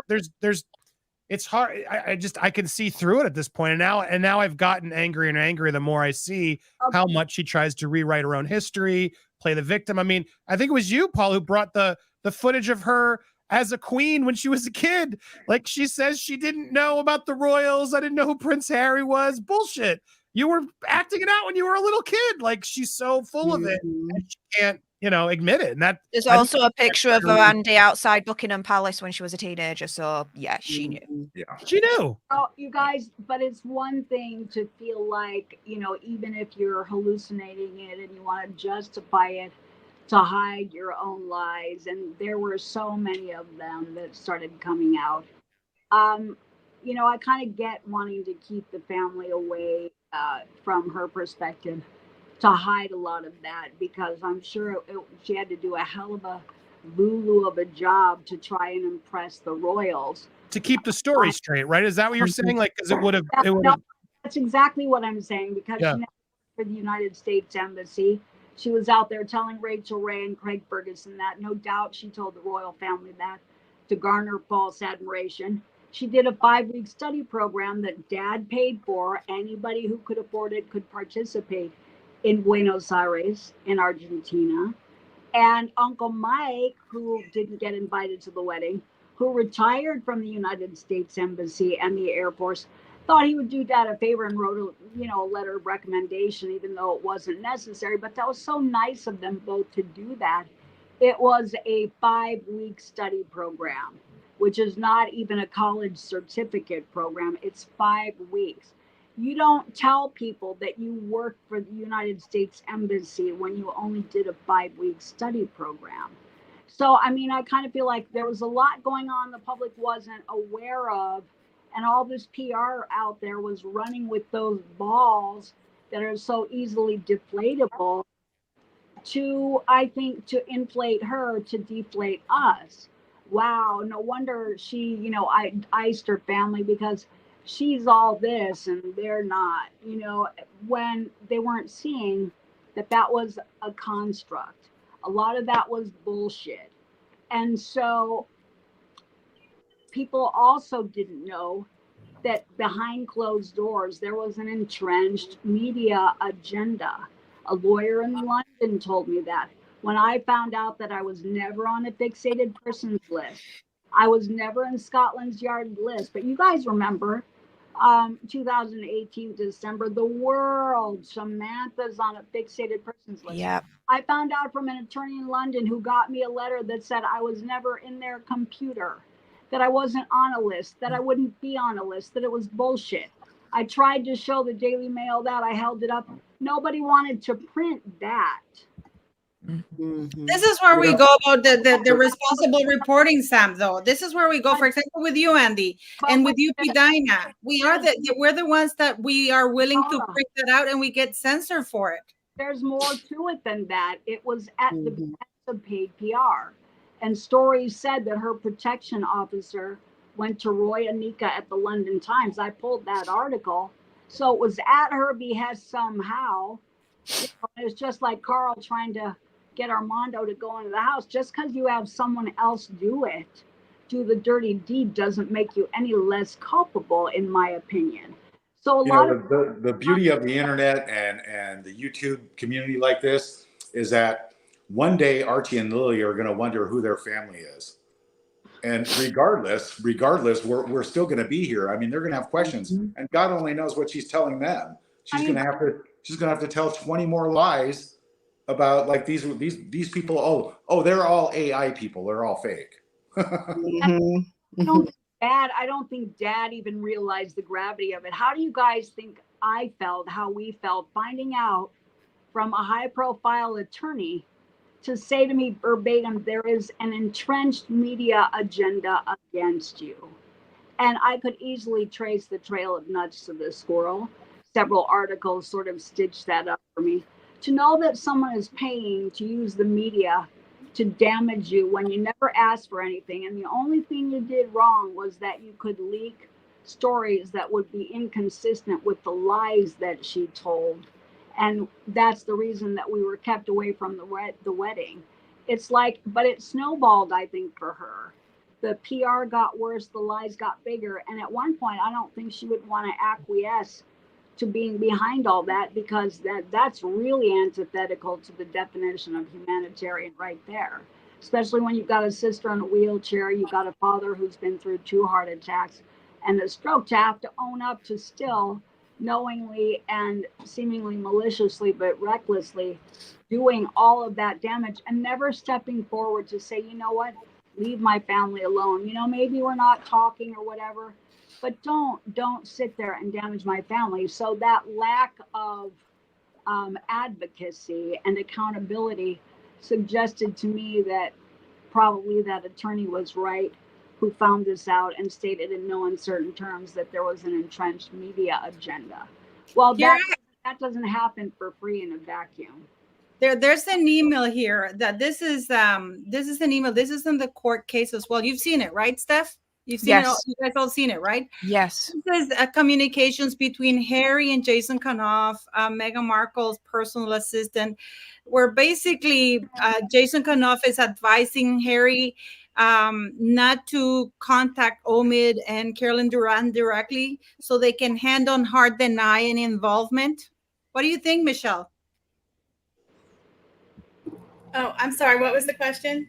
It's hard. I can see through it at this point. And now I've gotten angrier and angrier the more I see how much she tries to rewrite her own history, play the victim. I mean, I think it was you, Paul, who brought the footage of her as a queen when she was a kid. Like, she says she didn't know about the royals. I didn't know who Prince Harry was. Bullshit. You were acting it out when you were a little kid. Like, she's so full of it, and she can't, admit it. And that there's also a picture of her, Andy, outside Buckingham Palace when she was a teenager. So yeah, she knew. Yeah, she knew. Oh, you guys, but it's one thing to feel like, even if you're hallucinating it and you want to justify it to hide your own lies, and there were so many of them that started coming out. I kind of get wanting to keep the family away from her perspective, to hide a lot of that, because I'm sure she had to do a hell of a lulu of a job to try and impress the royals. To keep the story straight, right? Is that what you're saying? Like, because it would have. That's exactly what I'm saying, because she never worked for the United States Embassy. She was out there telling Rachel Ray and Craig Ferguson that. No doubt she told the royal family that to garner false admiration. She did a 5-week study program that Dad paid for. Anybody who could afford it could participate in Buenos Aires in Argentina. And Uncle Mike, who didn't get invited to the wedding, who retired from the United States Embassy and the Air Force, thought he would do Dad a favor and wrote a letter of recommendation, even though it wasn't necessary. But that was so nice of them both to do that. It was a 5-week study program, which is not even a college certificate program. It's 5 weeks. You don't tell people that you work for the United States Embassy when you only did a 5-week study program. So, I mean, I kind of feel like there was a lot going on the public wasn't aware of And all this PR out there was running with those balls that are so easily deflatable to, I think, to inflate her, to deflate us. Wow, no wonder she, I iced her family, because she's all this and they're not, when they weren't seeing that that was a construct. A lot of that was bullshit. And so people also didn't know that behind closed doors there was an entrenched media agenda. A lawyer in London told me that. When I found out that I was never on a fixated persons list, I was never in Scotland's Yard list. But you guys remember 2018 December, the world, Samantha's on a fixated persons list. Yeah. I found out from an attorney in London who got me a letter that said I was never in their computer, that I wasn't on a list, that I wouldn't be on a list, that it was bullshit. I tried to show the Daily Mail that. I held it up. Nobody wanted to print that. Mm-hmm. This is where we go about the responsible reporting, Sam, though. This is where we go, for example, with you, Andy, and with you, Pidina. We're the ones that we are willing to print that out, and we get censored for it. There's more to it than that. It was at the behest of paid PR. And stories said that her protection officer went to Roy Anika at the London Times. I pulled that article. So it was at her behest somehow. It's just like Carl trying to get Armando to go into the house. Just because you have someone else do the dirty deed, doesn't make you any less culpable, in my opinion. So the beauty of the internet and the YouTube community like this is that one day Archie and Lily are going to wonder who their family is. And regardless, we're still going to be here. I mean, they're going to have questions, and God only knows what she's telling them. She's going to have to tell 20 more lies about, like, these people. Oh, they're all AI people. They're all fake. I don't think Dad even realized the gravity of it. How do you guys think I felt, how we felt, finding out from a high-profile attorney to say to me verbatim, there is an entrenched media agenda against you? And I could easily trace the trail of nuts to this squirrel. Several articles sort of stitched that up for me. To know that someone is paying to use the media to damage you when you never asked for anything, and the only thing you did wrong was that you could leak stories that would be inconsistent with the lies that she told. And that's the reason that we were kept away from the wedding. It's like, but it snowballed, I think, for her. The PR got worse, the lies got bigger. And at one point, I don't think she would want to acquiesce to being behind all that, because that's really antithetical to the definition of humanitarian right there. Especially when you've got a sister in a wheelchair, you've got a father who's been through 2 heart attacks and a stroke, to have to own up to still knowingly and seemingly maliciously but recklessly doing all of that damage, and never stepping forward to say, you know what, leave my family alone. Maybe we're not talking or whatever, but don't sit there and damage my family. So that lack of advocacy and accountability suggested to me that probably that attorney was right, who found this out and stated in no uncertain terms that there was an entrenched media agenda. Well, that doesn't happen for free in a vacuum. There's an email here that this is an email. This is in the court case as well. You've seen it, right, Steph? You've seen it all, you guys all seen it, right? Yes. This is communications between Harry and Jason Kanoff, Meghan Markle's personal assistant, where basically Jason Kanoff is advising Harry not to contact Omid and Carolyn Durant directly, so they can hand on hard deny any involvement. What do you think, Michelle? Oh, I'm sorry. What was the question?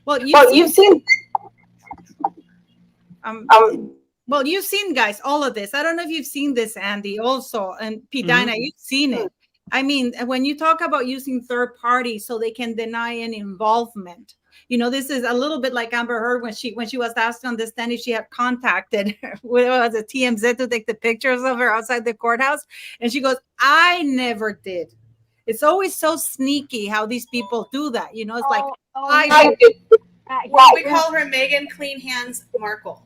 Well, you've seen. Well, you've seen, guys, all of this. I don't know if you've seen this, Andy, also, and Pidina, you've seen it. I mean, when you talk about using third parties so they can deny any involvement, this is a little bit like Amber Heard when she was asked on the stand if she had contacted was it TMZ to take the pictures of her outside the courthouse, and she goes, "I never did." It's always so sneaky how these people do that. It's like we call her Meghan Clean Hands Markle.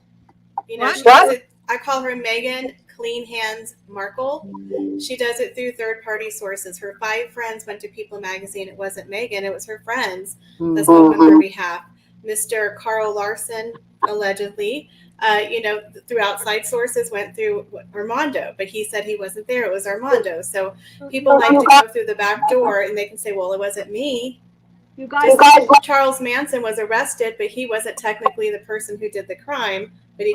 I call her Meghan Clean Hands Markle. She does it through third-party sources. Her 5 friends went to People magazine. It wasn't Meghan, it was her friends that spoke on her behalf. Mr. Carl Larson, allegedly, through outside sources, went through Armando, but he said he wasn't there. It was Armando. So people like to go through the back door, and they can say, well, it wasn't me. You guys, Charles Manson was arrested, but he wasn't technically the person who did the crime, but he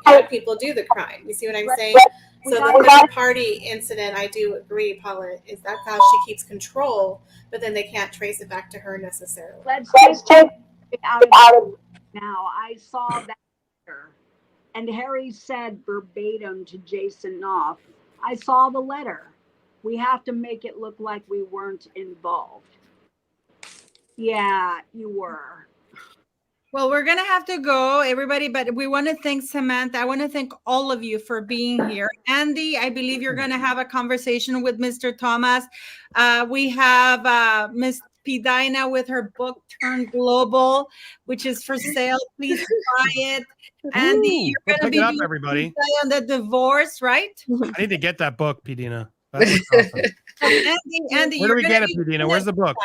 had people do the crime. You see what I'm saying? So the third party incident, I do agree, Paula, is that's how she keeps control, but then they can't trace it back to her necessarily. Let's take it out of now. I saw that letter, and Harry said verbatim to Jason Knopf, I saw the letter. We have to make it look like we weren't involved. Yeah, you were. Well, we're going to have to go, everybody, but we want to thank Samantha. I want to thank all of you for being here. Andy, I believe you're going to have a conversation with Mr. Thomas. We have Miss Pidina with her book, Turn Global, which is for sale. Please buy it. Andy, you're going to be up, everybody. on the divorce, right? I need to get that book, Pidina. That looks awesome. Andy, where do we get it, Pidina? Where's the book?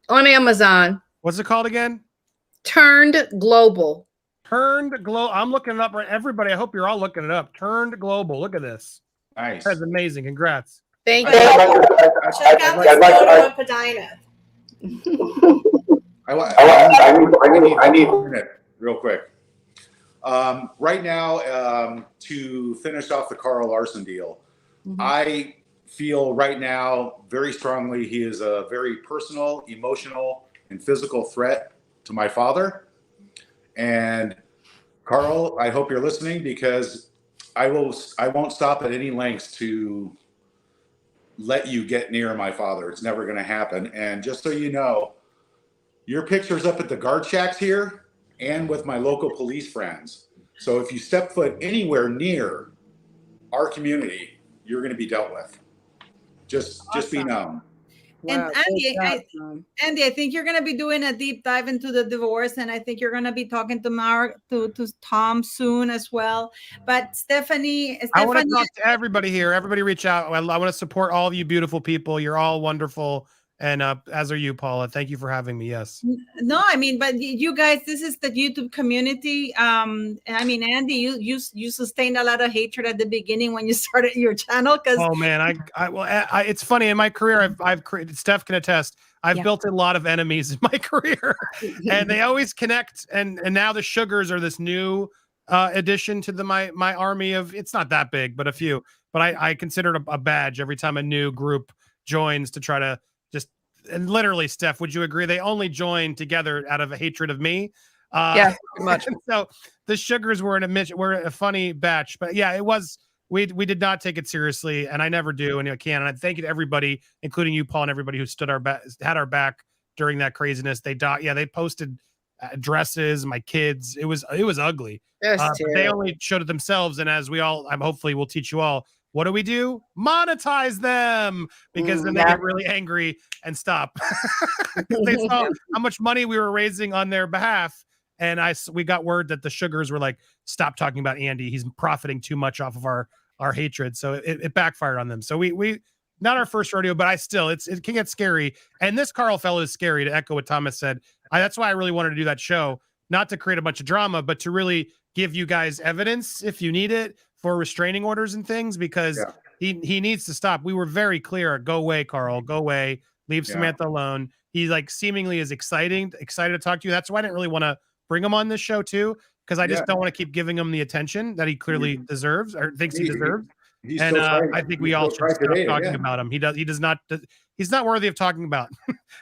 On Amazon. What's it called again? Turned Global. Turned Global. I'm looking it up. Right, everybody, I hope you're all looking it up. Turned Global. Look at this. Nice. That's amazing. Congrats. Thank you. Check out this photo of Padina. I need a minute, real quick. Right now, to finish off the Carl Larson deal, I feel right now very strongly he is a very personal, emotional, and physical threat to my father. And Carl, I hope you're listening, because I won't stop at any lengths to let you get near my father. It's never going to happen. And just so you know, your picture's up at the guard shacks here and with my local police friends. So if you step foot anywhere near our community, you're going to be dealt with. Just be known. And Andy, I think you're going to be doing a deep dive into the divorce, and I think you're going to be talking to Tom soon as well. But Stephanie, I want to talk to everybody here. Everybody reach out. I want to support all of you beautiful people. You're all wonderful. And as are you, Paula. Thank you for having me. Yes. No, I mean, but you guys, this is the YouTube community. I mean, Andy, you sustained a lot of hatred at the beginning when you started your channel. Oh man, it's funny in my career. I've created. Steph can attest. I've built a lot of enemies in my career, and they always connect. And now the Sugars are this new addition to my army of. It's not that big, but a few. But I consider it a badge every time a new group joins to try to. And literally, Steph, would you agree? They only joined together out of a hatred of me. Yeah, pretty much. So the Sugars were were a funny batch, but yeah, it was. We did not take it seriously, and I never do, and I can. And I thank you to everybody, including you, Paul, and everybody who had our back during that craziness. They posted addresses, my kids. It was ugly. But they only showed it themselves, and as we all, hopefully, will teach you all. What do? Monetize them, because then they get really angry and stop. They saw how much money we were raising on their behalf. And we got word that the Sugars were like, stop talking about Andy. He's profiting too much off of our hatred. So it backfired on them. So we not our first rodeo, but it can get scary. And this Carl fellow is scary, to echo what Thomas said. That's why I really wanted to do that show, not to create a bunch of drama, but to really give you guys evidence if you need it for restraining orders and things, because he needs to stop. We were very clear. Go away, Carl. Go away. Leave Samantha alone. He like seemingly is excited to talk to you. That's why I didn't really want to bring him on this show too, because I just don't want to keep giving him the attention that he clearly deserves or thinks he deserves. And I think we all should stop talking about him. He's not worthy of talking about.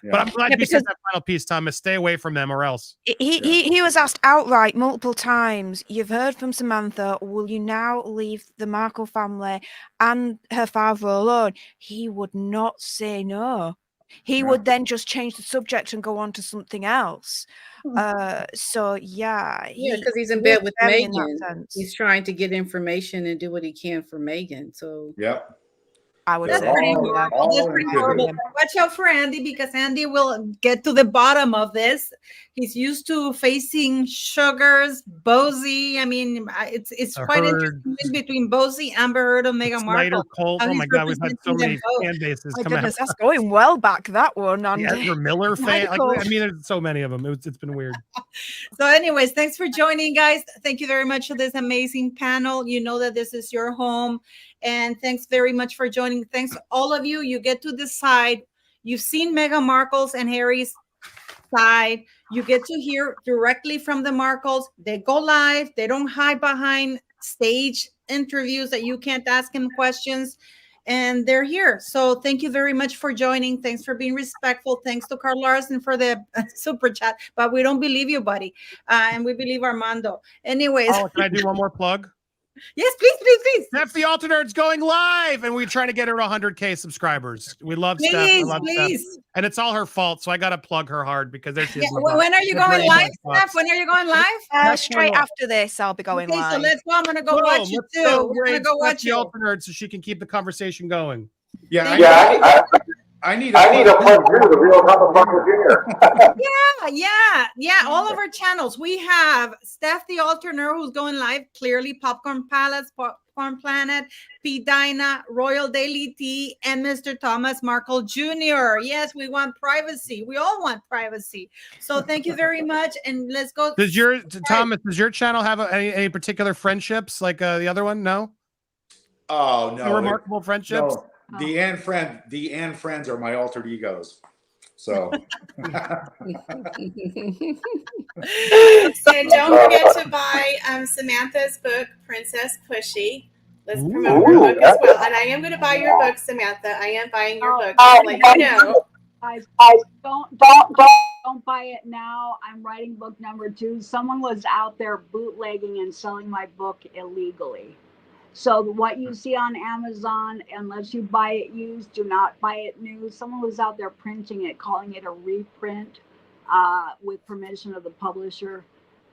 But I'm glad you said that final piece, Thomas. Stay away from them or else. He was asked outright multiple times, you've heard from Samantha, will you now leave the Markle family and her father alone? He would not say no. He would then just change the subject and go on to something else. Because he's in bed with Meghan. He's trying to get information and do what he can for Meghan. So I would They're say. That's pretty all- horrible. all That's pretty into it. horrible. Watch out for Andy, because Andy will get to the bottom of this. He's used to facing Sugars, Bozy. I mean, it's The quite Herd. interesting between Bozy, Amber Heard, and Meghan Snyder Markle. Cult. how Oh he's my God, we've had so representing them many both. fan bases My come out. goodness, that's going well back, that one, The Andy. Ezra Miller fan. Like, Michael. I mean, there's so many of them. It's been weird. So, anyways, thanks for joining, guys. Thank you very much for this amazing panel. You know that this is your home. And thanks very much for joining. Thanks, all of you. You get to decide. You've seen Meghan Markle's and Harry's side. You get to hear directly from the Markles. They go live. They don't hide behind stage interviews that you can't ask them questions. And they're here. So thank you very much for joining. Thanks for being respectful. Thanks to Carl Larson for the super chat. But we don't believe you, buddy. And we believe Armando. Anyways. Oh, can I do one more plug? Yes, please. Steph the Alternate's going live, and we're trying to get her to 100K subscribers. We love Steph. I love Steph. And it's all her fault, so I got to plug her hard because there she is. When are you going live, Steph? When are you going live? Straight after this, I'll be going live. So let's go. I'm going to go watch you too. We're going to go watch the you. Alternate so she can keep the conversation going. Yeah, I need a plug too, the real Papa Jr. Yeah. All of our channels. We have Steph the Alternator, who's going live. Clearly, Popcorn Palace, Popcorn Planet, P. Dinah, Royal Daily Tea, and Mr. Thomas Markle Jr. Yes, we want privacy. We all want privacy. So thank you very much. And let's go. Thomas, does your channel have any particular friendships like the other one? No? Oh, no. Remarkable friendships? No. The and friends are my alter egos. So So don't forget to buy Samantha's book, Princess Pushy. Let's promote her book as well. And I am going to buy your book, Samantha. I am buying your book. Just let you know. I don't buy it now. I'm writing book number 2. Someone was out there bootlegging and selling my book illegally. So what you see on Amazon, unless you buy it used, do not buy it new. Someone was out there printing it, calling it a reprint with permission of the publisher.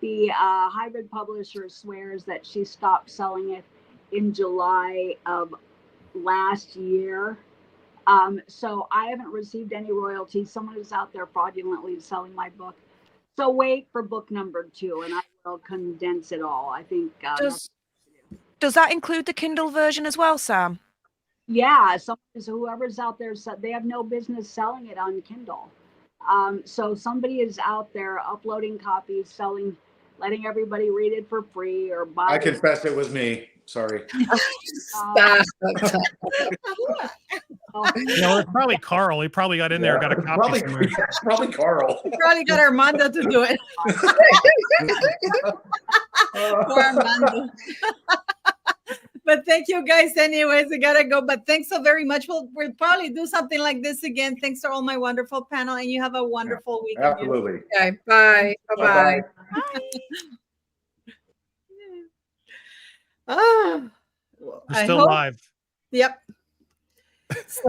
The hybrid publisher swears that she stopped selling it in July of last year. So I haven't received any royalties. Someone is out there fraudulently selling my book. So wait for book number 2, and I will condense it all. I think. Does that include the Kindle version as well, Sam? Yeah, whoever's out there, they have no business selling it on Kindle. So somebody is out there uploading copies, selling, letting everybody read it for free or buy. I confess it was me. Sorry. Stop. It's probably Carl. He probably got in there and got a copy. Probably Carl. You probably got Armando to do it. Poor Armando. But thank you guys. Anyways, we gotta go. But thanks so very much. We'll probably do something like this again. Thanks to all my wonderful panel, and you have a wonderful weekend. Absolutely. Okay. Bye. Bye. We're still live. Yep.